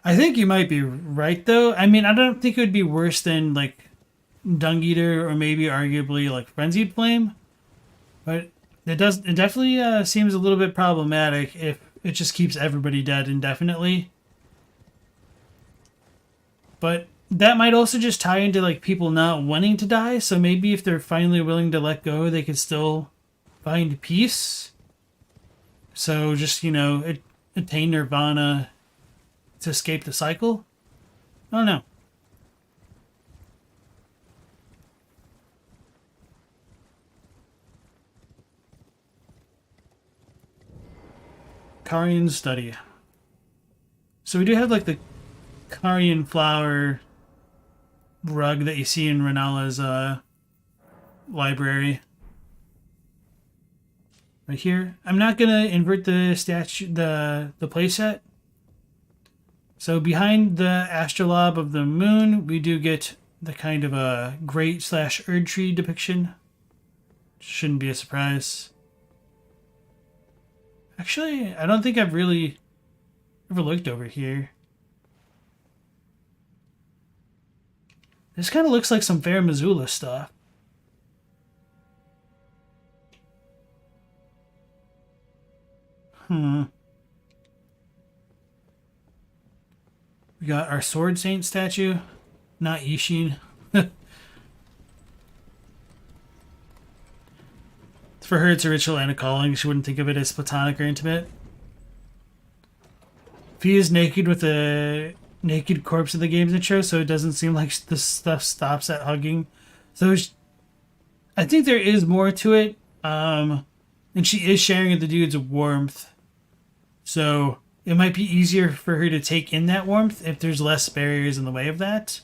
I think you might be right, though. I mean, I don't think it would be worse than, like, Dung Eater or maybe arguably, like, Frenzied Flame. But it definitely seems a little bit problematic if it just keeps everybody dead indefinitely. But that might also just tie into, like, people not wanting to die. So maybe if they're finally willing to let go, they could still find peace. So just, you know, attain nirvana to escape the cycle? I don't know. Karian study. So we do have like the Karian flower rug that you see in Renala's library. Right here. I'm not gonna invert the statue, the playset. So behind the astrolabe of the moon, we do get the kind of a great / Erd tree depiction. Shouldn't be a surprise. Actually, I don't think I've really ever looked over here. This kind of looks like some Fair Missoula stuff. We got our Sword Saint statue, not Yishin. For her, it's a ritual and a calling. She wouldn't think of it as platonic or intimate. Fee is naked with a naked corpse in the game's intro, so it doesn't seem like this stuff stops at hugging. So I think there is more to it. And she is sharing the dude's warmth. So it might be easier for her to take in that warmth if there's less barriers in the way of that.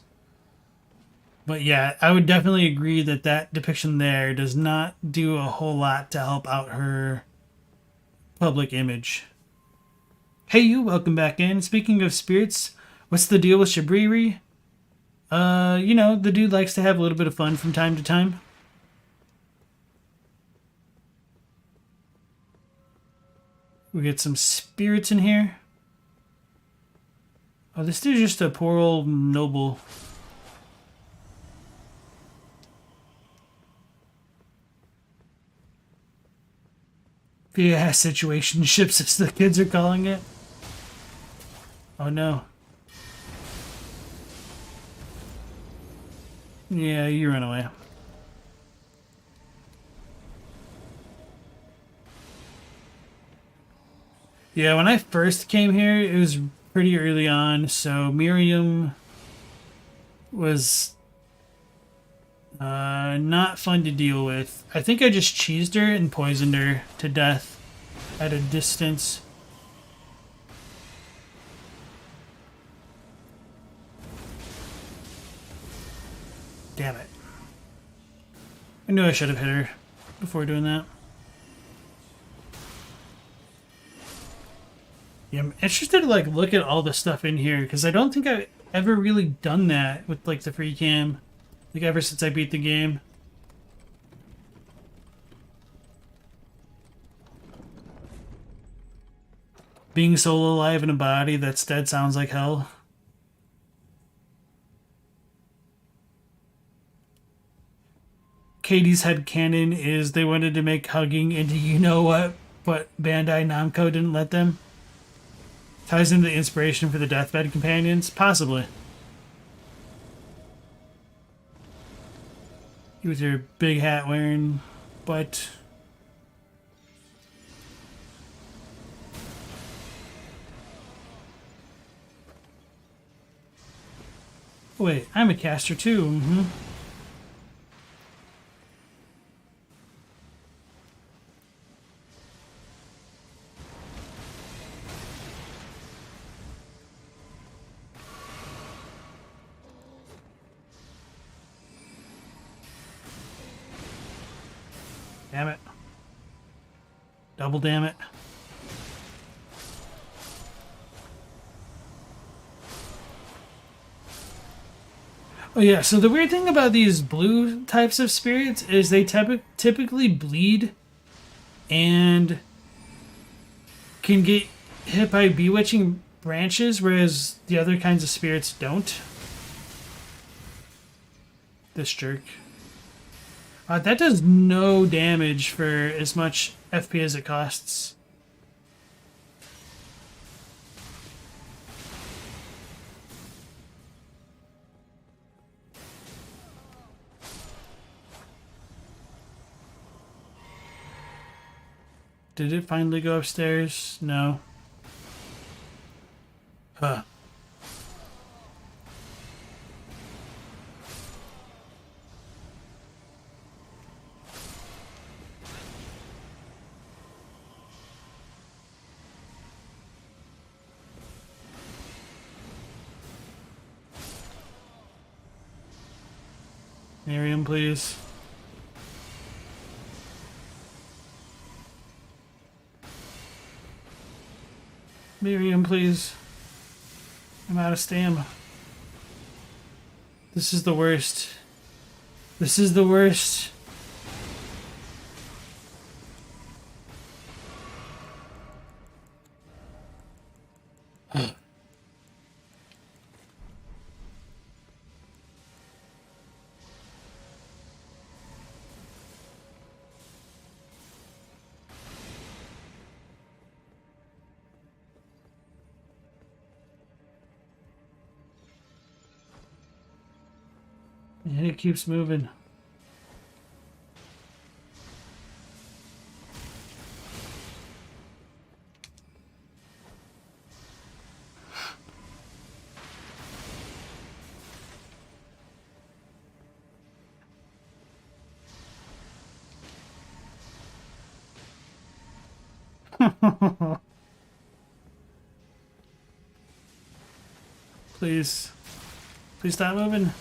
But yeah, I would definitely agree that that depiction there does not do a whole lot to help out her public image. Hey you, welcome back in. Speaking of spirits, what's the deal with Shabriri? The dude likes to have a little bit of fun from time to time. We get some spirits in here. Oh, this dude's just a poor old noble. Yeah, situationships as the kids are calling it. Oh no. Yeah, you run away. Yeah, when I first came here, it was pretty early on, so Miriam was not fun to deal with. I think I just cheesed her and poisoned her to death at a distance. Damn it. I knew I should have hit her before doing that. Yeah, I'm interested to look at all the stuff in here because I don't think I've ever really done that with the free cam, ever since I beat the game. Being solo alive in a body that's dead sounds like hell. Katie's headcanon is they wanted to make hugging into you-know-what, but Bandai Namco didn't let them. Ties into the inspiration for the deathbed companions? Possibly. You with your big hat wearing butt. Wait, I'm a caster too. Mm-hmm. Damn it. Double damn it. Oh yeah, so the weird thing about these blue types of spirits is they typically bleed and can get hit by bewitching branches, whereas the other kinds of spirits don't. This jerk. That does no damage for as much FP as it costs. Did it finally go upstairs? No. Huh. Miriam, please. Miriam, please. I'm out of stamina. This is the worst. This is the worst. And it keeps moving. Please. Please stop moving.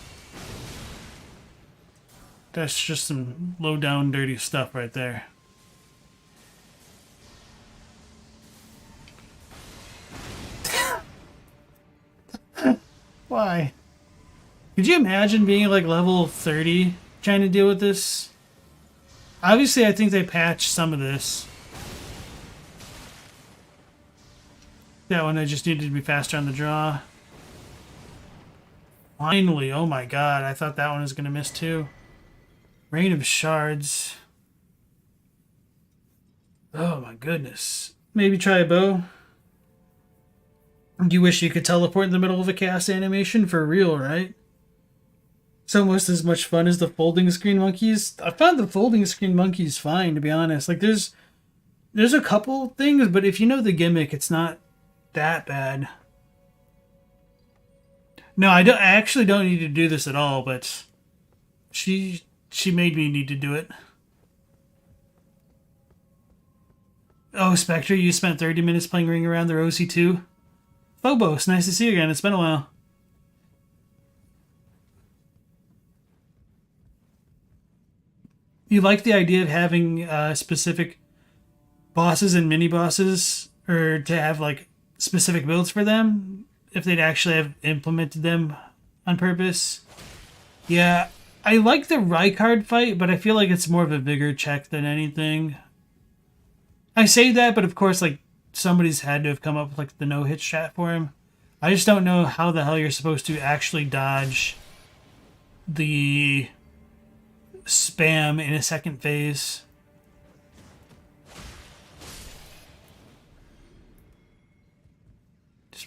That's just some low down dirty stuff right there. Why? Could you imagine being like level 30 trying to deal with this? Obviously, I think they patched some of this. That one I just needed to be faster on the draw. Finally, oh my god, I thought that one was going to miss too. Rain of Shards. Oh my goodness. Maybe try a bow. You wish you could teleport in the middle of a cast animation for real, right? It's almost as much fun as the folding screen monkeys. I found the folding screen monkeys fine, to be honest. Like there's a couple things, but if you know the gimmick, it's not that bad. No, I actually don't need to do this at all, but she made me need to do it. Oh, Spectre, you spent 30 minutes playing Ring Around the Rosie too? Phobos, nice to see you again. It's been a while. You like the idea of having specific bosses and mini-bosses, or to have like specific builds for them? If they'd actually have implemented them on purpose. Yeah, I like the Rykard fight, but I feel like it's more of a bigger check than anything. I say that, but of course, like, somebody's had to have come up with like the no-hit strat for him. I just don't know how the hell you're supposed to actually dodge the spam in a second phase.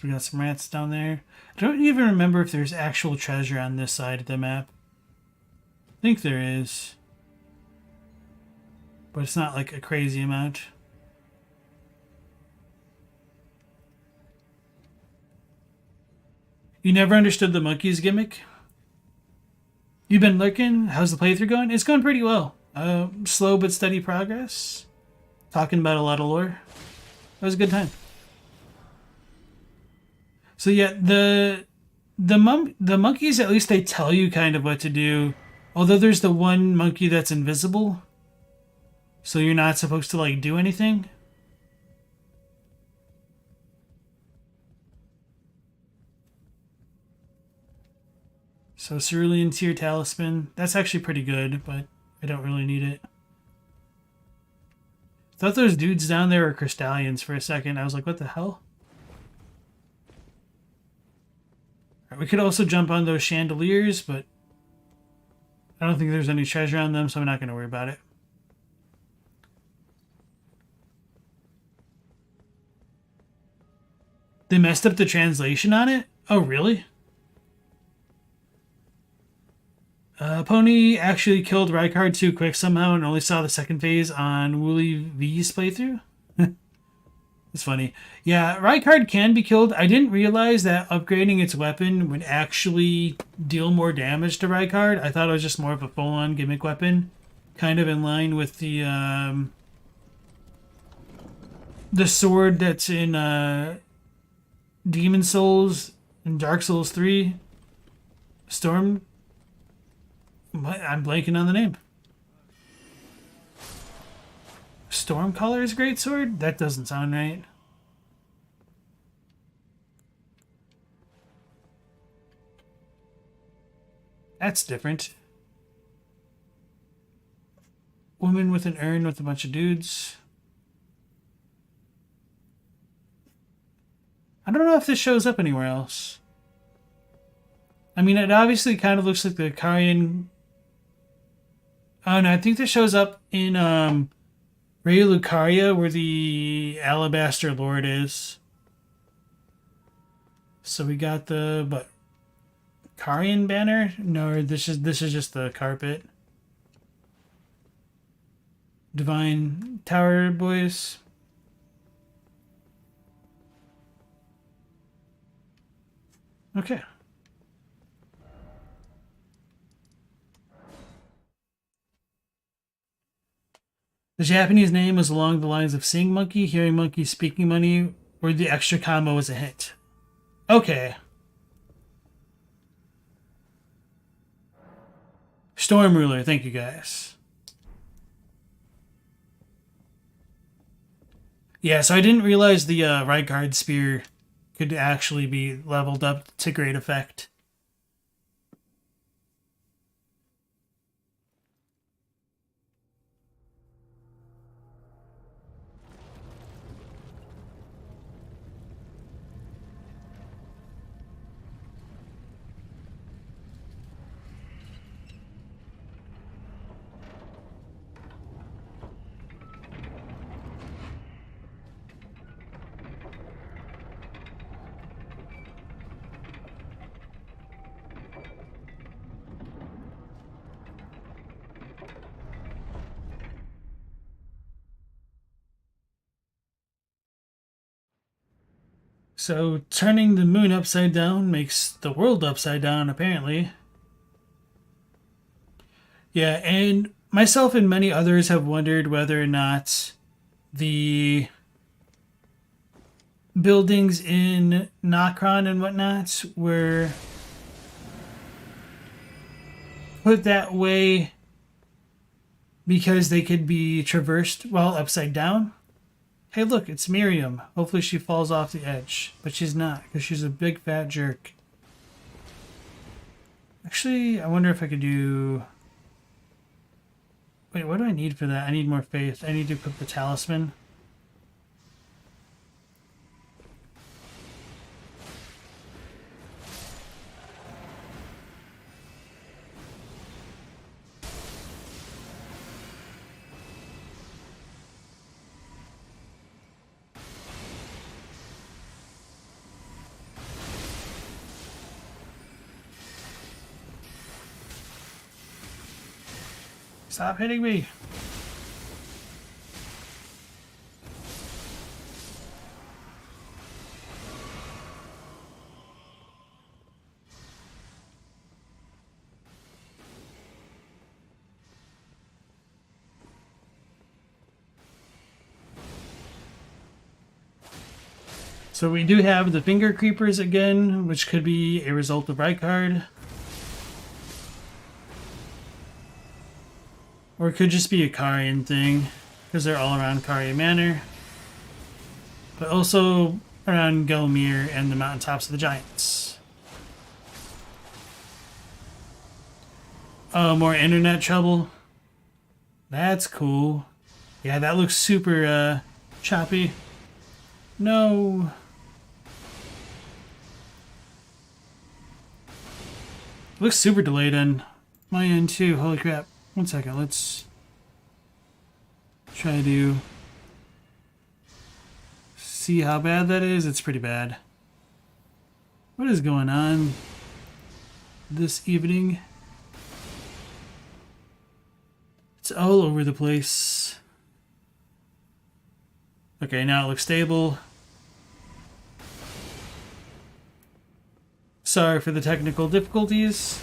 We got some rats down there. I don't even remember if there's actual treasure on this side of the map. I think there is. But it's not like a crazy amount. You never understood the monkeys gimmick? You've been lurking? How's the playthrough going? It's going pretty well. Slow but steady progress. Talking about a lot of lore. It was a good time. So yeah, the monkeys, at least they tell you kind of what to do. Although there's the one monkey that's invisible. So you're not supposed to like do anything. So Cerulean Tear Talisman, that's actually pretty good, but I don't really need it. Thought those dudes down there were Crystallians for a second. I was like, what the hell? We could also jump on those chandeliers, but I don't think there's any treasure on them, so I'm not going to worry about it. They messed up the translation on it? Oh, really? Pony actually killed Rykard too quick somehow and only saw the second phase on Wooly V's playthrough? It's funny. Yeah, Rykard can be killed. I didn't realize that upgrading its weapon would actually deal more damage to Rykard. I thought it was just more of a full-on gimmick weapon. Kind of in line with the sword that's in Demon Souls and Dark Souls 3. Storm... I'm blanking on the name. Stormcaller's greatsword? That doesn't sound right. That's different. Woman with an urn with a bunch of dudes. I don't know if this shows up anywhere else. I mean, it obviously kind of looks like the Karian... Oh no, I think this shows up in Ray Lucaria, where the Alabaster Lord is. So we got the Karian banner? No, this is just the carpet. Divine Tower boys. Okay. The Japanese name was along the lines of Seeing Monkey, Hearing Monkey, Speaking Money, or the extra comma was a hint. Okay. Storm Ruler, thank you guys. Yeah, so I didn't realize the right guard spear could actually be leveled up to great effect. So turning the moon upside down makes the world upside down, apparently. Yeah, and myself and many others have wondered whether or not the buildings in Nokron and whatnot were put that way because they could be traversed while upside down. Hey, look, it's Miriam. Hopefully she falls off the edge. But she's not, because she's a big fat jerk. Actually, I wonder if I could do... Wait, what do I need for that? I need more faith. I need to equip the talisman. Stop hitting me! So we do have the finger creepers again, which could be a result of Rykard. Or it could just be a Karian thing, because they're all around Karia Manor. But also around Gelmir and the mountaintops of the Giants. Oh, more internet trouble? That's cool. Yeah, that looks super, choppy. No. Looks super delayed on my end, too. Holy crap. One second, let's try to see how bad that is. It's pretty bad. What is going on this evening? It's all over the place. Okay, now it looks stable. Sorry for the technical difficulties.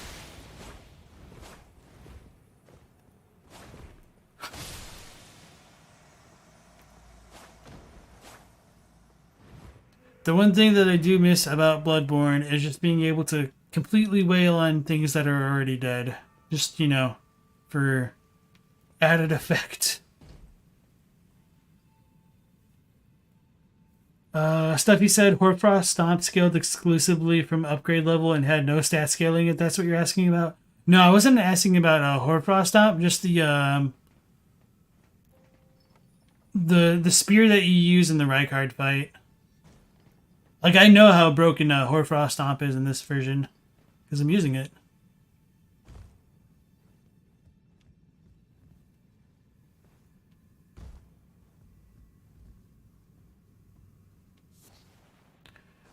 The one thing that I do miss about Bloodborne is just being able to completely wail on things that are already dead. Just, you know, for added effect. Stuffy said Hoarfrost Stomp scaled exclusively from upgrade level and had no stat scaling, if that's what you're asking about. No, I wasn't asking about Hoarfrost Stomp, just the spear that you use in the Rykard fight. Like, I know how broken Hoarfrost Stomp is in this version, because I'm using it.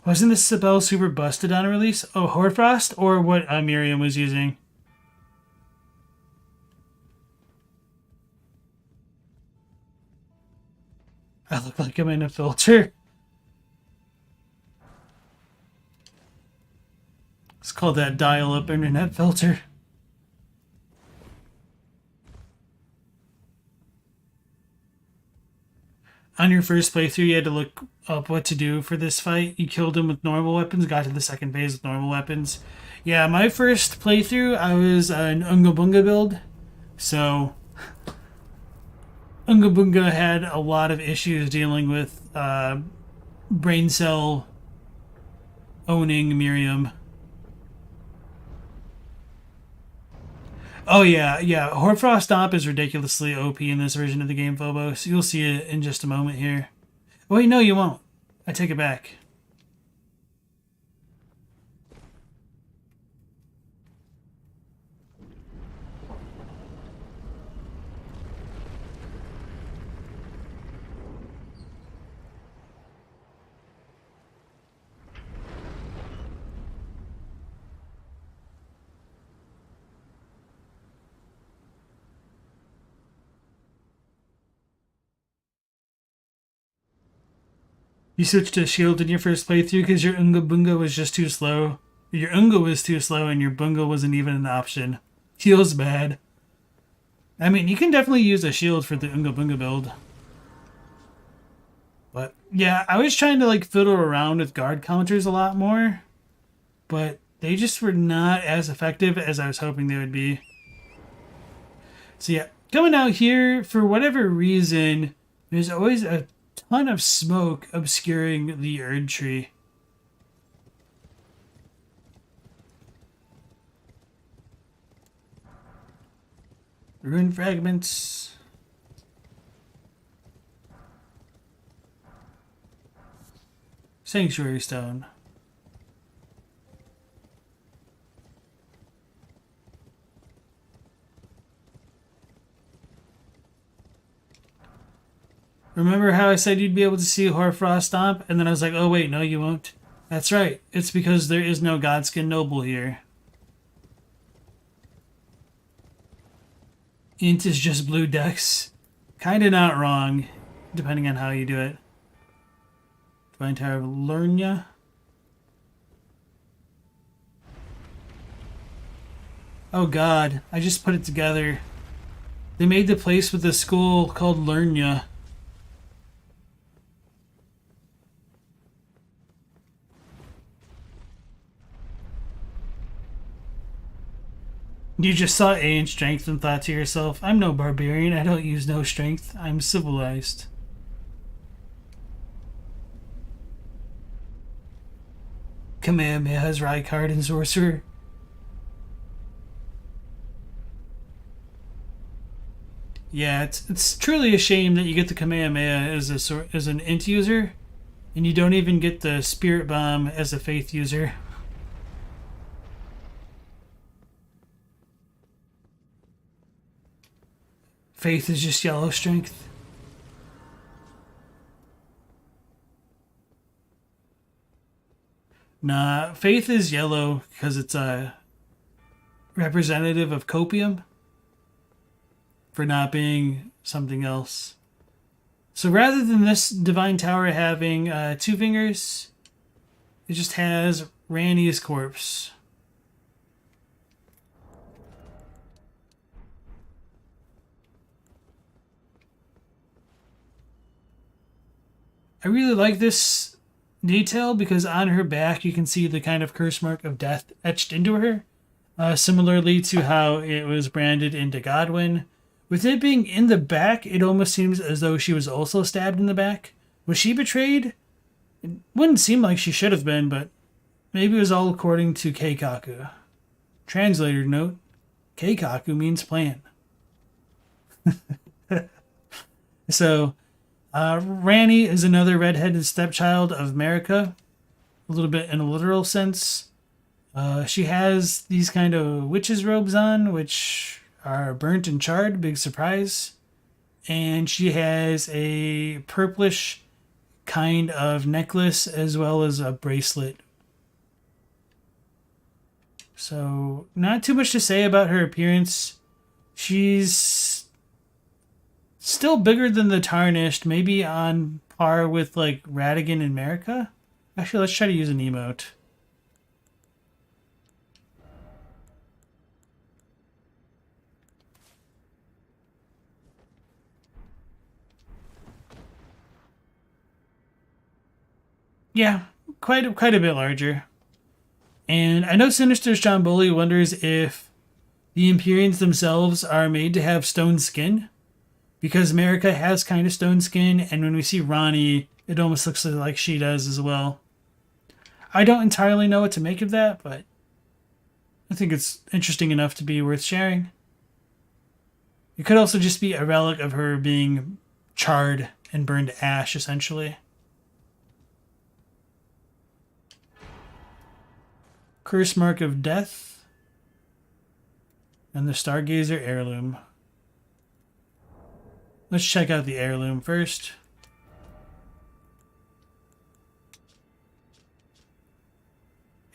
Wasn't this spell super busted on release? Oh, Hoardfrost? Or what Miriam was using? I look like I'm in a filter. It's called that dial-up internet filter. On your first playthrough, you had to look up what to do for this fight. You killed him with normal weapons, got to the second phase with normal weapons. Yeah, my first playthrough, I was an Unga Bunga build. So, Unga Bunga had a lot of issues dealing with brain cell owning Miriam. Oh yeah. Hoardfrost Stomp is ridiculously OP in this version of the game, Phobos. You'll see it in just a moment here. Wait, no, you won't. I take it back. You switched to shield in your first playthrough because your Unga Bunga was just too slow. Your Unga was too slow and your Bunga wasn't even an option. Feels bad. I mean, you can definitely use a shield for the Unga Bunga build. But, yeah, I was trying to, like, fiddle around with guard counters a lot more. But they just were not as effective as I was hoping they would be. So, yeah, coming out here, for whatever reason, there's always a ton of smoke obscuring the Erd tree. Rune fragments. Sanctuary stone. Remember how I said you'd be able to see Hoarfrost Stomp? And then I was like, oh wait, no you won't. That's right. It's because there is no Godskin Noble here. Int is just blue dex. Kinda not wrong, depending on how you do it. Divine Tower of Lernia. Oh god, I just put it together. They made the place with the school called Lernia. You just saw A in strength and thought to yourself, I'm no barbarian, I don't use no strength, I'm civilized. Kamehameha's Rykard and Sorcerer. Yeah, it's truly a shame that you get the Kamehameha as an int user, and you don't even get the Spirit Bomb as a faith user. Faith is just yellow strength. Nah, faith is yellow because it's a representative of copium for not being something else. So rather than this Divine Tower having 2 fingers, it just has Ranni's corpse. I really like this detail because on her back you can see the kind of curse mark of death etched into her. Similarly to how it was branded into Godwyn. With it being in the back, it almost seems as though she was also stabbed in the back. Was she betrayed? It wouldn't seem like she should have been, but maybe it was all according to Keikaku. Translator note, Keikaku means plan. So, Ranni is another redheaded stepchild of Marika, a little bit in a literal sense. She has these kind of witch's robes on, which are burnt and charred, big surprise. And she has a purplish kind of necklace as well as a bracelet. So, not too much to say about her appearance. She's still bigger than the Tarnished, maybe on par with like Radigan and Marika. Actually, let's try to use an emote. Yeah, quite a bit larger. And I know Sinister's John Bully wonders if the Empyreans themselves are made to have stone skin, because Marika has kind of stone skin, and when we see Ronnie, it almost looks like she does as well. I don't entirely know what to make of that, but I think it's interesting enough to be worth sharing. It could also just be a relic of her being charred and burned to ash, essentially. Curse Mark of Death, and the Stargazer Heirloom. Let's check out the heirloom first.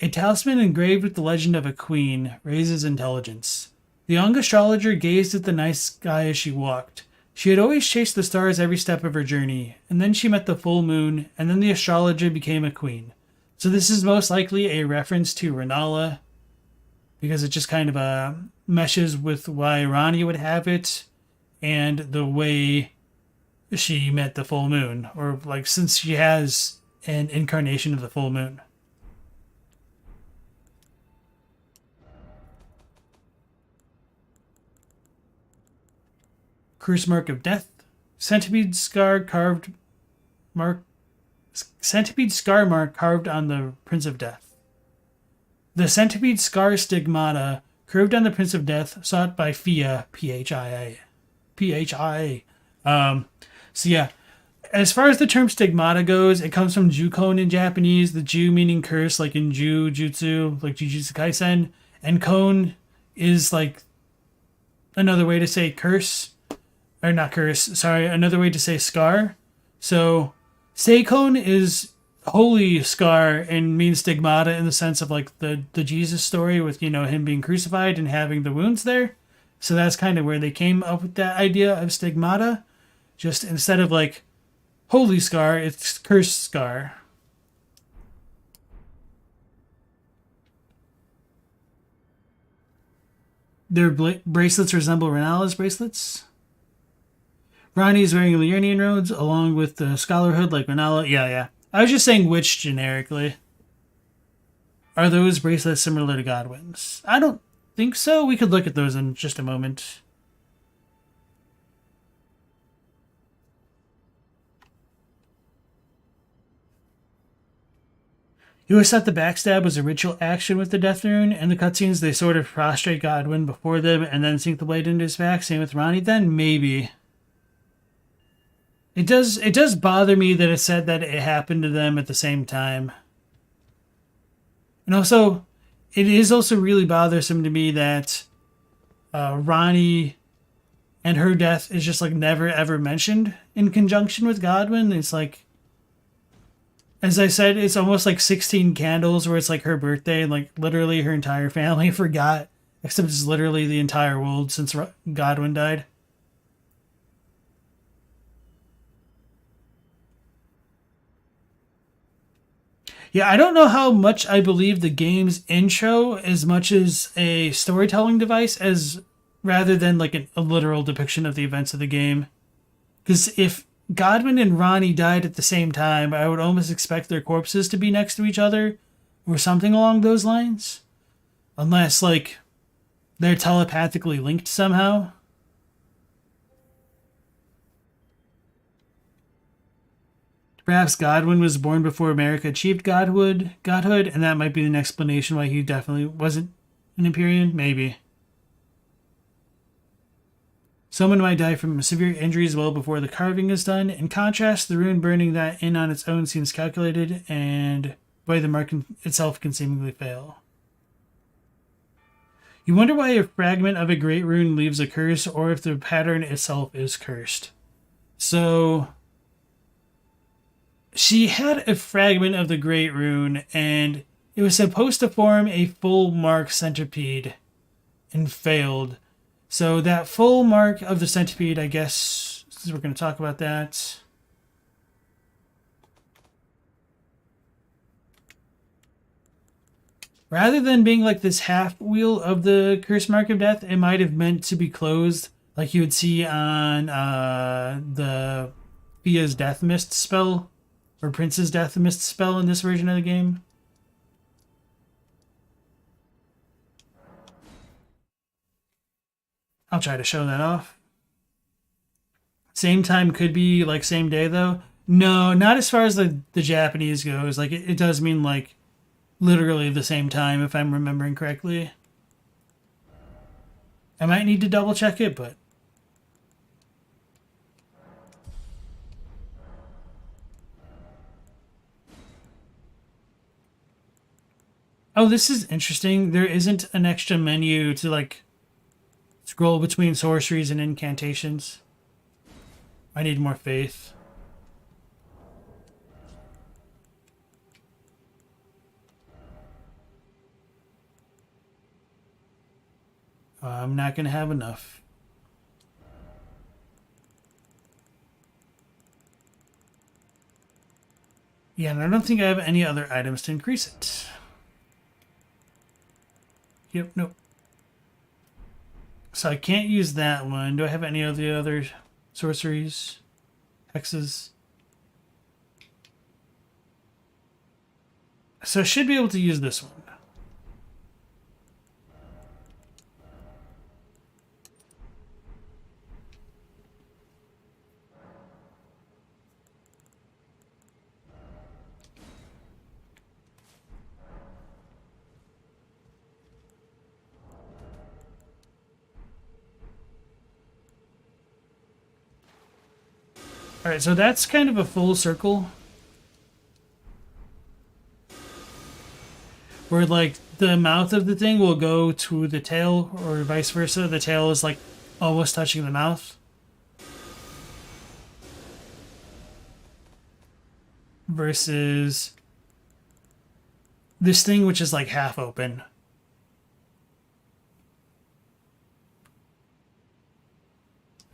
A talisman engraved with the legend of a queen raises intelligence. The young astrologer gazed at the night sky as she walked. She had always chased the stars every step of her journey, and then she met the full moon, and then the astrologer became a queen. So this is most likely a reference to Renala, because it just kind of meshes with why Ronnie would have it, and the way she met the full moon, or like since she has an incarnation of the full moon. Curse Mark of Death, centipede scar mark carved on the Prince of Death. The centipede scar stigmata curved on the Prince of Death, sought by Phia, Phia. So yeah, as far as the term stigmata goes, it comes from Jukon in Japanese, the Ju meaning curse, like in Jutsu, like Jujutsu Kaisen, and Kon is like another way to say curse, or not curse, sorry, another way to say scar. So Seikon is holy scar and means stigmata in the sense of like the Jesus story with, you know, him being crucified and having the wounds there. So that's kind of where they came up with that idea of stigmata. Just instead of like holy scar, it's cursed scar. Their bracelets resemble Renala's bracelets. Ronnie's wearing Liurnian robes along with the scholar hood like Renala. Yeah. I was just saying which generically. Are those bracelets similar to Godwyn's? I don't think so. We could look at those in just a moment. You always thought the backstab was a ritual action with the Death Rune. In the cutscenes, they sort of prostrate Godwyn before them and then sink the blade into his back. Same with Ronnie then? Maybe. It does bother me that it said that it happened to them at the same time. And also, it is also really bothersome to me that Ronnie and her death is just like never ever mentioned in conjunction with Godwyn. It's like, as I said, it's almost like 16 candles where it's like her birthday and like literally her entire family forgot, except it's literally the entire world since Godwyn died. Yeah, I don't know how much I believe the game's intro as much as a storytelling device as rather than like a literal depiction of the events of the game. Because if Godwyn and Ronnie died at the same time, I would almost expect their corpses to be next to each other or something along those lines. Unless, like, they're telepathically linked somehow. Perhaps Godwyn was born before America achieved godhood, and that might be an explanation why he definitely wasn't an Empyrean? Maybe. Someone might die from severe injuries well before the carving is done. In contrast, the rune burning that in on its own seems calculated, and the mark itself can seemingly fail. You wonder why a fragment of a great rune leaves a curse, or if the pattern itself is cursed. So she had a fragment of the Great Rune, and it was supposed to form a full mark centipede and failed. So that full mark of the centipede, I guess, since we're going to talk about that. Rather than being like this half wheel of the Curse Mark of Death, it might have meant to be closed, like you would see on the Fia's Death Mist spell, or Prince's Death Mist spell in this version of the game. I'll try to show that off. Same time could be like same day though. No, not as far as the Japanese goes. Like it does mean like literally the same time if I'm remembering correctly. I might need to double check it, but oh, this is interesting. There isn't an extra menu to like scroll between sorceries and incantations. I need more faith. I'm not going to have enough. Yeah, and I don't think I have any other items to increase it. Yep, nope. So I can't use that one. Do I have any of the other sorceries? Hexes? So I should be able to use this one. Alright, so that's kind of a full circle. Where, like, the mouth of the thing will go to the tail, or vice versa. The tail is, like, almost touching the mouth. Versus this thing, which is, like, half open.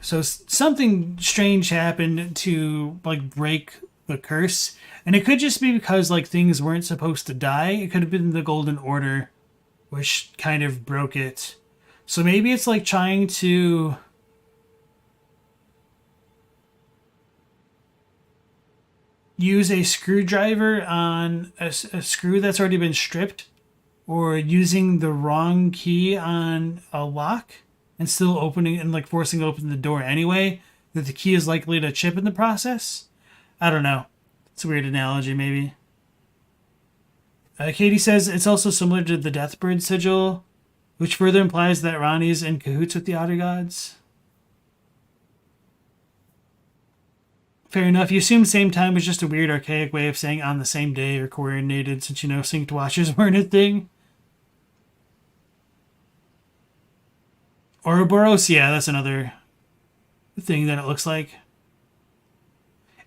So something strange happened to like break the curse, and it could just be because like things weren't supposed to die. It could have been the Golden Order, which kind of broke it. So maybe it's like trying to use a screwdriver on a screw that's already been stripped, or using the wrong key on a lock and still opening and like forcing open the door anyway, that the key is likely to chip in the process. I don't know. It's a weird analogy, maybe. Katie says it's also similar to the Deathbird sigil, which further implies that Ranni's in cahoots with the Otter Gods. Fair enough. You assume same time was just a weird archaic way of saying on the same day or coordinated, since you know synced watches weren't a thing. Ouroboros, yeah, that's another thing that it looks like.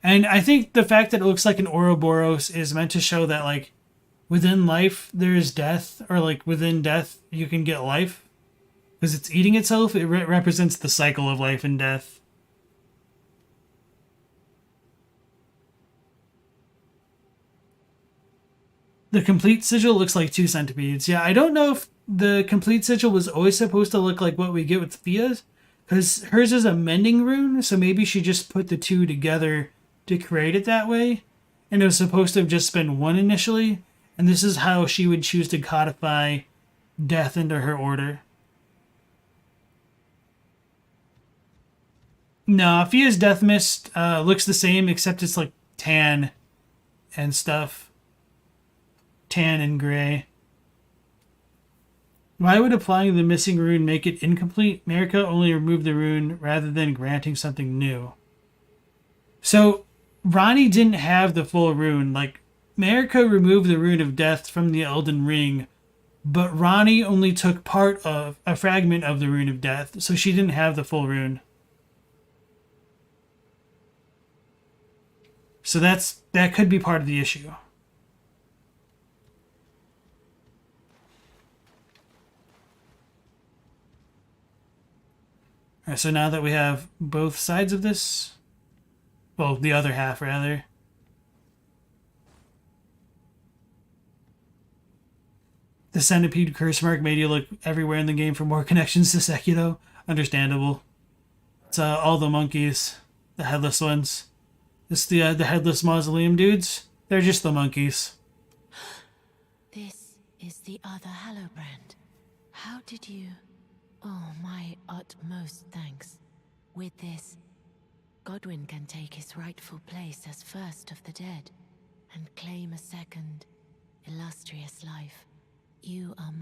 And I think the fact that it looks like an Ouroboros is meant to show that, like, within life there is death, or, like, within death you can get life. Because it's eating itself, it represents the cycle of life and death. The complete sigil looks like 2 centipedes. Yeah, I don't know if the complete sigil was always supposed to look like what we get with Fia's, because hers is a mending rune, so maybe she just put the 2 together to create it that way, and it was supposed to have just been 1 initially, and this is how she would choose to codify death into her order. No, Fia's Death Mist looks the same, except it's like tan and stuff. Tan and gray. Why would applying the missing rune make it incomplete? Marika only removed the rune rather than granting something new. So, Ranni didn't have the full rune. Like, Marika removed the rune of death from the Elden Ring, but Ranni only took part of a fragment of the rune of death, so she didn't have the full rune. So that could be part of the issue. Alright, so now that we have both sides of this, well, the other half rather, the centipede curse mark made you look everywhere in the game for more connections to Sekiro. Understandable. It's all the monkeys, the headless ones. It's the headless mausoleum dudes. They're just the monkeys. This is the other Hallowbrand. How did you... Oh, my utmost thanks. With this, Godwyn can take his rightful place as first of the dead and claim a second, illustrious life. You are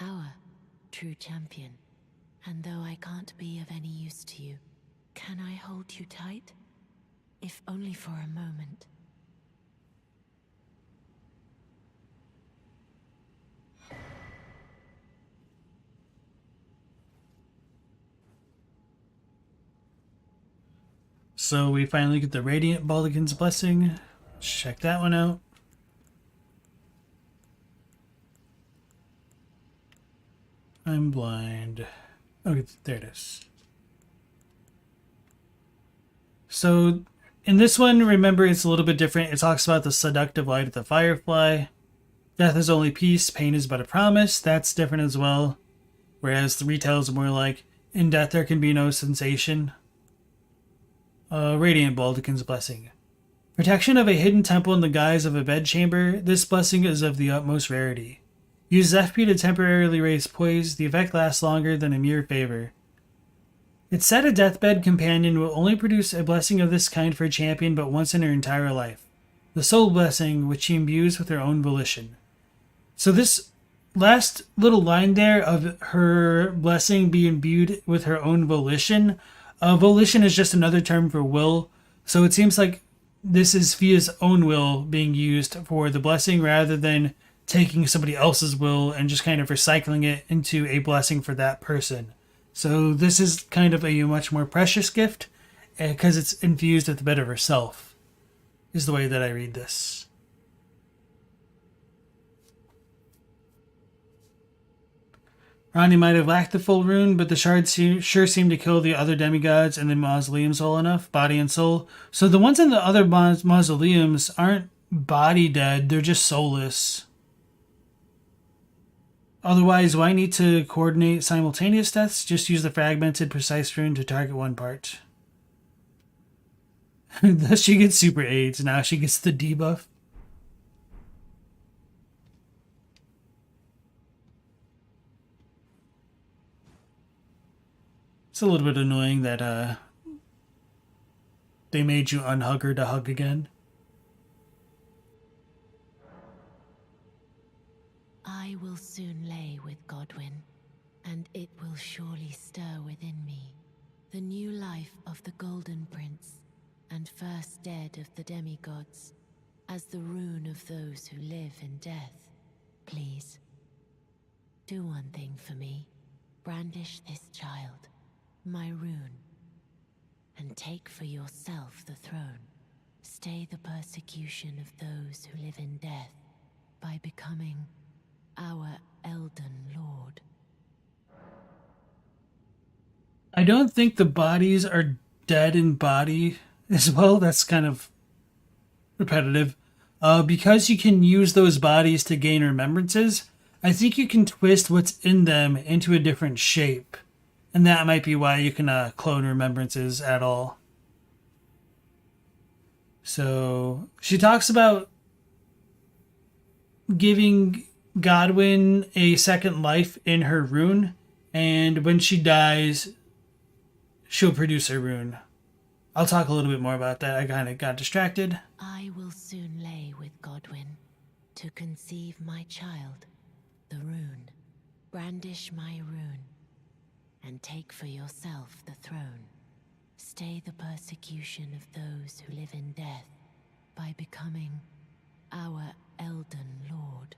our true champion. And though I can't be of any use to you, can I hold you tight? If only for a moment. So we finally get the Radiant Baldigan's Blessing. Let's check that one out. I'm blind. Okay, there it is. So in this one, remember, it's a little bit different. It talks about the seductive light of the firefly. Death is only peace, pain is but a promise. That's different as well. Whereas the retail is more like, in death there can be no sensation. Radiant Baldigan's Blessing. Protection of a hidden temple in the guise of a bedchamber. This blessing is of the utmost rarity. Use FP to temporarily raise poise. The effect lasts longer than a mere favor. It's said a deathbed companion will only produce a blessing of this kind for a champion but once in her entire life. The soul blessing, which she imbues with her own volition. So this last little line there of her blessing be imbued with her own volition. Volition is just another term for will. So it seems like this is Fia's own will being used for the blessing rather than taking somebody else's will and just kind of recycling it into a blessing for that person. So this is kind of a much more precious gift because it's infused with a bit of herself, is the way that I read this. Ranni might have lacked the full rune, but the shards sure seem to kill the other demigods and the mausoleums well enough, body and soul. So the ones in the other mausoleums aren't body dead, they're just soulless. Otherwise, why need to coordinate simultaneous deaths? Just use the fragmented precise rune to target one part. Thus she gets super AIDS, now she gets the debuff. It's a little bit annoying that they made you unhug her to hug again. I will soon lay with Godwyn, and it will surely stir within me the new life of the Golden Prince, and first dead of the demigods, as the rune of those who live in death. Please, do one thing for me. Brandish this child, my rune, and take for yourself the throne. Stay the persecution of those who live in death by becoming our Elden Lord. I don't think the bodies are dead in body as well. That's kind of repetitive. Because you can use those bodies to gain remembrances, I think you can twist what's in them into a different shape. And that might be why you can clone remembrances at all. So she talks about giving Godwyn a second life in her rune, and when she dies, she'll produce her rune. I'll talk a little bit more about that. I kind of got distracted. I will soon lay with Godwyn to conceive my child, the rune. Brandish my rune, and take for yourself the throne. Stay the persecution of those who live in death by becoming our Elden Lord.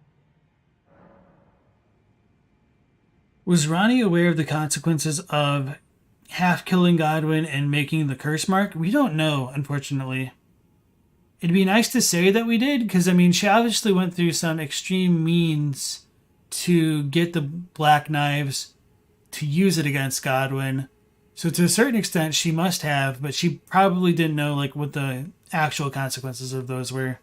Was Ranni aware of the consequences of half killing Godwyn and making the curse mark? We don't know, unfortunately. it'd be nice to say that we did, because I mean, she obviously went through some extreme means to get the black knives to use it against Godwyn. So to a certain extent, she must have, but she probably didn't know like what the actual consequences of those were.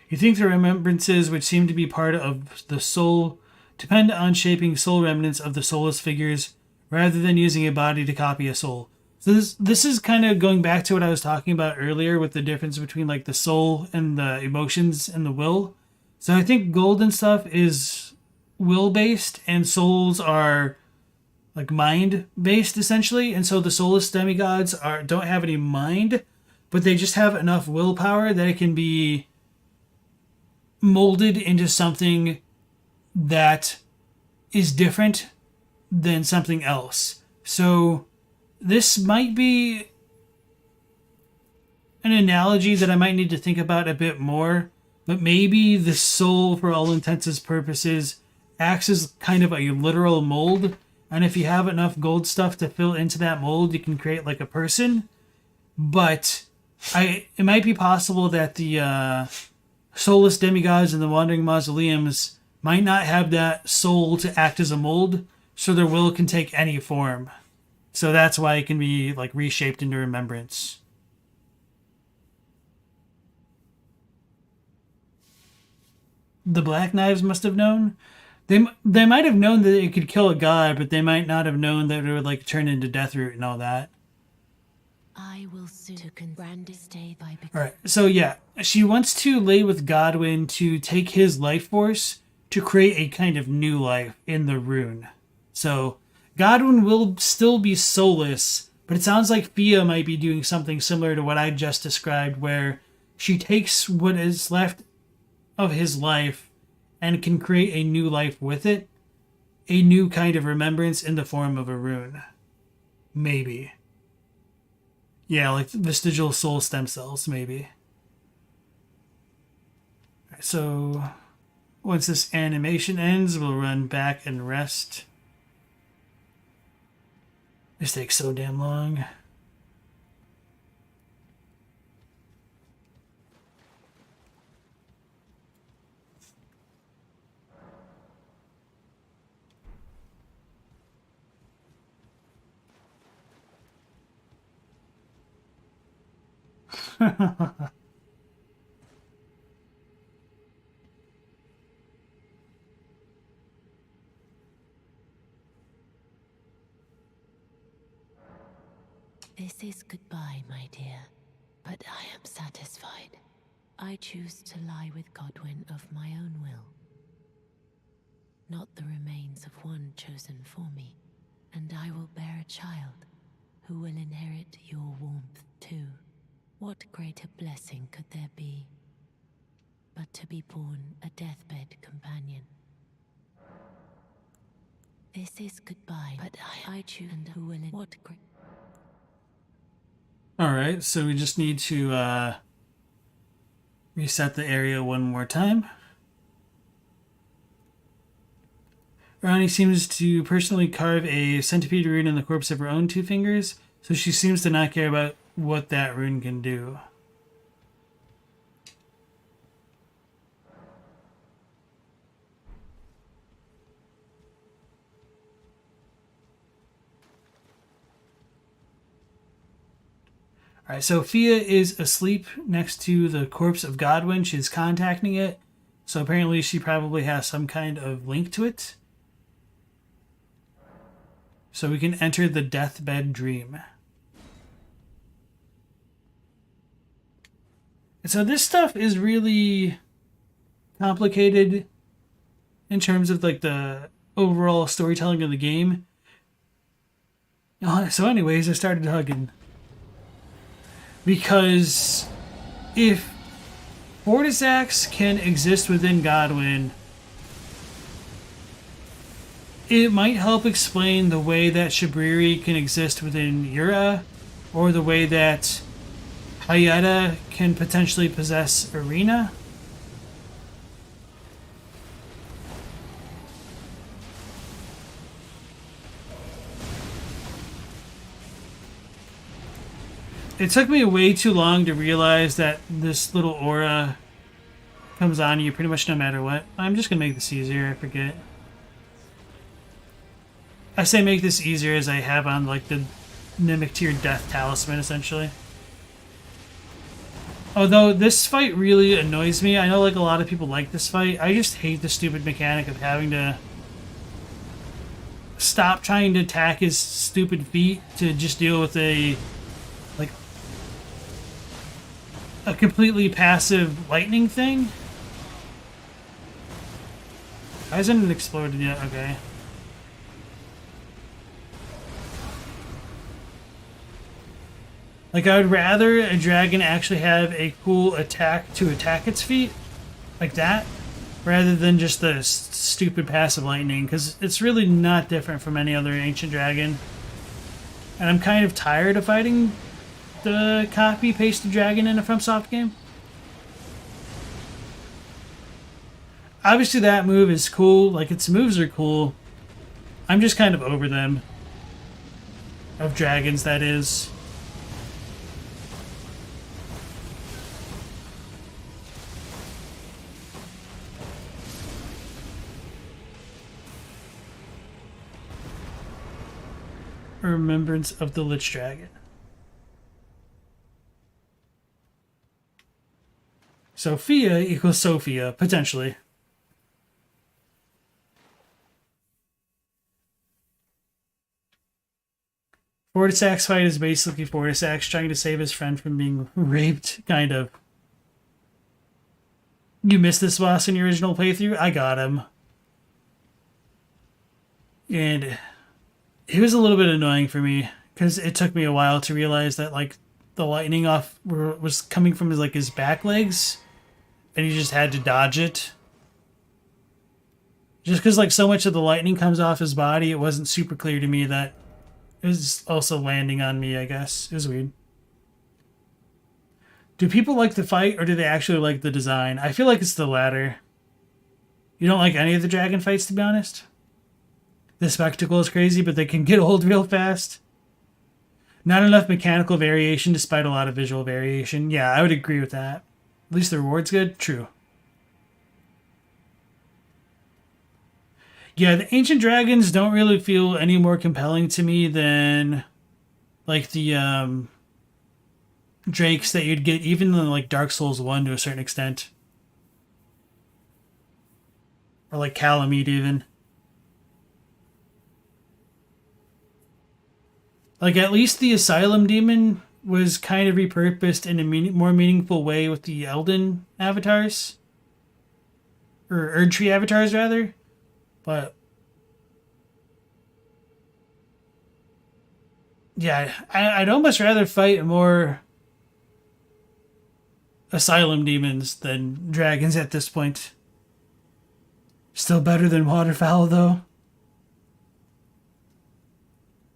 You think the remembrances, which seem to be part of the soul, depend on shaping soul remnants of the soulless figures rather than using a body to copy a soul. So this is kind of going back to what I was talking about earlier with the difference between like the soul and the emotions and the will. So I think gold and stuff is will based and souls are like mind based essentially. And so the soulless demigods don't have any mind, but they just have enough willpower that it can be molded into something that is different than something else. So this might be an analogy that I might need to think about a bit more, but maybe the soul, for all intents and purposes, acts as kind of a literal mold, and if you have enough gold stuff to fill into that mold, you can create like a person. But it might be possible that the soulless demigods and the wandering mausoleums might not have that soul to act as a mold, so their will can take any form. So that's why it can be like reshaped into remembrance. The Black Knives must have known. They might have known that it could kill a god, but they might not have known that it would like turn into Deathroot and all that. I will soon stay by. Alright, so yeah, she wants to lay with Godwyn to take his life force to create a kind of new life in the rune. So Godwyn will still be soulless, but it sounds like Fia might be doing something similar to what I just described, where she takes what is left of his life and can create a new life with it. A new kind of remembrance in the form of a rune. Maybe. Yeah, like vestigial soul stem cells, maybe. So, once this animation ends, we'll run back and rest. This takes so damn long. This is goodbye, my dear, but I am satisfied. I choose to lie with Godwyn of my own will, not the remains of one chosen for me, and I will bear a child who will inherit your warmth too. What greater blessing could there be but to be born a deathbed companion? This is goodbye, but I choose, and who will what great. Alright, so we just need to reset the area one more time. Ronnie seems to personally carve a centipede rune in the corpse of her own two fingers, so she seems to not care about what that rune can do. Alright, so Fia is asleep next to the corpse of Godwyn. She's contacting it. So apparently she probably has some kind of link to it. So we can enter the deathbed dream. And so this stuff is really complicated in terms of like the overall storytelling of the game. So anyways, I started hugging. Because if Fortisax can exist within Godwyn, it might help explain the way that Shabriri can exist within Yura, or the way that Hayata can potentially possess Irina. It took me way too long to realize that this little aura comes on you pretty much no matter what. I'm just gonna make this easier, I forget. I say make this easier as I have on like the Mimic Tier Death Talisman essentially. Although this fight really annoys me. I know like a lot of people like this fight. I just hate the stupid mechanic of having to stop trying to attack his stupid feet to just deal with a completely passive lightning thing. Why hasn't it exploded yet? Okay. Like, I would rather a dragon actually have a cool attack to attack its feet, like that, rather than just the stupid passive lightning, because it's really not different from any other ancient dragon. And I'm kind of tired of fighting the copy-pasted dragon in a FromSoft game. Obviously that move is cool, like its moves are cool. I'm just kind of over them. Of dragons, that is. A remembrance of the Lich Dragon. Sophia equals Sophia, potentially. Fortisak's fight is basically Fortisax trying to save his friend from being raped, kind of. You missed this boss in your original playthrough? I got him. And he was a little bit annoying for me, because it took me a while to realize that, like, the lightning was coming from his back legs, and he just had to dodge it. Just because, like, so much of the lightning comes off his body, it wasn't super clear to me that it was also landing on me, I guess. It was weird. Do people like the fight, or do they actually like the design? I feel like it's the latter. You don't like any of the dragon fights, to be honest? The spectacle is crazy, but they can get old real fast. Not enough mechanical variation despite a lot of visual variation. Yeah, I would agree with that. At least the reward's good? True. Yeah, the ancient dragons don't really feel any more compelling to me than like the drakes that you'd get even in like Dark Souls 1 to a certain extent. Or like Calamite even. Like, at least the Asylum Demon was kind of repurposed in a more meaningful way with the Elden avatars. Or Erdtree avatars, rather. But yeah, I'd almost rather fight more Asylum Demons than dragons at this point. Still better than Waterfowl, though.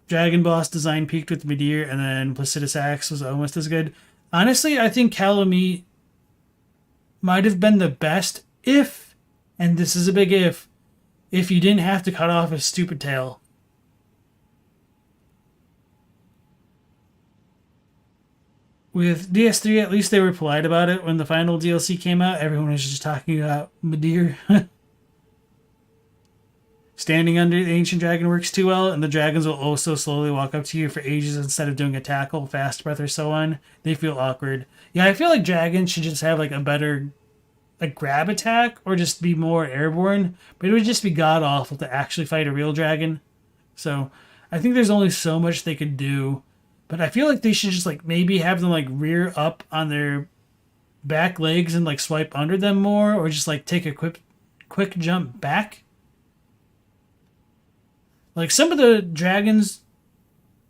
Dragon Boss design peaked with Midir, and then Placidus Axe was almost as good. Honestly, I think Calamite might have been the best if, and this is a big if you didn't have to cut off his stupid tail. With DS3, at least they were polite about it. When the final DLC came out, everyone was just talking about Midir. Standing under the Ancient Dragon works too well, and the dragons will also slowly walk up to you for ages instead of doing a tackle, fast breath, or so on. They feel awkward. Yeah, I feel like dragons should just have like a better grab attack, or just be more airborne, but it would just be god-awful to actually fight a real dragon. So, I think there's only so much they could do, but I feel like they should just like maybe have them like rear up on their back legs and like swipe under them more, or just like take a quick jump back. Like, some of the dragons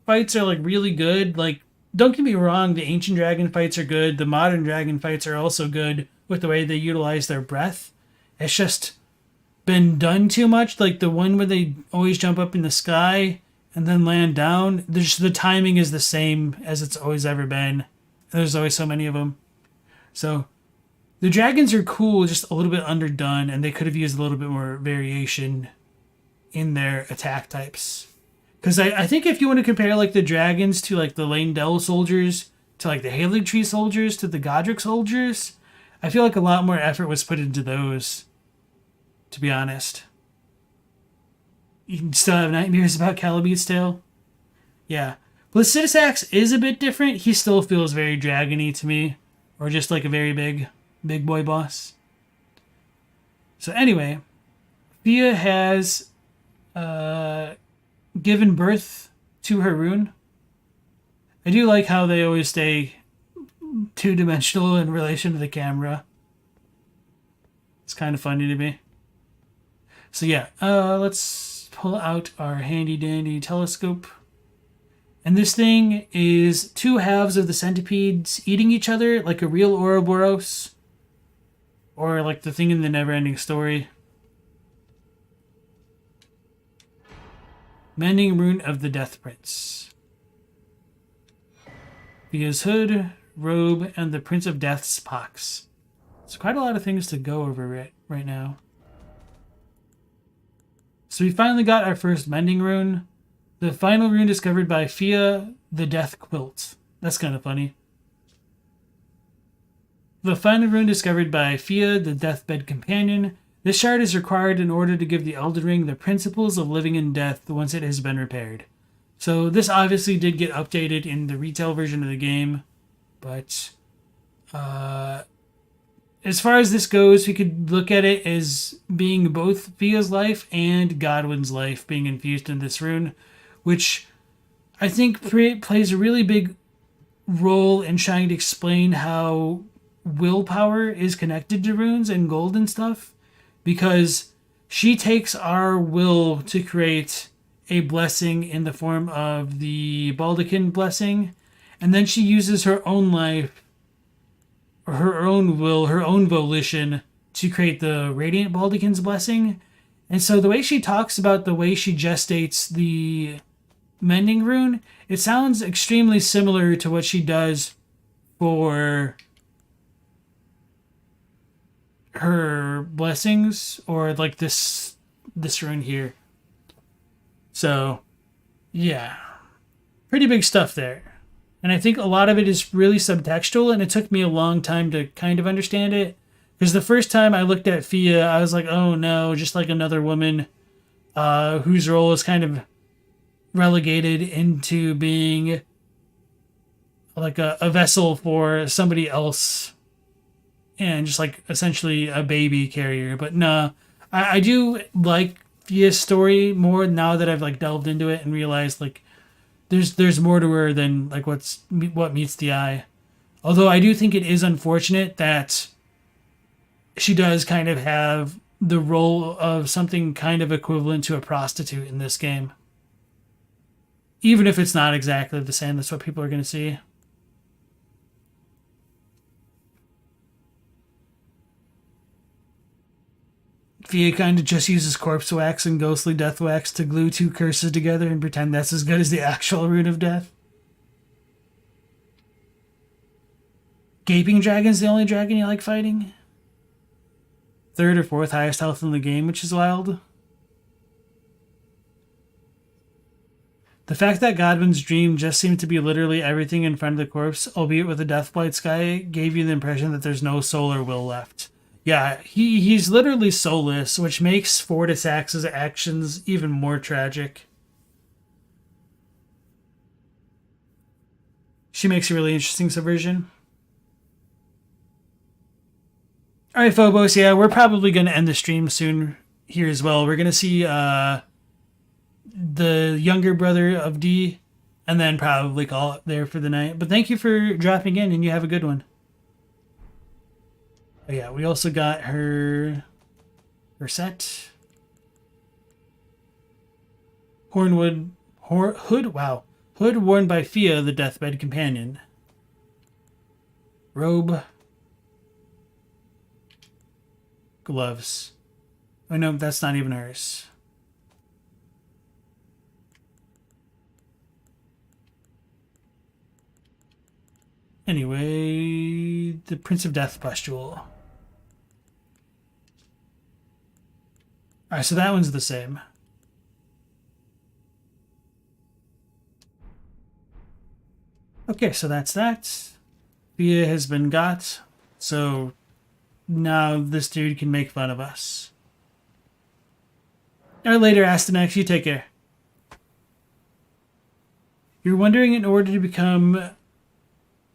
fights are, like, really good. Like, don't get me wrong, the ancient dragon fights are good. The modern dragon fights are also good with the way they utilize their breath. It's just been done too much. Like, the one where they always jump up in the sky and then land down. The timing is the same as it's always ever been. There's always so many of them. So, the dragons are cool, just a little bit underdone, and they could have used a little bit more variation in their attack types. Because I think if you want to compare like the dragons to like the Lane Dell soldiers, to like the Halig Tree soldiers to the Godric soldiers. I feel like a lot more effort was put into those, to be honest. You can still have nightmares about Calabeat's Tale. Yeah. Blasidisax is a bit different. He still feels very dragony to me. Or just like a very big boy boss. So anyway, Fia has given birth to her rune. I do like how they always stay two-dimensional in relation to the camera. It's kind of funny to me. So yeah, let's pull out our handy-dandy telescope. And this thing is two halves of the centipedes eating each other like a real Ouroboros. Or like the thing in the Neverending Story. Mending Rune of the Death Prince. Fia's hood, robe, and the Prince of Death's pox. So quite a lot of things to go over right now. So we finally got our first Mending Rune. The final rune discovered by Fia, the Death Quilt. That's kind of funny. The final rune discovered by Fia, the Deathbed Companion. This shard is required in order to give the Elden Ring the principles of living and death once it has been repaired. So this obviously did get updated in the retail version of the game. But as far as this goes, we could look at it as being both Fia's life and Godwyn's life being infused in this rune, which I think plays a really big role in trying to explain how willpower is connected to runes and gold and stuff, because she takes our will to create a blessing in the form of the Baldachin blessing, and then she uses her own life, or her own will, her own volition to create the Radiant Baldachin's blessing. And so the way she talks about the way she gestates the Mending Rune, it sounds extremely similar to what she does for her blessings, or like this rune here. So yeah, pretty big stuff there. And I think a lot of it is really subtextual, and it took me a long time to kind of understand it, because the first time I looked at Fia, I was like, oh no, just like another woman whose role is kind of relegated into being like a vessel for somebody else, and just like essentially a baby carrier. But no, I do like Fia's story more now that I've like delved into it and realized like there's more to her than like what meets the eye. Although I do think it is unfortunate that she does kind of have the role of something kind of equivalent to a prostitute in this game. Even if it's not exactly the same, that's what people are going to see. Fia kind of just uses corpse wax and ghostly death wax to glue two curses together and pretend that's as good as the actual rune of death. Gaping Dragon's the only dragon you like fighting? Third or fourth highest health in the game, which is wild. The fact that Godwyn's dream just seemed to be literally everything in front of the corpse, albeit with a Deathblight sky, gave you the impression that there's no soul or will left. Yeah, he's literally soulless, which makes Fortisax's actions even more tragic. She makes a really interesting subversion. Alright, Phobos, yeah, we're probably going to end the stream soon here as well. We're going to see the younger brother of D, and then probably call it there for the night. But thank you for dropping in, and you have a good one. Oh yeah, we also got her set. Hood worn by Fia, the Deathbed Companion. Robe. Gloves. Oh no, that's not even hers. Anyway, the Prince of Death pustule. Alright, so that one's the same. Okay, so that's that. Thea has been got, so now this dude can make fun of us. Or later, Astyanax, you take care. You're wondering, in order to become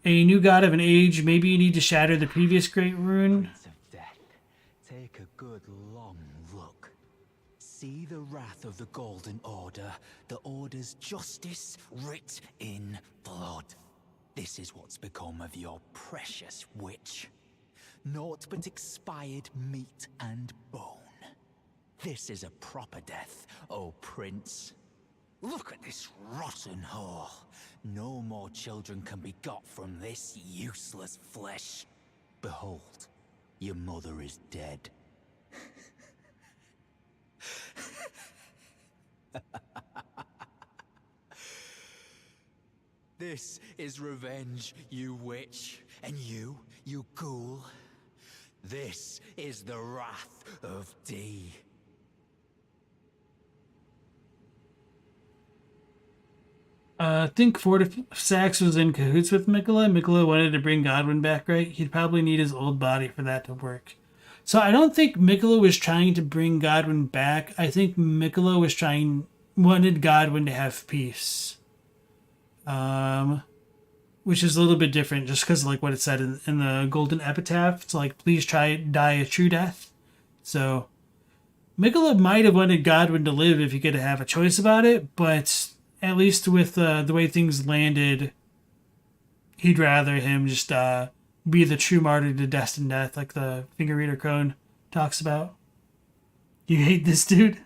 a new god of an age, maybe you need to shatter the previous great rune. Prince of Death, take a good long look. See the wrath of the Golden Order, the Order's justice writ in blood. This is what's become of your precious witch. Naught but expired meat and bone. This is a proper death, O Prince. Look at this rotten whore. No more children can be got from this useless flesh. Behold, your mother is dead. This is revenge, you witch, and you ghoul. This is the wrath of D. I think Fortisax was in cahoots with Mikola. Mikola wanted to bring Godwyn back, right? He'd probably need his old body for that to work. So I don't think Mikola was trying to bring Godwyn back. I think Mikola wanted Godwyn to have peace. Which is a little bit different just because of like what it said in the Golden Epitaph. It's like, please die a true death. So Mikola might have wanted Godwyn to live if he could have a choice about it, but at least with the way things landed, he'd rather him just be the true martyr to destined death, like the Finger Reader Crone talks about. You hate this dude?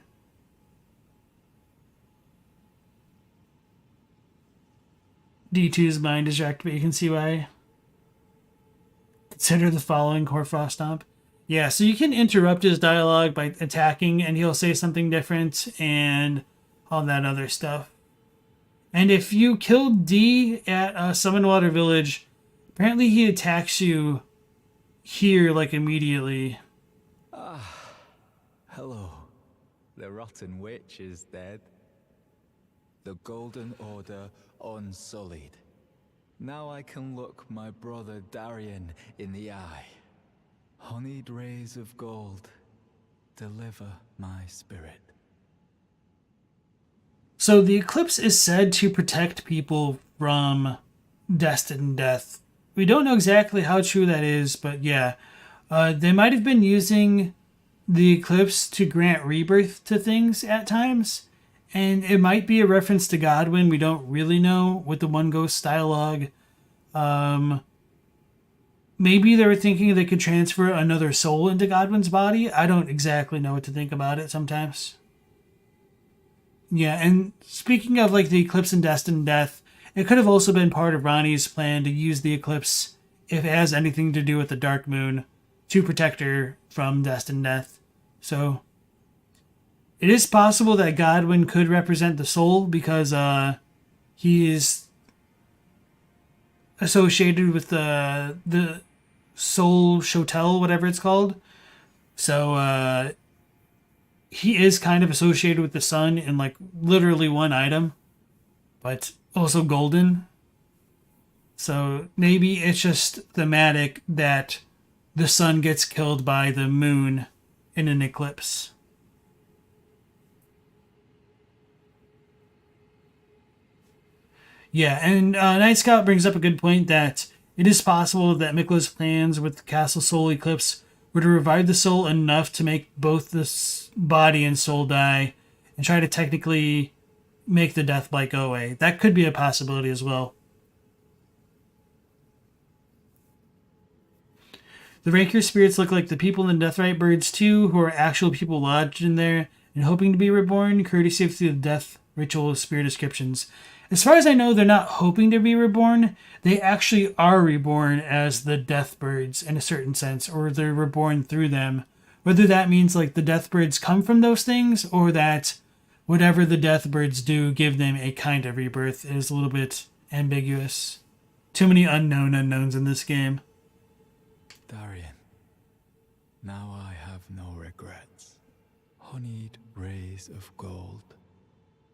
D2's mind is wrecked, but you can see why. Consider the following Hoarfrost Stomp. Yeah, so you can interrupt his dialogue by attacking, and he'll say something different, and all that other stuff. And if you killed D at Summonwater Village, apparently he attacks you here, like, immediately. Hello. The rotten witch is dead. The Golden Order unsullied. Now I can look my brother Darien in the eye. Honeyed rays of gold, deliver my spirit. So the eclipse is said to protect people from destined death. We don't know exactly how true that is, but yeah. They might have been using the eclipse to grant rebirth to things at times. And it might be a reference to Godwyn. We don't really know with the One Ghost dialogue. Maybe they were thinking they could transfer another soul into Godwyn's body. I don't exactly know what to think about it sometimes. Yeah, and speaking of like the eclipse and destined death, it could have also been part of Ronnie's plan to use the eclipse, if it has anything to do with the Dark Moon, to protect her from destined death. So it is possible that Godwyn could represent the soul because he is associated with the Soul Shotel, whatever it's called. So he is kind of associated with the sun in like literally one item, but also golden. So maybe it's just thematic that the sun gets killed by the moon in an eclipse. Yeah, and Night Scout brings up a good point that it is possible that Mikola's plans with the Castle Soul Eclipse were to revive the soul enough to make both the body and soul die and try to technically make the Deathblight go away. That could be a possibility as well. The Rancor spirits look like the people in Deathrite Birds too, who are actual people lodged in there and hoping to be reborn, courtesy of the death ritual spirit descriptions. As far as I know, they're not hoping to be reborn. They actually are reborn as the Deathbirds in a certain sense, or they're reborn through them. Whether that means like the Deathbirds come from those things, or that whatever the Deathbirds do give them a kind of rebirth is a little bit ambiguous. Too many unknowns in this game. Darien, now I have no regrets. Honeyed rays of gold,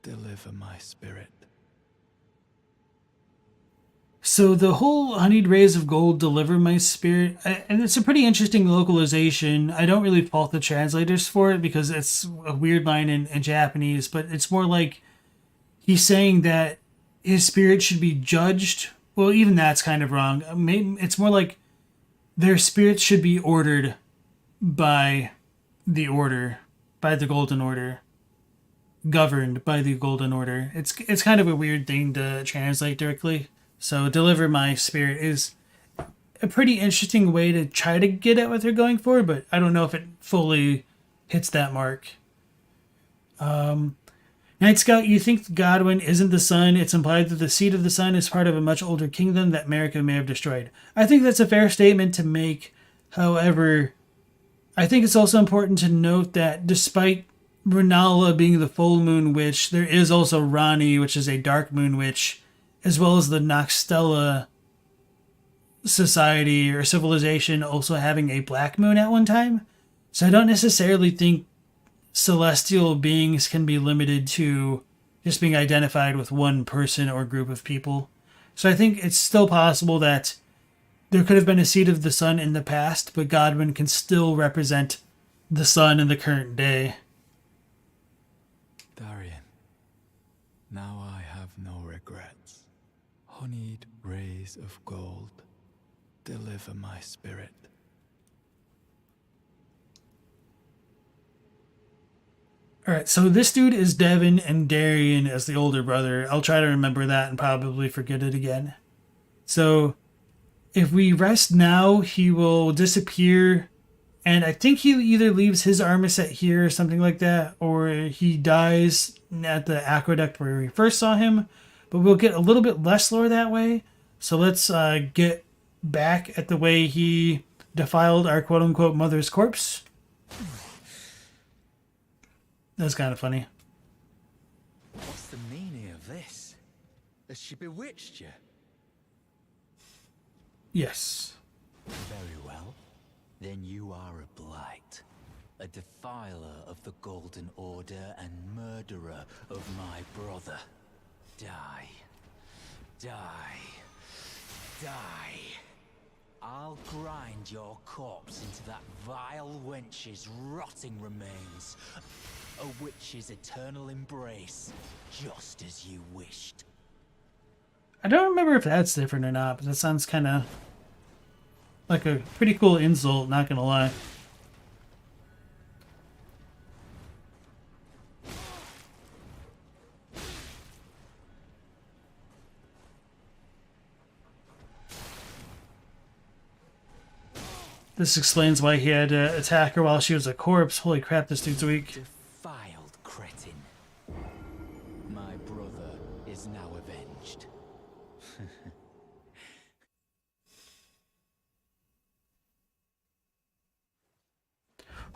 deliver my spirit. So the whole honeyed rays of gold deliver my spirit, and it's a pretty interesting localization. I don't really fault the translators for it because it's a weird line in Japanese, but it's more like he's saying that his spirit should be judged. Well, even that's kind of wrong. Maybe it's more like their spirits should be ordered by the order, by the Golden Order, governed by the Golden Order. It's kind of a weird thing to translate directly. So deliver my spirit is a pretty interesting way to try to get at what they're going for, but I don't know if it fully hits that mark. Night Scout, you think Godwyn isn't the sun. It's implied that the seat of the sun is part of a much older kingdom that America may have destroyed. I think that's a fair statement to make. However, I think it's also important to note that despite Renala being the full moon witch, there is also Rani, which is a dark moon witch, as well as the Noxtella society or civilization also having a black moon at one time. So I don't necessarily think celestial beings can be limited to just being identified with one person or group of people. So I think it's still possible that there could have been a seed of the sun in the past, but Godwyn can still represent the sun in the current day. Darian, now I have no regrets. Honeyed rays of gold, deliver my spirit. Alright, so this dude is Devin and Darian as the older brother. I'll try to remember that and probably forget it again. So, if we rest now, he will disappear, and I think he either leaves his armor set here or something like that, or he dies at the aqueduct where we first saw him, but we'll get a little bit less lore that way. So let's get back at the way he defiled our quote-unquote mother's corpse. That's kind of funny. What's the meaning of this? Has she bewitched you? Yes. Very well. Then you are a blight. A defiler of the Golden Order and murderer of my brother. Die. Die. Die. I'll grind your corpse into that vile wench's rotting remains. A witch's eternal embrace, just as you wished. I don't remember if that's different or not, but that sounds kind of like a pretty cool insult, not gonna lie. This explains why he had to attack her while she was a corpse. Holy crap, this dude's weak. Defiled cretin. My brother is now avenged.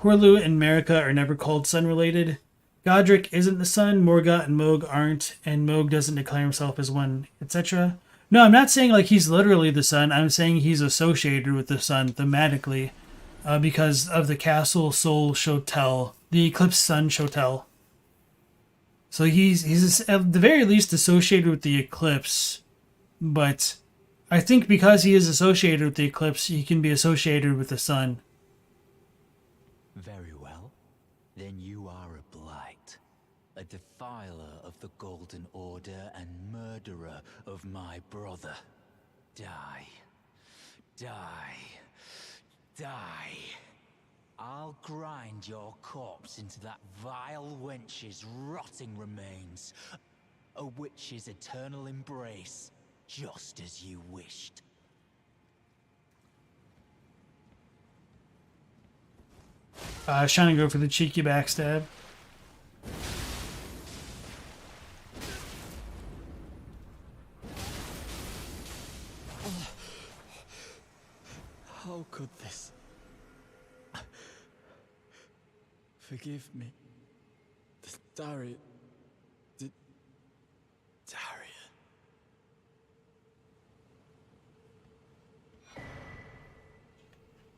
Horlu and Marika are never called sun-related. Godric isn't the sun, Morgott and Moog aren't, and Moog doesn't declare himself as one, etc. No, I'm not saying like he's literally the sun. I'm saying he's associated with the sun thematically because of the Castle Sol Shotel, the Eclipse Sun Shotel. So he's at the very least associated with the eclipse, but I think because he is associated with the eclipse, he can be associated with the sun. Very well. Then you are a blight. A defiler of the Golden Order and murderer of my brother. Die. Die. Die. I'll grind your corpse into that vile wench's rotting remains. A witch's eternal embrace, just as you wished. I was trying to go for the cheeky backstab. How could this? Forgive me. Darian.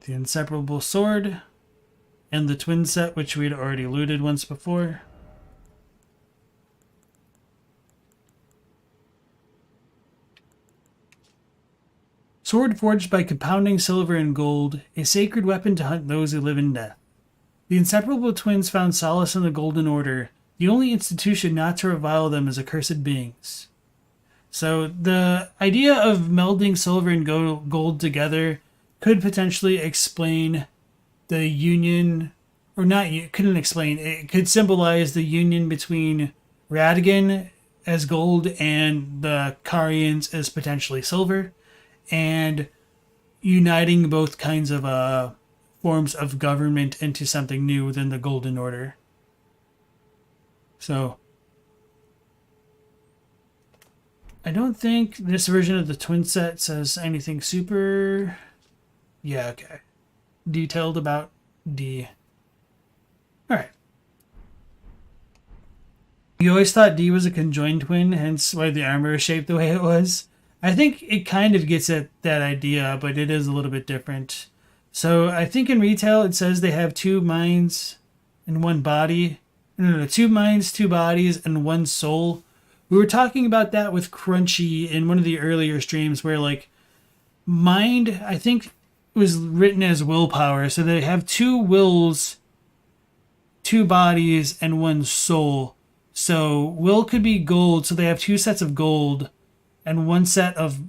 The inseparable sword, and the twin set, which we'd already looted once before. Sword forged by compounding silver and gold, a sacred weapon to hunt those who live in death. The inseparable twins found solace in the Golden Order, the only institution not to revile them as accursed beings. So the idea of melding silver and gold together could potentially explain the union, or not, couldn't explain, it could symbolize the union between Radagon as gold and the Carians as potentially silver, and uniting both kinds of forms of government into something new within the Golden Order. So, I don't think this version of the twin set says anything super... Yeah, okay. Detailed about D. Alright. You always thought D was a conjoined twin, hence why the armor is shaped the way it was. I think it kind of gets at that idea, but it is a little bit different. So I think in retail it says they have 2 minds and 1 body. No, 2 minds, 2 bodies, and 1 soul. We were talking about that with Crunchy in one of the earlier streams where, like, mind, I think, was written as willpower. So they have 2 wills, 2 bodies, and 1 soul. So will could be gold. So they have 2 sets of gold and 1 set of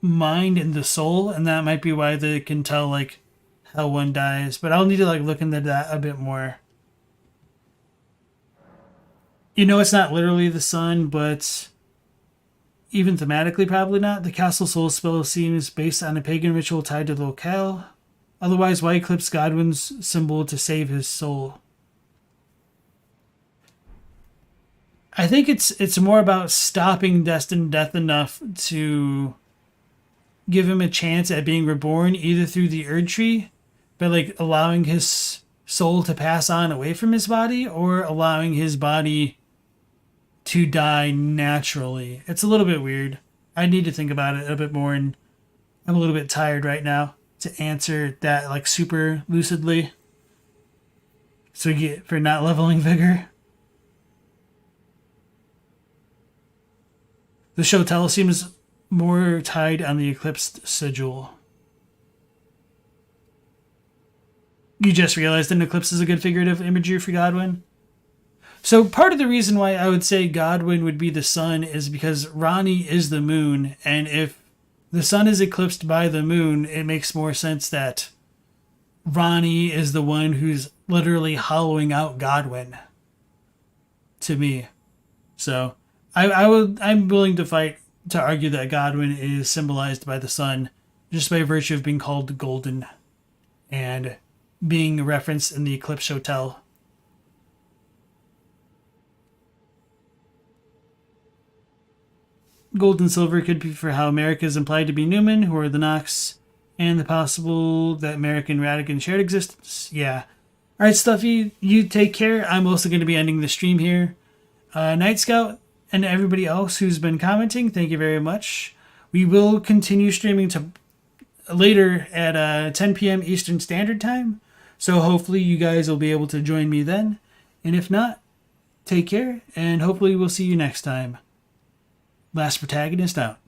mind and the soul. And that might be why they can tell, like, how 1 dies. But I'll need to, like, look into that a bit more. You know, it's not literally the sun, but even thematically, probably not. The Castle Soul spell seems based on a pagan ritual tied to the locale. Otherwise, why eclipse Godwyn's symbol to save his soul? I think it's more about stopping destined death enough to give him a chance at being reborn, either through the Erd Tree, by, like, allowing his soul to pass on away from his body, or allowing his body to die naturally. It's a little bit weird. I need to think about it a bit more, and I'm a little bit tired right now to answer that, like, super lucidly. So you get for not leveling vigor. The Shotel seems more tied on the eclipsed sigil. You just realized an eclipse is a good figurative imagery for Godwyn? So part of the reason why I would say Godwyn would be the sun is because Ranni is the moon, and if the sun is eclipsed by the moon, it makes more sense that Ranni is the one who's literally hollowing out Godwyn, to me. So I'm willing to fight to argue that Godwyn is symbolized by the sun just by virtue of being called golden and being referenced in the Eclipse Hotel. Gold and silver could be for how America is implied to be Newman, who are the Nox, and the possible that Merrick and Radagon shared existence. Yeah. Alright, Stuffy, you take care. I'm also going to be ending the stream here. Night Scout and everybody else who's been commenting, thank you very much. We will continue streaming to later at 10 p.m. Eastern Standard Time, so hopefully you guys will be able to join me then. And if not, take care, and hopefully we'll see you next time. Last Protagonist out.